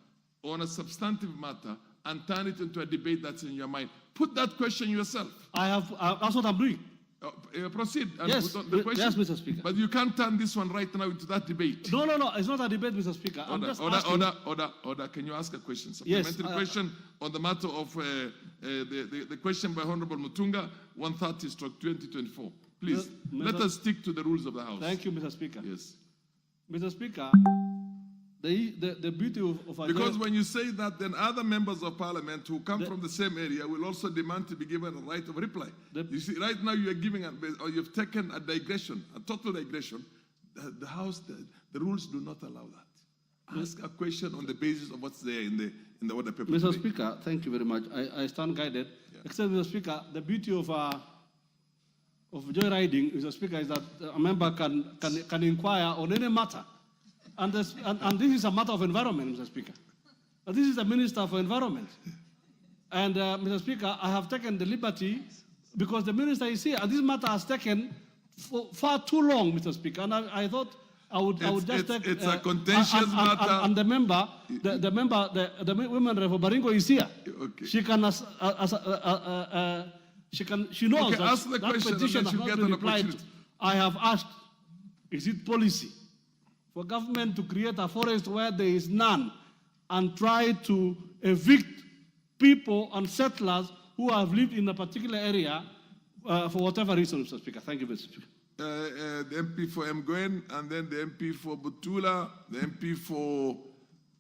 C: on a substantive matter and turn it into a debate that's in your mind. Put that question yourself.
R: That's what I'm doing.
C: Proceed. And
R: Yes,
C: put on the question.
R: yes, Mr. Speaker.
C: But you can't turn this one right now into that debate.
R: No, it's not a debate, Mr. Speaker.
C: Order. Can you ask a question? Supplementary question on the matter of the question by Honorable Mutunga, 130/2024. Please, let us stick to the rules of the House.
R: Thank you, Mr. Speaker.
C: Yes.
R: Mr. Speaker, the beauty of
C: because when you say that, then other members of Parliament who come from the same area will also demand to be given a right of reply. You see, right now you are giving, or you've taken a digression, a total digression. The House, the rules do not allow that. Ask a question on the basis of what's there in the order paper.
R: Mr. Speaker, thank you very much. I stand guided. Yeah. Except, Mr. Speaker, the beauty of joyriding, Mr. Speaker, is that a member can inquire on any matter. And this is a matter of environment, Mr. Speaker. This is a Minister for Environment. And, Mr. Speaker, I have taken the liberty, because the Minister is here, and this matter has taken far too long, Mr. Speaker. And I thought I would just take...
C: It's a contentious matter.
R: And the women for Baringo is here.
C: Okay.
R: She knows that petition has not been replied to. I have asked, is it policy for government to create a forest where there is none and try to evict people and settlers who have lived in a particular area for whatever reason, Mr. Speaker? Thank you, Mr. Speaker.
C: the MP for Mgoen, and then the MP for Butula, the MP for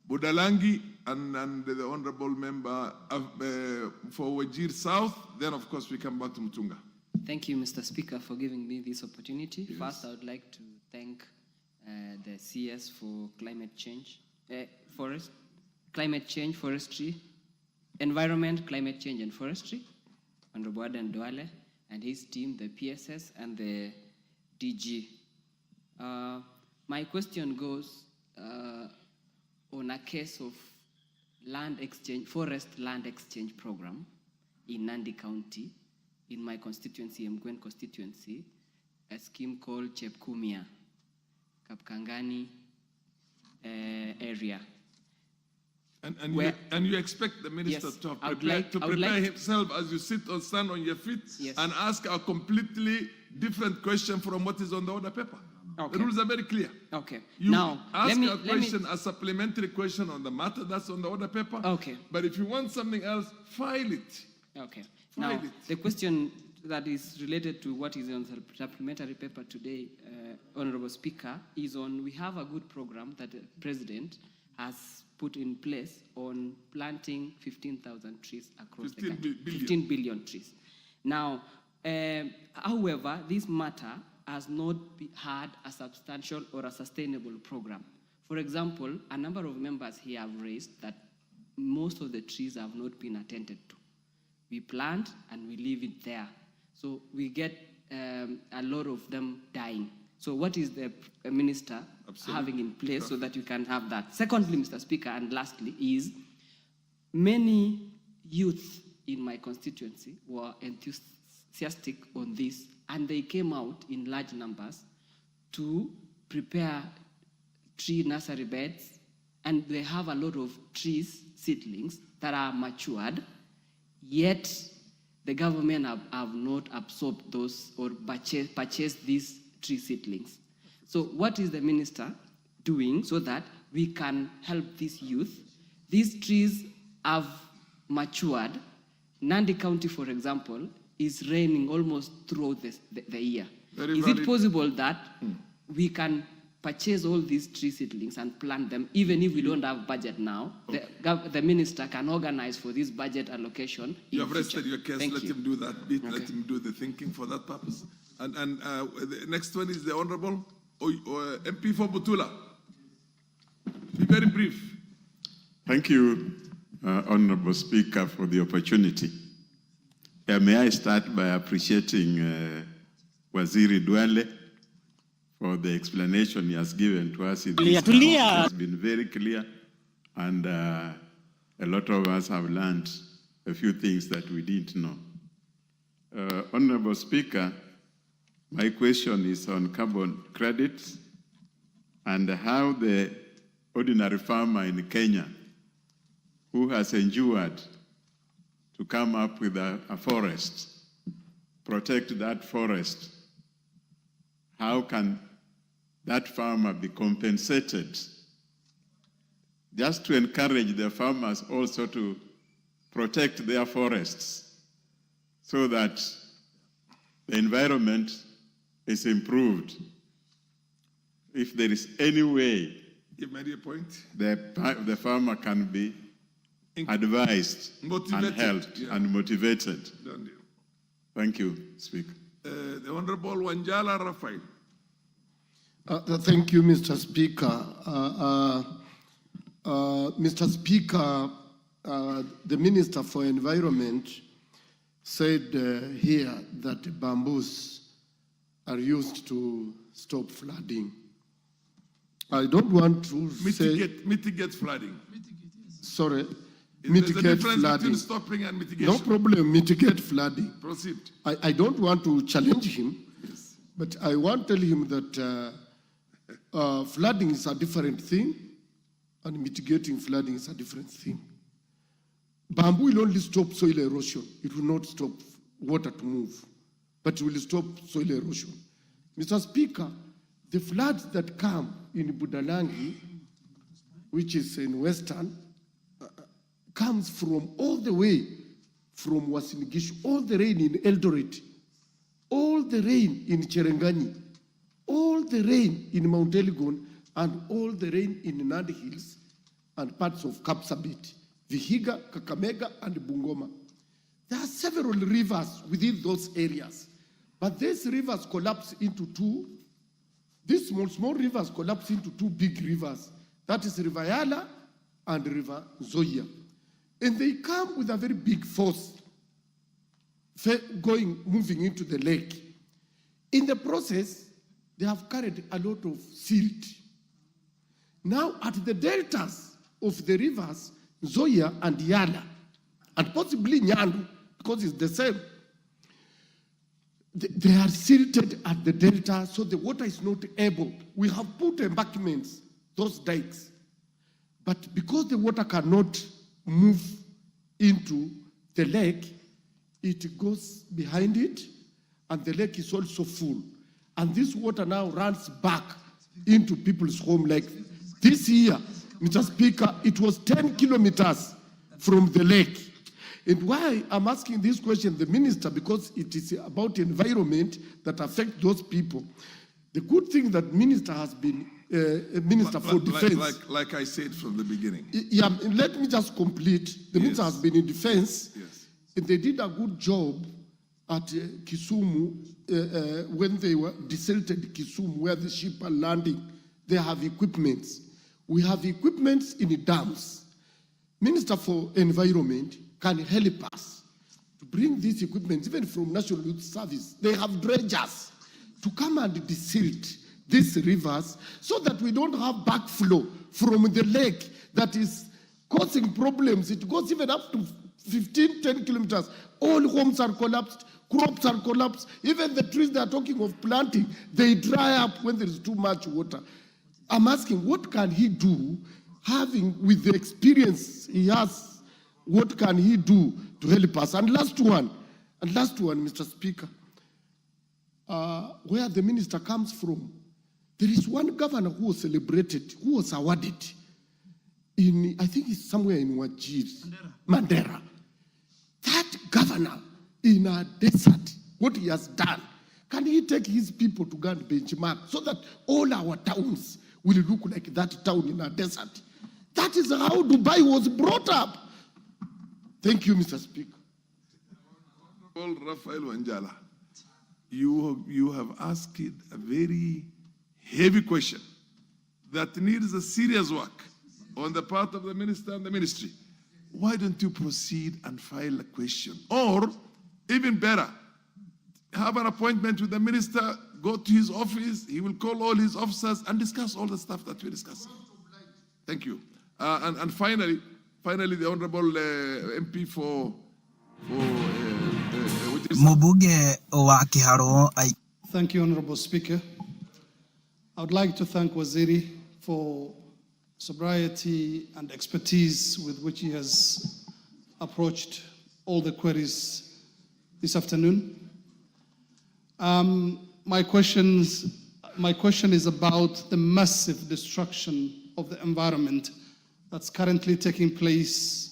C: Budalangi, and the honorable member for Wajir South. Then, of course, we come back to Mutunga.
S: Thank you, Mr. Speaker, for giving me this opportunity. Yes. First, I would like to thank the CS for climate change, forestry, environment, climate change, and forestry, Honorable Adan Duale, and his team, the PSS and the DG. My question goes on a case of forest land exchange program in Nandi County, in my constituency, Mgwen constituency, a scheme called Chepkumia, Kapkangani area.
C: And you expect the minister to prepare himself as you sit or stand on your feet and ask a completely different question from what is on the order paper. Okay. The rules are very clear.
S: Okay.
C: You ask a question, a supplementary question on the matter that's on the order paper.
S: Okay.
C: But if you want something else, file it.
S: Okay. Now, the question that is related to what is on the supplementary paper today, Honorable Speaker, is on we have a good program that the President has put in place on planting 15,000 trees across the country. 15 billion trees. Now, however, this matter has not had a substantial or a sustainable program. For example, a number of members here have raised that most of the trees have not been attended to. We plant and we leave it there. So we get a lot of them dying. So what is the minister having in place so that you can have that? Secondly, Mr. Speaker, and lastly, is many youth in my constituency were enthusiastic on this, and they came out in large numbers to prepare tree nursery beds, and they have a lot of trees, seedlings, that are matured, yet the government have not absorbed those or purchased these tree seedlings. So what is the minister doing so that we can help these youth? These trees have matured. Nandi County, for example, is raining almost throughout the year. Is it possible that we can purchase all these tree seedlings and plant them, even if we don't have budget now? Okay. The minister can organize for this budget allocation.
C: You have rested your case. Let him do that bit. Okay. Let him do the thinking for that purpose. And the next one is the Honorable MP for Butula. Be very brief.
T: Thank you, Honorable Speaker, for the opportunity. May I start by appreciating Waziri Duale for the explanation he has given to us. It has been very clear, and a lot of us have learned a few things that we didn't know. Honorable Speaker, my question is on carbon credits and how the ordinary farmer in Kenya who has endured to come up with a forest, protect that forest, how can that farmer be compensated? Just to encourage the farmers also to protect their forests so that the environment is improved. If there is any way the farmer can be advised and helped and motivated. Thank you, Speaker.
C: The Honorable Wanjala Raphael.
U: Thank you, Mr. Speaker. Mr. Speaker, the Minister for Environment said here that bamboos are used to stop flooding. I don't want to
C: mitigate flooding.
U: Sorry,
C: mitigate flooding. Stopping and mitigation.
U: No problem, mitigate flooding.
C: Proceed.
U: I don't want to challenge him, but I want to tell him that flooding is a different thing, and mitigating flooding is a different thing. Bamboo will only stop soil erosion. It will not stop water to move, but it will stop soil erosion. Mr. Speaker, the floods that come in Budalangi, which is in Western, comes from all the way from Uasin Gishu, all the rain in Eldoret, all the rain in Cherangani, the rain in Mount Elgon and all the rain in Nandi Hills and parts of Kapsabet, Vihiga, Kakamega, and Bungoma. There are several rivers within those areas, but these rivers collapse into two. These small rivers collapse into two big rivers. That is River Yala and River Nzoia. And they come with a very big force moving into the lake. In the process, they have carried a lot of silt. Now, at the deltas of the rivers, Nzoia and Yala, and possibly Nyandu, because it's the same, they are silted at the delta, so the water is not able. We have put embankments, those dikes, but because the water cannot move into the lake, it goes behind it, and the lake is also full. And this water now runs back into people's home. Like this year, Mr. Speaker, it was 10 kilometers from the lake. And why I'm asking this question, the minister, because it is about environment that affects those people. The good thing that minister has been a minister for defense.
C: Like I said from the beginning.
U: Yeah, let me just complete. The minister has been in defense.
C: Yes.
U: And they did a good job at Kisumu when they were deserted Kisumu, where the ship are landing. They have equipments. We have equipments in the dams. Minister for Environment can help us to bring these equipment, even from National Youth Service. They have dredgers to come and desilt these rivers so that we don't have backflow from the lake that is causing problems. It goes even up to 10 kilometers. All homes are collapsed, crops are collapsed. Even the trees they are talking of planting, they dry up when there is too much water. I'm asking, what can he do, having with the experience he has, what can he do to help us? And last one, Mr. Speaker, where the minister comes from, there is one governor who was celebrated, who was awarded in, I think it's somewhere in Wajir, Mandera. That governor in a desert, what he has done, can he take his people to go and benchmark so that all our towns will look like that town in a desert? That is how Dubai was brought up. Thank you, Mr. Speaker.
C: Honorable Raphael Wanjala, you have asked a very heavy question that needs a serious work on the part of the minister and the ministry. Why don't you proceed and file a question? Or, even better, have an appointment with the minister, go to his office, he will call all his officers and discuss all the stuff that we discussed. Thank you. And finally, the Honorable MP for
R: Thank you, Honorable Speaker. I would like to thank Waziri for sobriety and expertise with which he has approached all the queries this afternoon. My question is about the massive destruction of the environment that's currently taking place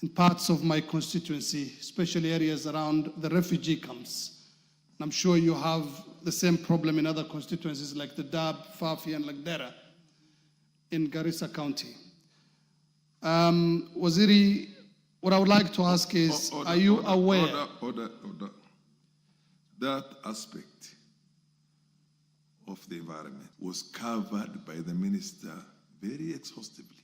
R: in parts of my constituency, especially areas around the refugee camps. And I'm sure you have the same problem in other constituencies like the Dab, Fafi, and Lagdera in Garissa County. Waziri, what I would like to ask is, are you aware?
C: Order. That aspect of the environment was covered by the minister very exhaustively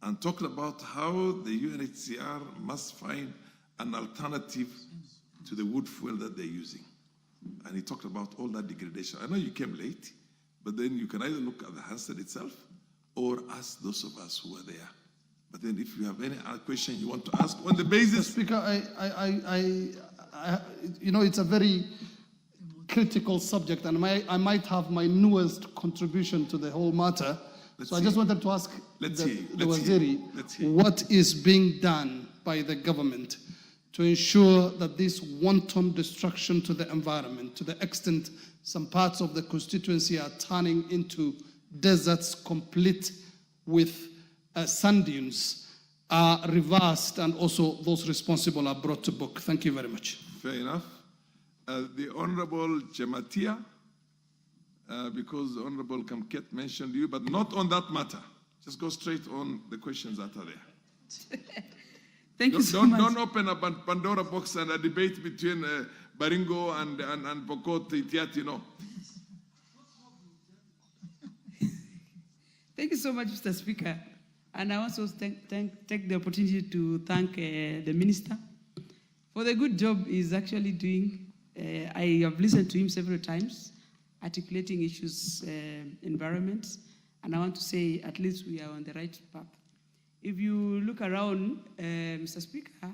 C: and talked about how the UNHCR must find an alternative to the wood fuel that they're using. And he talked about all that degradation. I know you came late, but then you can either look at the Hansard itself or ask those of us who are there. But then if you have any other question you want to ask on the basis...
R: Speaker, it's a very critical subject, and I might have my newest contribution to the whole matter. I just wanted to ask the Waziri, what is being done by the government to ensure that this wanton destruction to the environment, to the extent some parts of the constituency are turning into deserts complete with sand dunes, are reversed and also those responsible are brought to book. Thank you very much.
C: Fair enough. The Honorable Jematia, because Honorable Kamket mentioned you, but not on that matter. Just go straight on the questions that are there.
E: Thank you so much.
C: Don't open a Pandora box and a debate between Baringo and Pokot Itiati, no.
E: Thank you so much, Mr. Speaker. And I also take the opportunity to thank the Minister for the good job he's actually doing. I have listened to him several times, articulating issues, environment, and I want to say at least we are on the right path. If you look around, Mr. Speaker,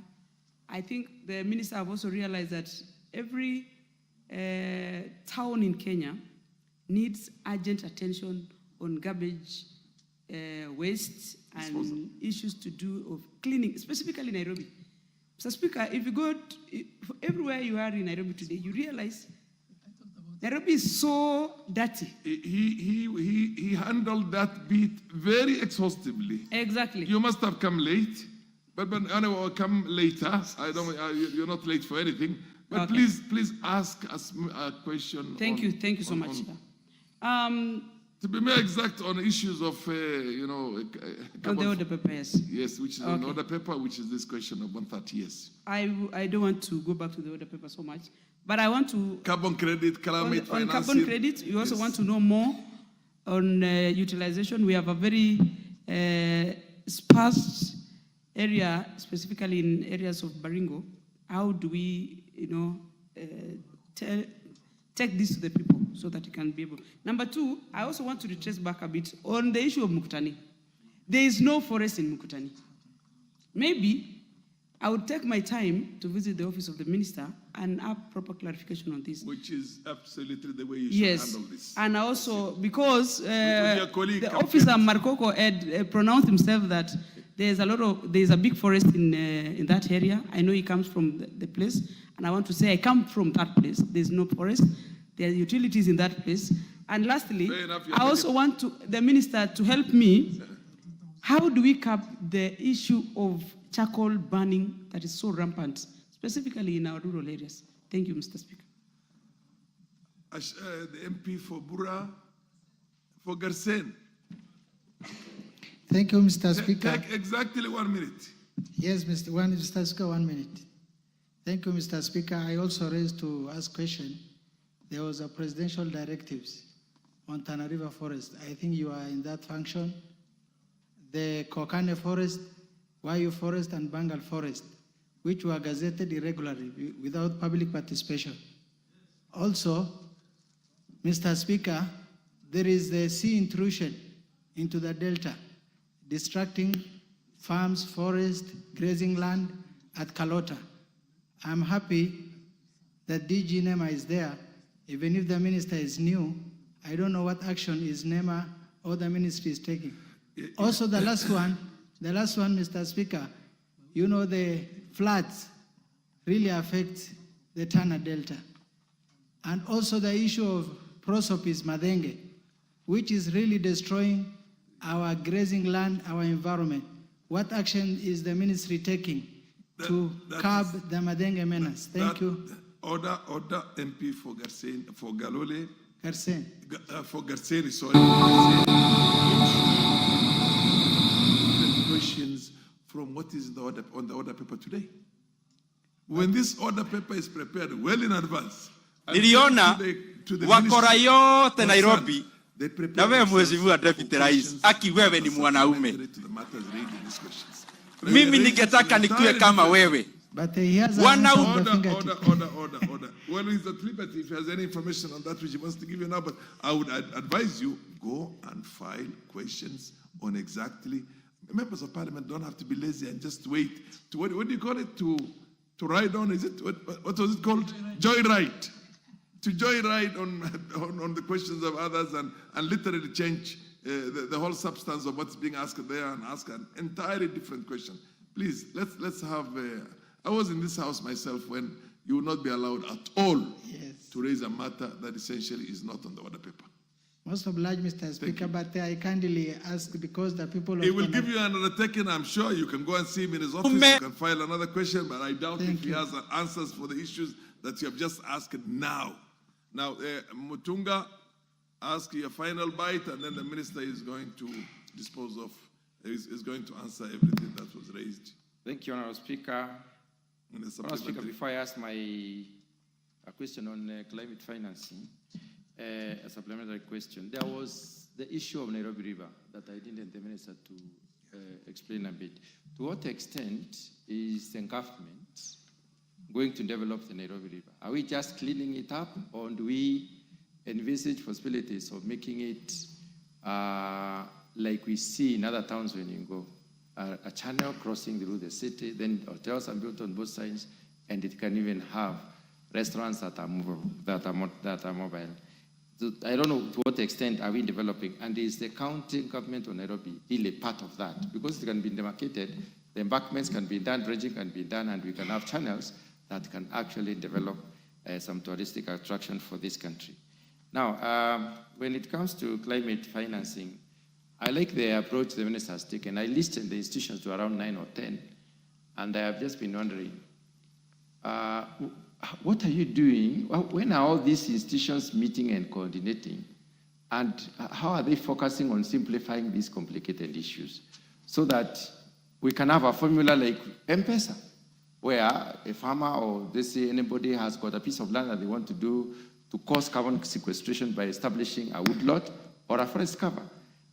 E: I think the Minister have also realized that every town in Kenya needs urgent attention on garbage, waste, and issues to do of cleaning, specifically Nairobi. Mr. Speaker, if you go everywhere you are in Nairobi today, you realize Nairobi is so dirty.
C: He handled that bit very exhaustively.
E: Exactly.
C: You must have come late, but anyway, I'll come later. You're not late for anything. But
E: Okay.
C: please ask us a question.
E: Thank you so much.
C: To be more exact on issues of,
E: On the order paper, yes.
C: Yes, which is an order paper, which is this question of 130 years.
E: I don't want to go back to the order paper so much, but I want to...
C: Carbon credit, climate
E: on
C: financing.
E: carbon credit, you also want to know more on utilization. We have a very sparse area, specifically in areas of Baringo. How do we, take this to the people so that you can be able. Number two, I also want to retrace back a bit on the issue of Mukutani. There is no forest in Mukutani. Maybe I would take my time to visit the office of the minister and have proper clarification on this.
C: Which is absolutely the way you should
E: Yes,
C: handle this.
E: and also because
C: your colleague
E: the officer Markoko had pronounced himself that there's a big forest in that area. I know he comes from the place, and I want to say I come from that place. There's no forest. There are utilities in that place. And lastly, I also want the minister to help me. How do we cap the issue of charcoal burning that is so rampant, specifically in our rural areas? Thank you, Mr. Speaker.
C: The MP for Bura, for Garsen.
V: Thank you, Mr. Speaker.
C: Take exactly 1 minute.
V: Yes, Mr. Speaker, 1 minute. Thank you, Mr. Speaker. I also raised to ask question. There was a presidential directives on Tana River Forest. I think you are in that function. The Kokane Forest, Wayu Forest, and Bangal Forest, which were gazetted irregularly without public participation. Also, Mr. Speaker, there is the sea intrusion into the delta, distracting farms, forest, grazing land at Kalota. I'm happy that DG NEMA is there. Even if the minister is new, I don't know what action is NEMA or the ministry is taking. Also, the last one, Mr. Speaker, you know the floods really affect the Tana Delta. And also the issue of Prosopis Madenge, which is really destroying our grazing land, our environment. What action is the ministry taking to curb the Madenge menace? Thank you.
C: Order MP for Garsen, for Galole.
V: Garsen.
C: For Garsen, sorry. Questions from what is on the order paper today. When this order paper is prepared well in advance,
W: niliona wakora yote Nairobi na wewe mheshimiwa deputy rais aki wewe ni mwanaume. Mimi ningetaka nikuwe kama wewe.
V: But he has
C: order. Well, he's at liberty if he has any information on that which he wants to give you now, but I would advise you, go and file questions on exactly. Members of Parliament don't have to be lazy and just wait. What do you call it? To ride on, is it? What was it called? Joyride. To joyride on the questions of others and literally change the whole substance of what's being asked there and ask an entirely different question. Please, let's have... I was in this house myself when you will not be allowed at all to raise a matter that essentially is not on the order paper.
V: Most obliged, Mr. Speaker, but I kindly ask because the people of...
C: He will give you another taking, I'm sure. You can go and see him in his office. You can file another question, but I doubt if he has answers for the issues that you have just asked now. Now, Mutunga, ask your final bite, and then the minister is going to dispose of, is going to answer everything that was raised.
N: Thank you, Honorable Speaker. Honorable Speaker, before I ask my question on climate financing, a supplementary question. There was the issue of Nairobi River that I didn't the minister to explain a bit. To what extent is the government going to develop the Nairobi River? Are we just cleaning it up, or do we envisage possibilities of making it like we see in other towns when you go? A channel crossing through the city, then hotels are built on both sides, and it can even have restaurants that are movable, that are mobile. So I don't know to what extent are we developing, and is the county government of Nairobi really part of that? Because it can be demarcated, the embankments can be done, dredging can be done, and we can have channels that can actually develop some touristic attraction for this country. Now, when it comes to climate financing, I like the approach the minister has taken. I listed the institutions to around 9 or 10, and I have just been wondering, what are you doing? When are all these institutions meeting and coordinating? And how are they focusing on simplifying these complicated issues so that we can have a formula like M-Pesa, where a farmer or they say anybody has got a piece of land that they want to do to cause carbon sequestration by establishing a woodlot or a forest cover.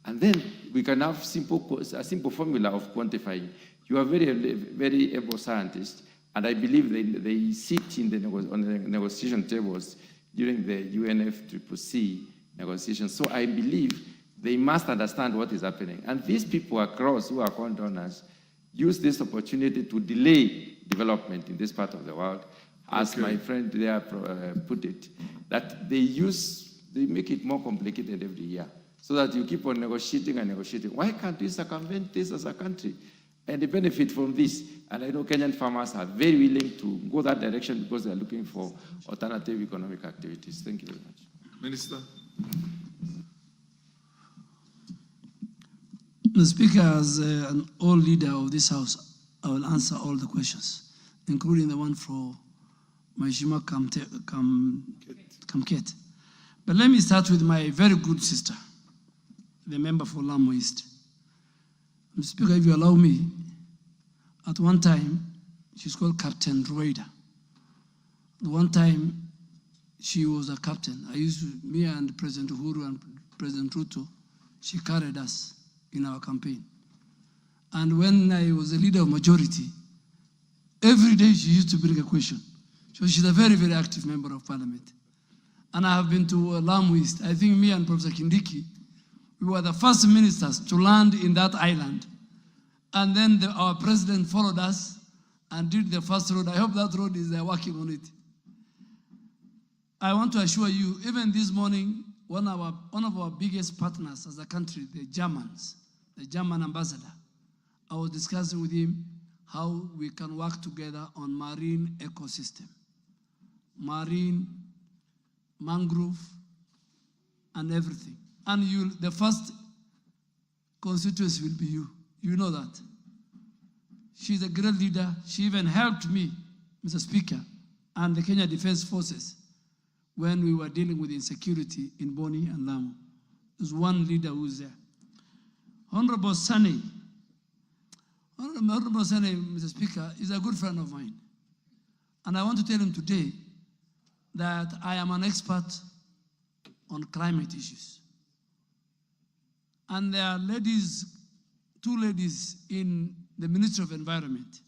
N: And then we can have a simple formula of quantifying. You are very able scientist, and I believe they sit in on the negotiation tables during the UNFCCC negotiations. So I believe they must understand what is happening. And these people across who are corn donors use this opportunity to delay development in this part of the world, as my friend there put it, that they make it more complicated every year, so that you keep on negotiating and negotiating. Why can't we circumvent this as a country and benefit from this? And I know Kenyan farmers are very willing to go that direction because they're looking for alternative economic activities. Thank you very much.
C: Minister.
A: The Speaker, as an old leader of this House, I will answer all the questions, including the one for Mheshimiwa Kamket. But let me start with my very good sister, the member for Lamu East. Mr. Speaker, if you allow me, at one time, she's called Captain Rueda. At one time, she was a captain. Me and President Uhuru and President Ruto, she carried us in our campaign. And when I was a leader of majority, every day she used to bring a question. So she's a very, very active member of parliament. And I have been to Lamu East. I think me and Professor Kindiki, we were the first ministers to land in that island. And then our president followed us and did the first road. I hope that road is working on it. I want to assure you, even this morning, one of our biggest partners as a country, the Germans, the German ambassador, I was discussing with him how we can work together on marine ecosystem, marine, mangrove, and everything. And the first constituency will be you. You know that. She's a great leader. She even helped me, Mr. Speaker, and the Kenya Defense Forces when we were dealing with insecurity in Boni and Lamu. There's one leader who's there. Honorable Sani, Mr. Speaker, is a good friend of mine. And I want to tell him today that I am an expert on climate issues. And there are two ladies in the Ministry of Environment.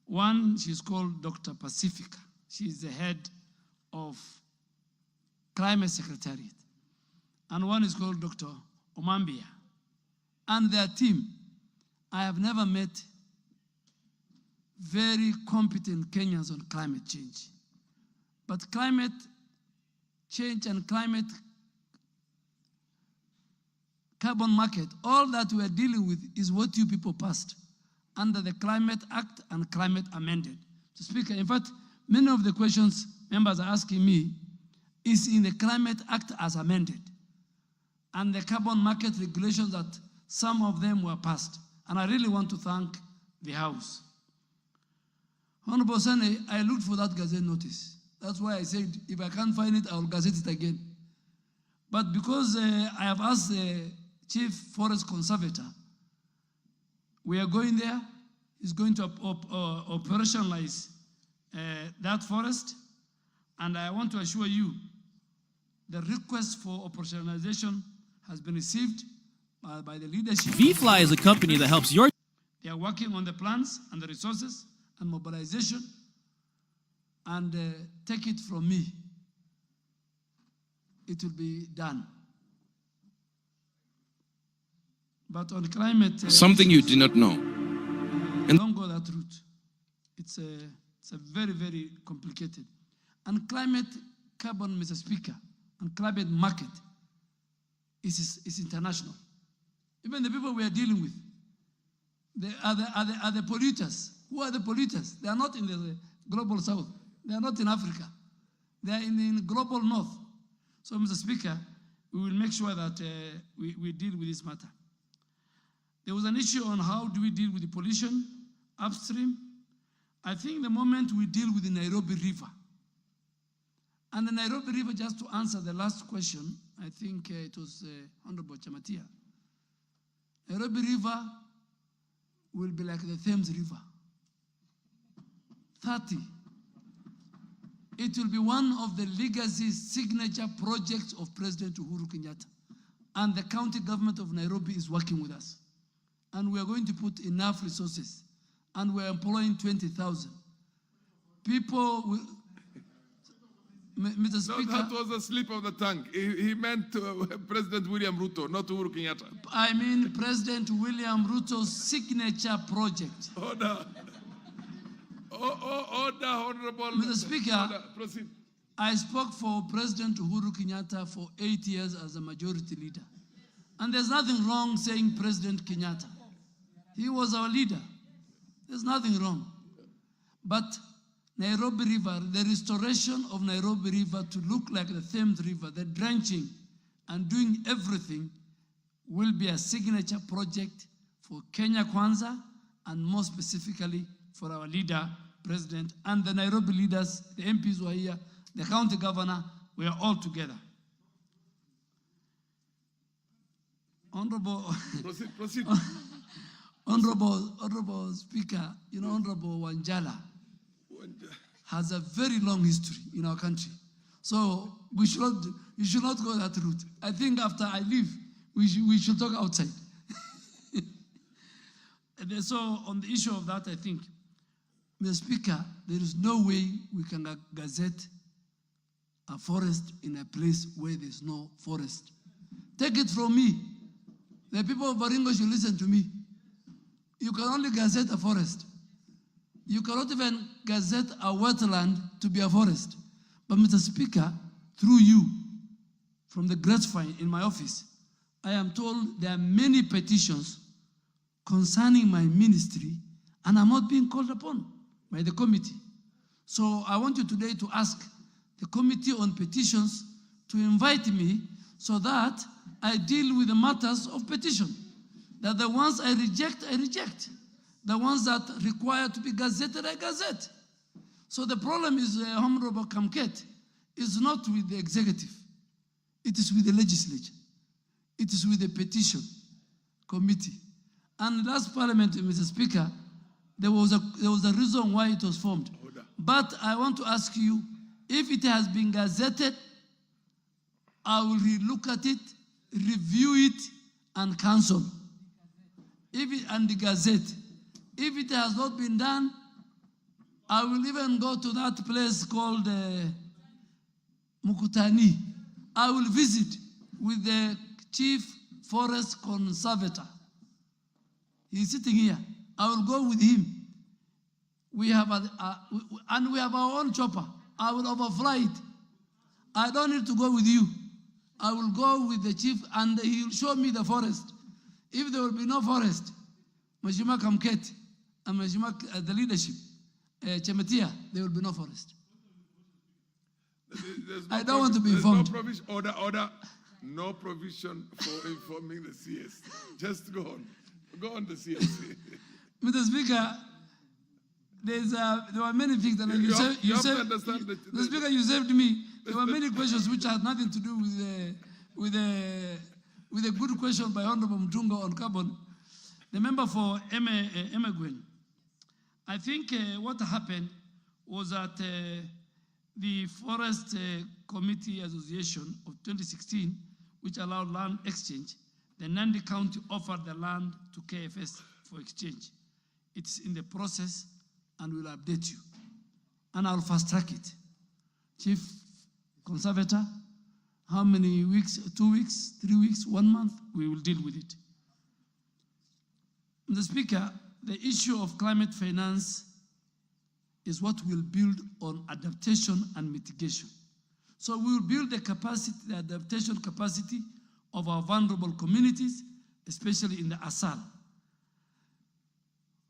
A: One, she's called Dr. Pacifica. She's the head of Climate Secretariat. And one is called Dr. Omambia. And their team, I have never met very competent Kenyans on climate change. But climate change and climate carbon market, all that we are dealing with is what you people passed under the Climate Act and Climate Amended. So Speaker, in fact, many of the questions members are asking me is in the Climate Act as amended and the carbon market regulations that some of them were passed. And I really want to thank the House. Honorable Sane, I looked for that Gazette notice. That's why I said, if I can't find it, I will Gazette it again. But because I have asked the Chief Forest Conservator, we are going there. He's going to operationalize that forest. And I want to assure you, the request for operationalization has been received by the leadership.
B: VFly is a company that helps your...
A: They are working on the plans and the resources and mobilization. And take it from me, it will be done. But on climate...
W: Something you did not know.
A: Don't go that route. It's a very, very complicated. And climate carbon, Mr. Speaker, and climate market is international. Even the people we are dealing with, they are the polluters. Who are the polluters? They are not in the global south. They are not in Africa. They are in the global north. So, Mr. Speaker, we will make sure that we deal with this matter. There was an issue on how do we deal with the pollution upstream. I think the moment we deal with the Nairobi River, and the Nairobi River, just to answer the last question, I think it was Honorable Chamatia. Nairobi River will be like the Thames River. 30. It will be one of the legacy signature projects of President Uhuru Kenyatta. And the county government of Nairobi is working with us. And we are going to put enough resources. And we're employing 20,000. People will... Mr. Speaker...
C: No, that was a slip of the tongue. He meant President William Ruto, not Uhuru Kenyatta.
A: I mean President William Ruto's signature project.
C: Order. Order, Honorable.
A: Mr. Speaker,
C: order. Proceed.
A: I spoke for President Uhuru Kenyatta for 8 years as a majority leader. And there's nothing wrong saying President Kenyatta. He was our leader. There's nothing wrong. But Nairobi River, the restoration of Nairobi River to look like the Thames River, the drenching and doing everything will be a signature project for Kenya Kwanza and more specifically for our leader, President, and the Nairobi leaders, the MPs who are here, the county governor, we are all together. Honorable,
C: proceed.
A: Honorable Speaker, you know, Honorable Wanjala has a very long history in our country. So you should not go that route. I think after I leave, we should talk outside. And so on the issue of that, I think, Mr. Speaker, there is no way we can gazette a forest in a place where there's no forest. Take it from me. The people of Baringo should listen to me. You can only gazette a forest. You cannot even gazette a wetland to be a forest. But Mr. Speaker, through you, from the grapevine in my office, I am told there are many petitions concerning my ministry, and I'm not being called upon by the committee. So I want you today to ask the Committee on Petitions to invite me so that I deal with the matters of petition. That the ones I reject, I reject. The ones that require to be gazetted, I gazette. So the problem is, Honorable Kamket, is not with the executive. It is with the legislature. It is with the petition committee. And last parliament, Mr. Speaker, there was a reason why it was formed. Order. But I want to ask you, if it has been gazetted, I will relook at it, review it, and cancel. And the gazette. If it has not been done, I will even go to that place called Mukutani. I will visit with the Chief Forest Conservator. He's sitting here. I will go with him. We have and we have our own chopper. I will overfly it. I don't need to go with you. I will go with the chief and he will show me the forest. If there will be no forest, Mheshimiwa Kamket and Mheshimiwa the leadership, Chematia, there will be no forest. I don't want to be informed.
C: No provision, order. No provision for informing the CS. Just go on. Go on the CS.
A: Mr. Speaker, there were many things that you saved. Mr. Speaker, you saved me. There were many questions which had nothing to do with a good question by Honorable Mtunga on carbon. The member for Emegwen. I think what happened was that the Forest Committee Association of 2016, which allowed land exchange, the Nandi County offered the land to KFS for exchange. It's in the process and we'll update you. And I'll fast track it. Chief Conservator, how many weeks, 2 weeks, 3 weeks, 1 month, we will deal with it. Mr. Speaker, the issue of climate finance is what will build on adaptation and mitigation. So we will build the capacity, the adaptation capacity of our vulnerable communities, especially in the ASAL.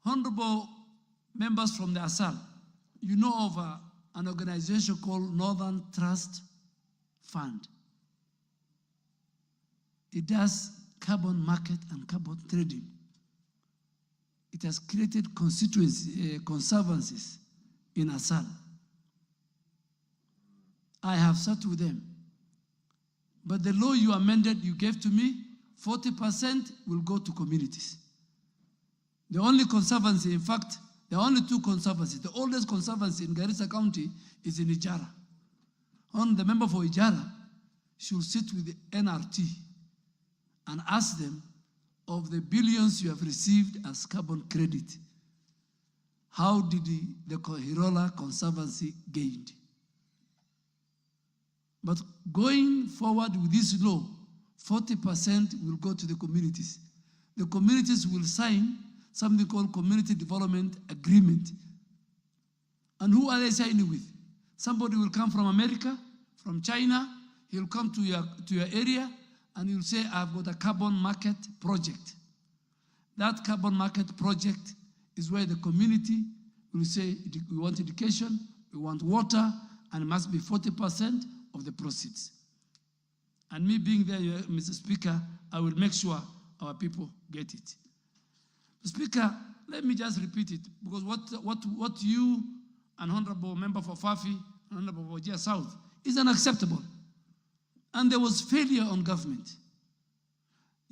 A: Honorable members from the ASAL, you know of an organization called Northern Trust Fund. It does carbon market and carbon trading. It has created conservancies in ASAL. I have sat with them. But the law you amended, you gave to me, 40% will go to communities. The only conservancy, in fact, there are only 2 conservancies. The oldest conservancy in Garissa County is in Ijara. The member for Ijara should sit with the NRT and ask them, of the billions you have received as carbon credit, how did the Hirola Conservancy gained? But going forward with this law, 40% will go to the communities. The communities will sign something called Community Development Agreement. And who are they signing with? Somebody will come from America, from China, he'll come to your area, and you'll say, I've got a carbon market project. That carbon market project is where the community will say, we want education, we want water, and it must be 40% of the proceeds. And me being there, Mr. Speaker, I will make sure our people get it. Mr. Speaker, let me just repeat it, because what you and Honorable Member for Fafi and Honorable Wajir South is unacceptable. And there was failure on government.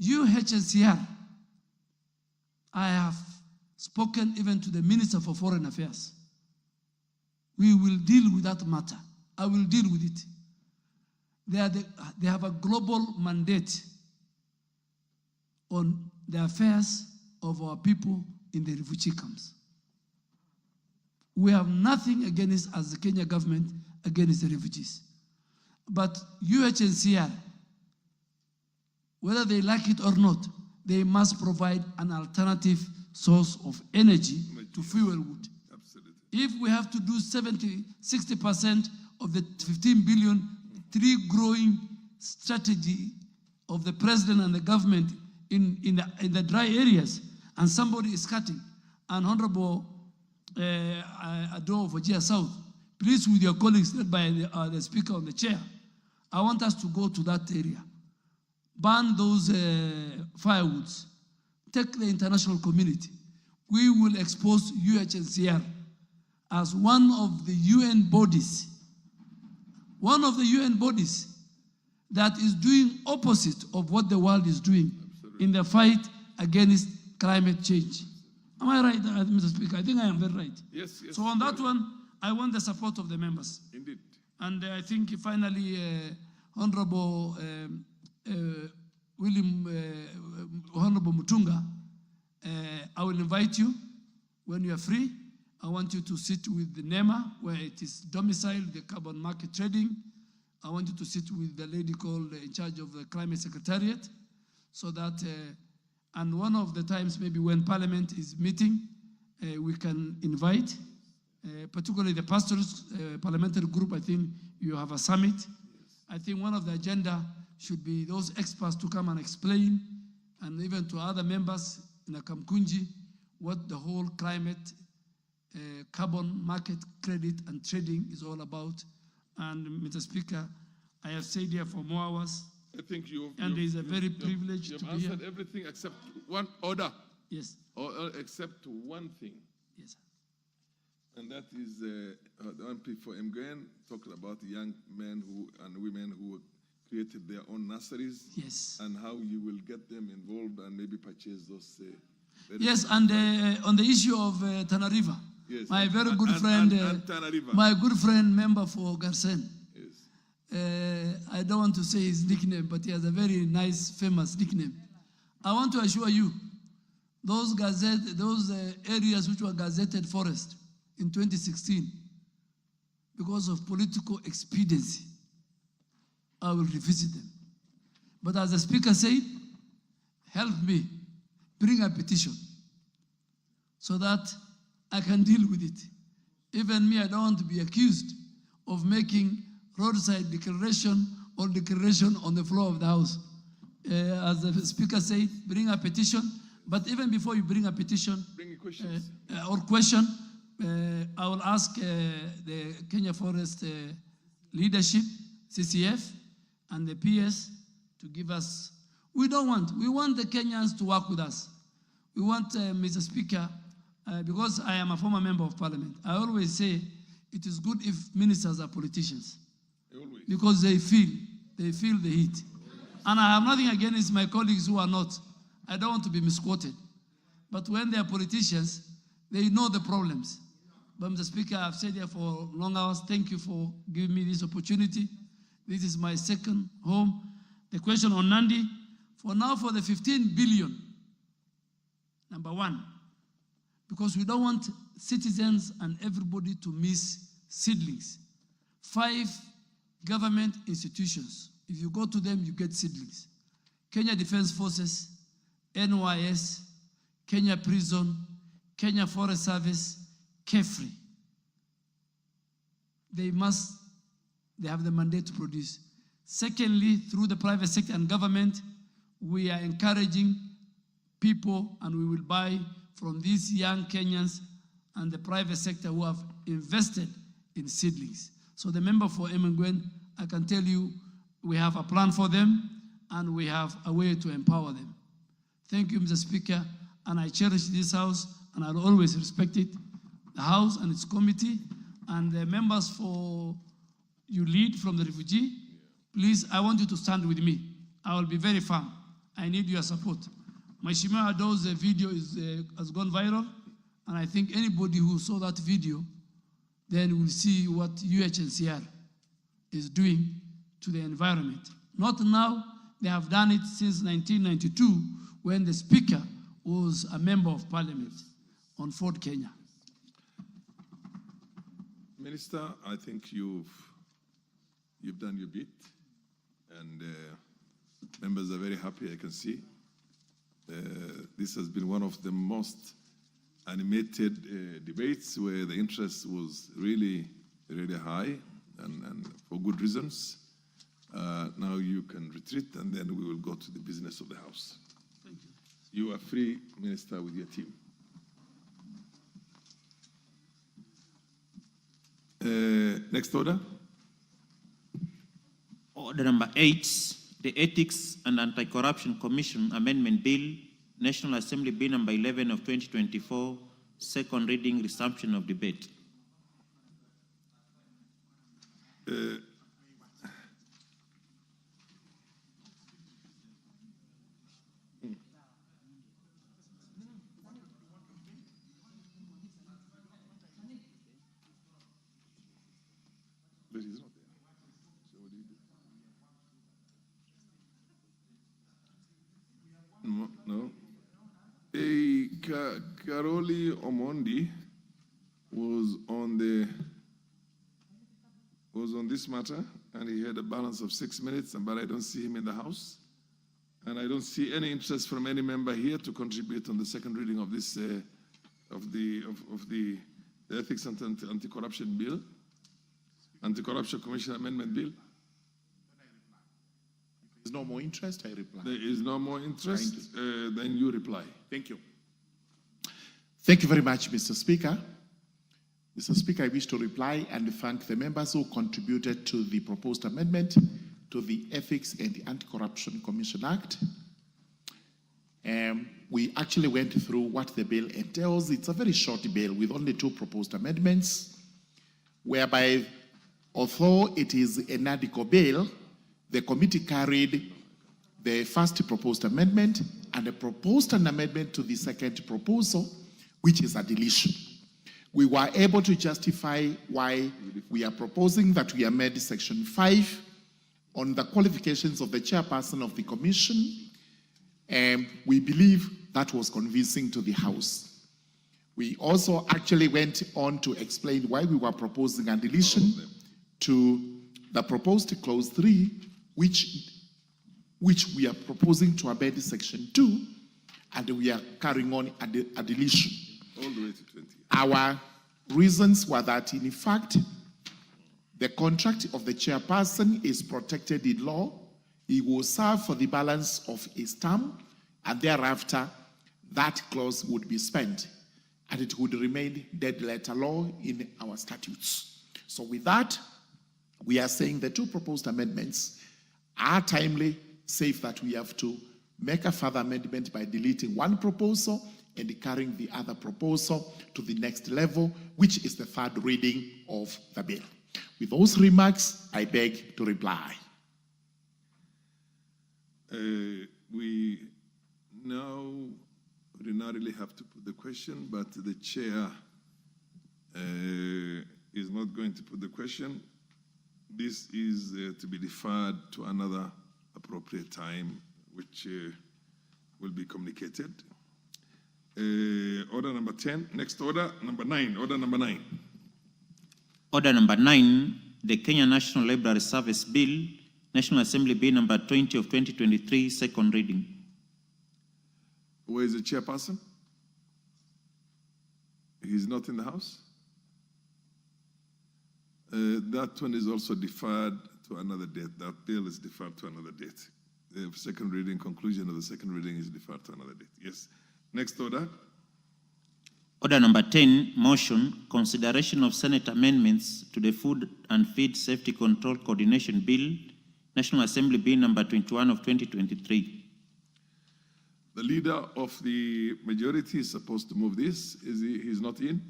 A: UNHCR, I have spoken even to the Minister for Foreign Affairs. We will deal with that matter. I will deal with it. They have a global mandate on the affairs of our people in the refugee camps. We have nothing against, as the Kenya government, against the refugees. But UNHCR, whether they like it or not, they must provide an alternative source of energy to fuel wood.
C: Absolutely.
A: If we have to do 60% of the 15 billion tree growing strategy of the president and the government in the dry areas, and somebody is cutting, and Honorable Ado of Wajir South, please with your colleagues led by the speaker on the chair, I want us to go to that area, ban those firewoods, take the international community. We will expose UNHCR as one of the UN bodies that is doing opposite of what the world is doing in the fight against climate change. Am I right, Mr. Speaker? I think I am very right.
C: Yes, yes.
A: So on that one, I want the support of the members.
C: Indeed.
A: And I think finally, Honorable Honorable Mutunga, I will invite you when you are free. I want you to sit with the NEMA, where it is domiciled, the carbon market trading. I want you to sit with the lady called in charge of the climate secretariat, so that, and one of the times maybe when Parliament is meeting, we can invite, particularly the pastors parliamentary group. I think you have a summit. I think one of the agenda should be those experts to come and explain, and even to other members in Akamkunji, what the whole climate carbon market credit and trading is all about. And Mr. Speaker, I have stayed here for more hours.
C: I think
A: and it is a very privilege to be here.
C: You've answered everything except one order.
A: Yes.
C: Or except one thing.
A: Yes.
C: And that is the MP for Mgwen talking about the young men and women who were created their own nurseries.
A: Yes.
C: And how you will get them involved and maybe purchase those.
A: Yes, and on the issue of Tana River,
C: Yes,
A: my very good
C: and
A: friend,
C: Tana River.
A: my good friend, member for Garsen. I don't want to say his nickname, but he has a very nice, famous nickname. I want to assure you, those areas which were gazetted forest in 2016, because of political expediency, I will revisit them. But as the speaker said, help me bring a petition so that I can deal with it. Even me, I don't want to be accused of making roadside declaration or declaration on the floor of the House. As the speaker said, bring a petition. But even before you bring a petition or question, I will ask the Kenya Forest leadership, CCF, and the PS to give us. We want the Kenyans to work with us. We want, Mr. Speaker, because I am a former member of parliament, I always say it is good if ministers are politicians. Because they feel the heat. And I have nothing against my colleagues who are not. I don't want to be misquoted. But when they are politicians, they know the problems. But Mr. Speaker, I've said here for long hours, thank you for giving me this opportunity. This is my second home. The question on Nandi, for now for the 15 billion, number one, because we don't want citizens and everybody to miss seedlings. 5 government institutions, if you go to them, you get seedlings. Kenya Defense Forces, NYS, Kenya Prison, Kenya Forest Service, KEFRI. They have the mandate to produce. Secondly, through the private sector and government, we are encouraging people, and we will buy from these young Kenyans and the private sector who have invested in seedlings. So the member for Emengwen, I can tell you, we have a plan for them, and we have a way to empower them. Thank you, Mr. Speaker, and I cherish this House, and I'll always respect it, the House and its committee, and the members for you lead from the refugee. Please, I want you to stand with me. I will be very firm. I need your support. Mheshimiwa Ado's video has gone viral, and I think anybody who saw that video then will see what UNHCR is doing to the environment. Not now, they have done it since 1992 when the Speaker was a member of Parliament on Fort Kenya.
C: Minister, I think you've done your bit, and members are very happy, I can see. This has been one of the most animated debates where the interest was really, really high, and for good reasons. Now you can retreat, and then we will go to the business of the House.
A: Thank you.
C: You are free, Minister, with your team. Next order.
D: Order number 8, the Ethics and Anti-Corruption Commission Amendment Bill, National Assembly Bill number 11 of 2024, second reading, resumption of debate.
C: But he's not there. So what do you do? No. Karoli Omondi was on this matter, and he had a balance of 6 minutes, but I don't see him in the House. And I don't see any interest from any member here to contribute on the second reading of this of the Ethics and Anti-Corruption Bill, Anti-Corruption Commission Amendment Bill.
L: There's no more interest, I reply.
C: There is no more interest, then you reply.
L: Thank you. Thank you very much, Mr. Speaker. Mr. Speaker, I wish to reply and thank the members who contributed to the proposed amendment to the Ethics and the Anti-Corruption Commission Act. We actually went through what the bill entails. It's a very short bill with only 2 proposed amendments, whereby, although it is a NADICO bill, the committee carried the first proposed amendment and proposed an amendment to the second proposal, which is a deletion. We were able to justify why we are proposing that we amend section 5 on the qualifications of the chairperson of the commission. And we believe that was convincing to the House. We also actually went on to explain why we were proposing a deletion to the proposed clause 3, which we are proposing to amend section 2, and we are carrying on a deletion.
C: All the way to 20.
L: Our reasons were that, in fact, the contract of the chairperson is protected in law. He will serve for the balance of his term, and thereafter, that clause would be spent, and it would remain dead letter law in our statutes. So with that, we are saying the two proposed amendments are timely, save that we have to make a further amendment by deleting one proposal and carrying the other proposal to the next level, which is the third reading of the bill. With those remarks, I beg to reply.
C: We now ordinarily have to put the question, but the chair is not going to put the question. This is to be deferred to another appropriate time, which will be communicated. Order number 10. Next order, number 9. Order number 9.
D: Order number 9, the Kenya National Library Service Bill, National Assembly Bill number 20 of 2023, second reading.
C: Where is the chairperson? He's not in the House? That one is also deferred to another date. That bill is deferred to another date. The second reading, conclusion of the second reading is deferred to another date. Yes. Next order.
D: Order number 10, motion, consideration of Senate amendments to the Food and Feed Safety Control Coordination Bill, National Assembly Bill number 21 of 2023.
C: The leader of the majority is supposed to move this. He's not in.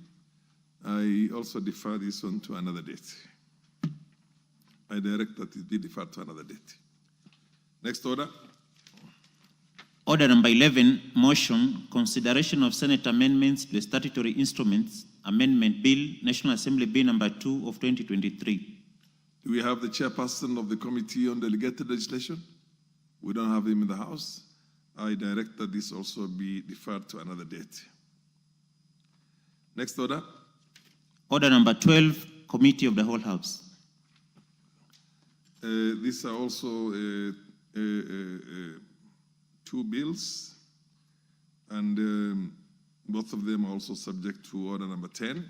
C: I also defer this one to another date. I direct that it be deferred to another date. Next order.
D: Order number 11, motion, consideration of Senate amendments to the Statutory Instruments Amendment Bill, National Assembly Bill number 2 of 2023.
C: Do we have the chairperson of the Committee on Delegated Legislation? We don't have him in the House. I direct that this also be deferred to another date. Next order.
D: Order number 12, Committee of the Whole House.
C: These are also two bills, and both of them are also subject to order number 10.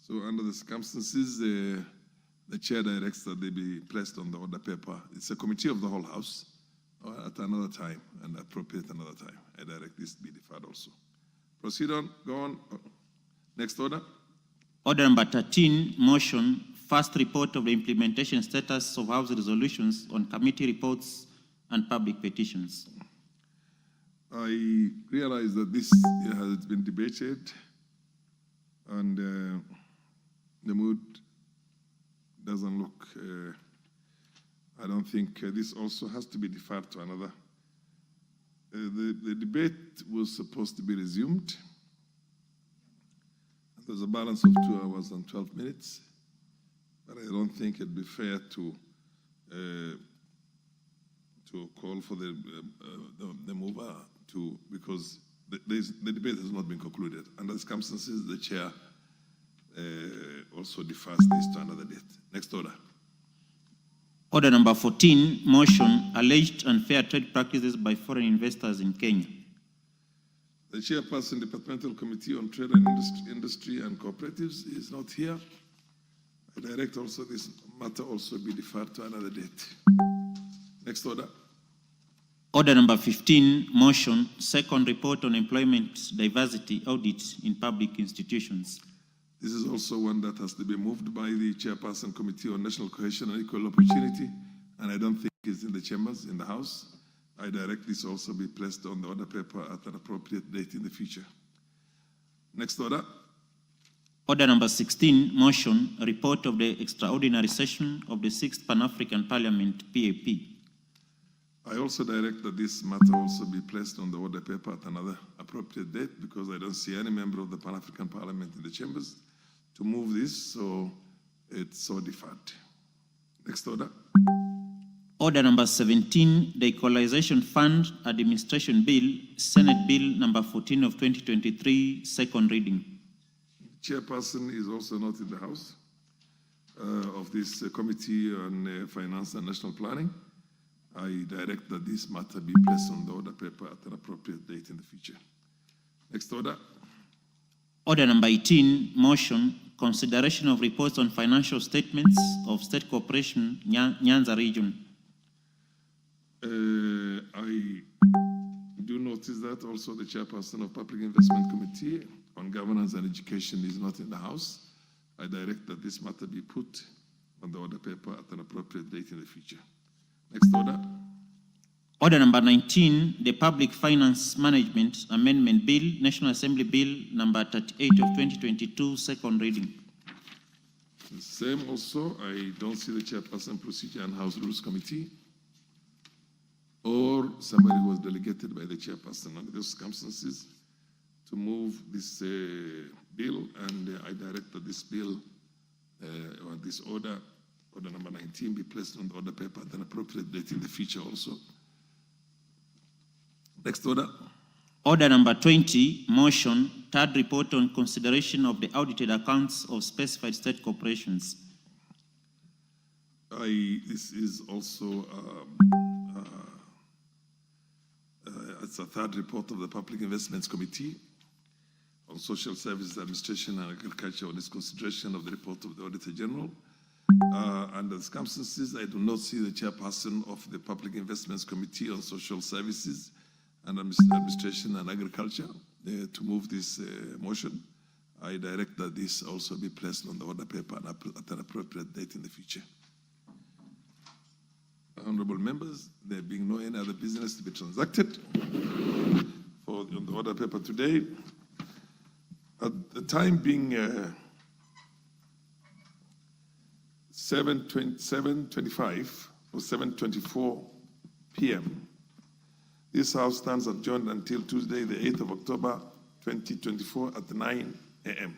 C: So under the circumstances, the chair directs that they be placed on the order paper. It's a committee of the whole House at another time and appropriate another time. I direct this to be deferred also. Proceed on, go on. Next order.
D: Order number 13, motion, first report of the implementation status of House resolutions on committee reports and public petitions.
C: I realize that this has been debated, and the mood doesn't look, I don't think this also has to be deferred to another. The debate was supposed to be resumed. There's a balance of 2 hours and 12 minutes, but I don't think it'd be fair to call for the mover to, because the debate has not been concluded. Under the circumstances, the chair also defers this to another date. Next order.
D: Order number 14, motion, alleged unfair trade practices by foreign investors in Kenya.
C: The chairperson, Departmental Committee on Trade and Industry and Cooperatives is not here. I direct also this matter also be deferred to another date. Next order.
D: Order number 15, motion, second report on employment diversity audit in public institutions.
C: This is also one that has to be moved by the Chairperson Committee on National Cohesion and Equal Opportunity, and I don't think it's in the chambers, in the House. I direct this also be placed on the order paper at an appropriate date in the future. Next order.
D: Order number 16, motion, report of the extraordinary session of the 6th Pan-African Parliament, PAP.
C: I also direct that this matter also be placed on the order paper at another appropriate date, because I don't see any member of the Pan-African Parliament in the chambers to move this, so it's so deferred. Next order.
D: Order number 17, the Equalization Fund Administration Bill, Senate Bill number 14 of 2023, second reading.
C: Chairperson is also not in the House of this Committee on Finance and National Planning. I direct that this matter be placed on the order paper at an appropriate date in the future. Next order.
D: Order number 18, motion, consideration of reports on financial statements of State Corporation, Nyanza Region.
C: I do notice that also the chairperson of Public Investment Committee on Governance and Education is not in the House. I direct that this matter be put on the order paper at an appropriate date in the future. Next order.
D: Order number 19, the Public Finance Management Amendment Bill, National Assembly Bill number 38 of 2022, second reading.
C: The same also, I don't see the chairperson, Procedure and House Rules Committee, or somebody who was delegated by the chairperson under those circumstances to move this bill, and I direct that this bill or this order number 19, be placed on the order paper at an appropriate date in the future also. Next order.
D: Order number 20, motion, third report on consideration of the audited accounts of specified state corporations.
C: This is also it's a third report of the Public Investments Committee on Social Services Administration and Agriculture on its consideration of the report of the Auditor General. Under the circumstances, I do not see the chairperson of the Public Investments Committee on Social Services and Administration and Agriculture to move this motion. I direct that this also be placed on the order paper at an appropriate date in the future. Honorable members, there being no any other business to be transacted on the order paper today, at the time being 7:25 or 7:24 p.m., this House stands adjourned until Tuesday, the 8th of October, 2024 at 9 a.m.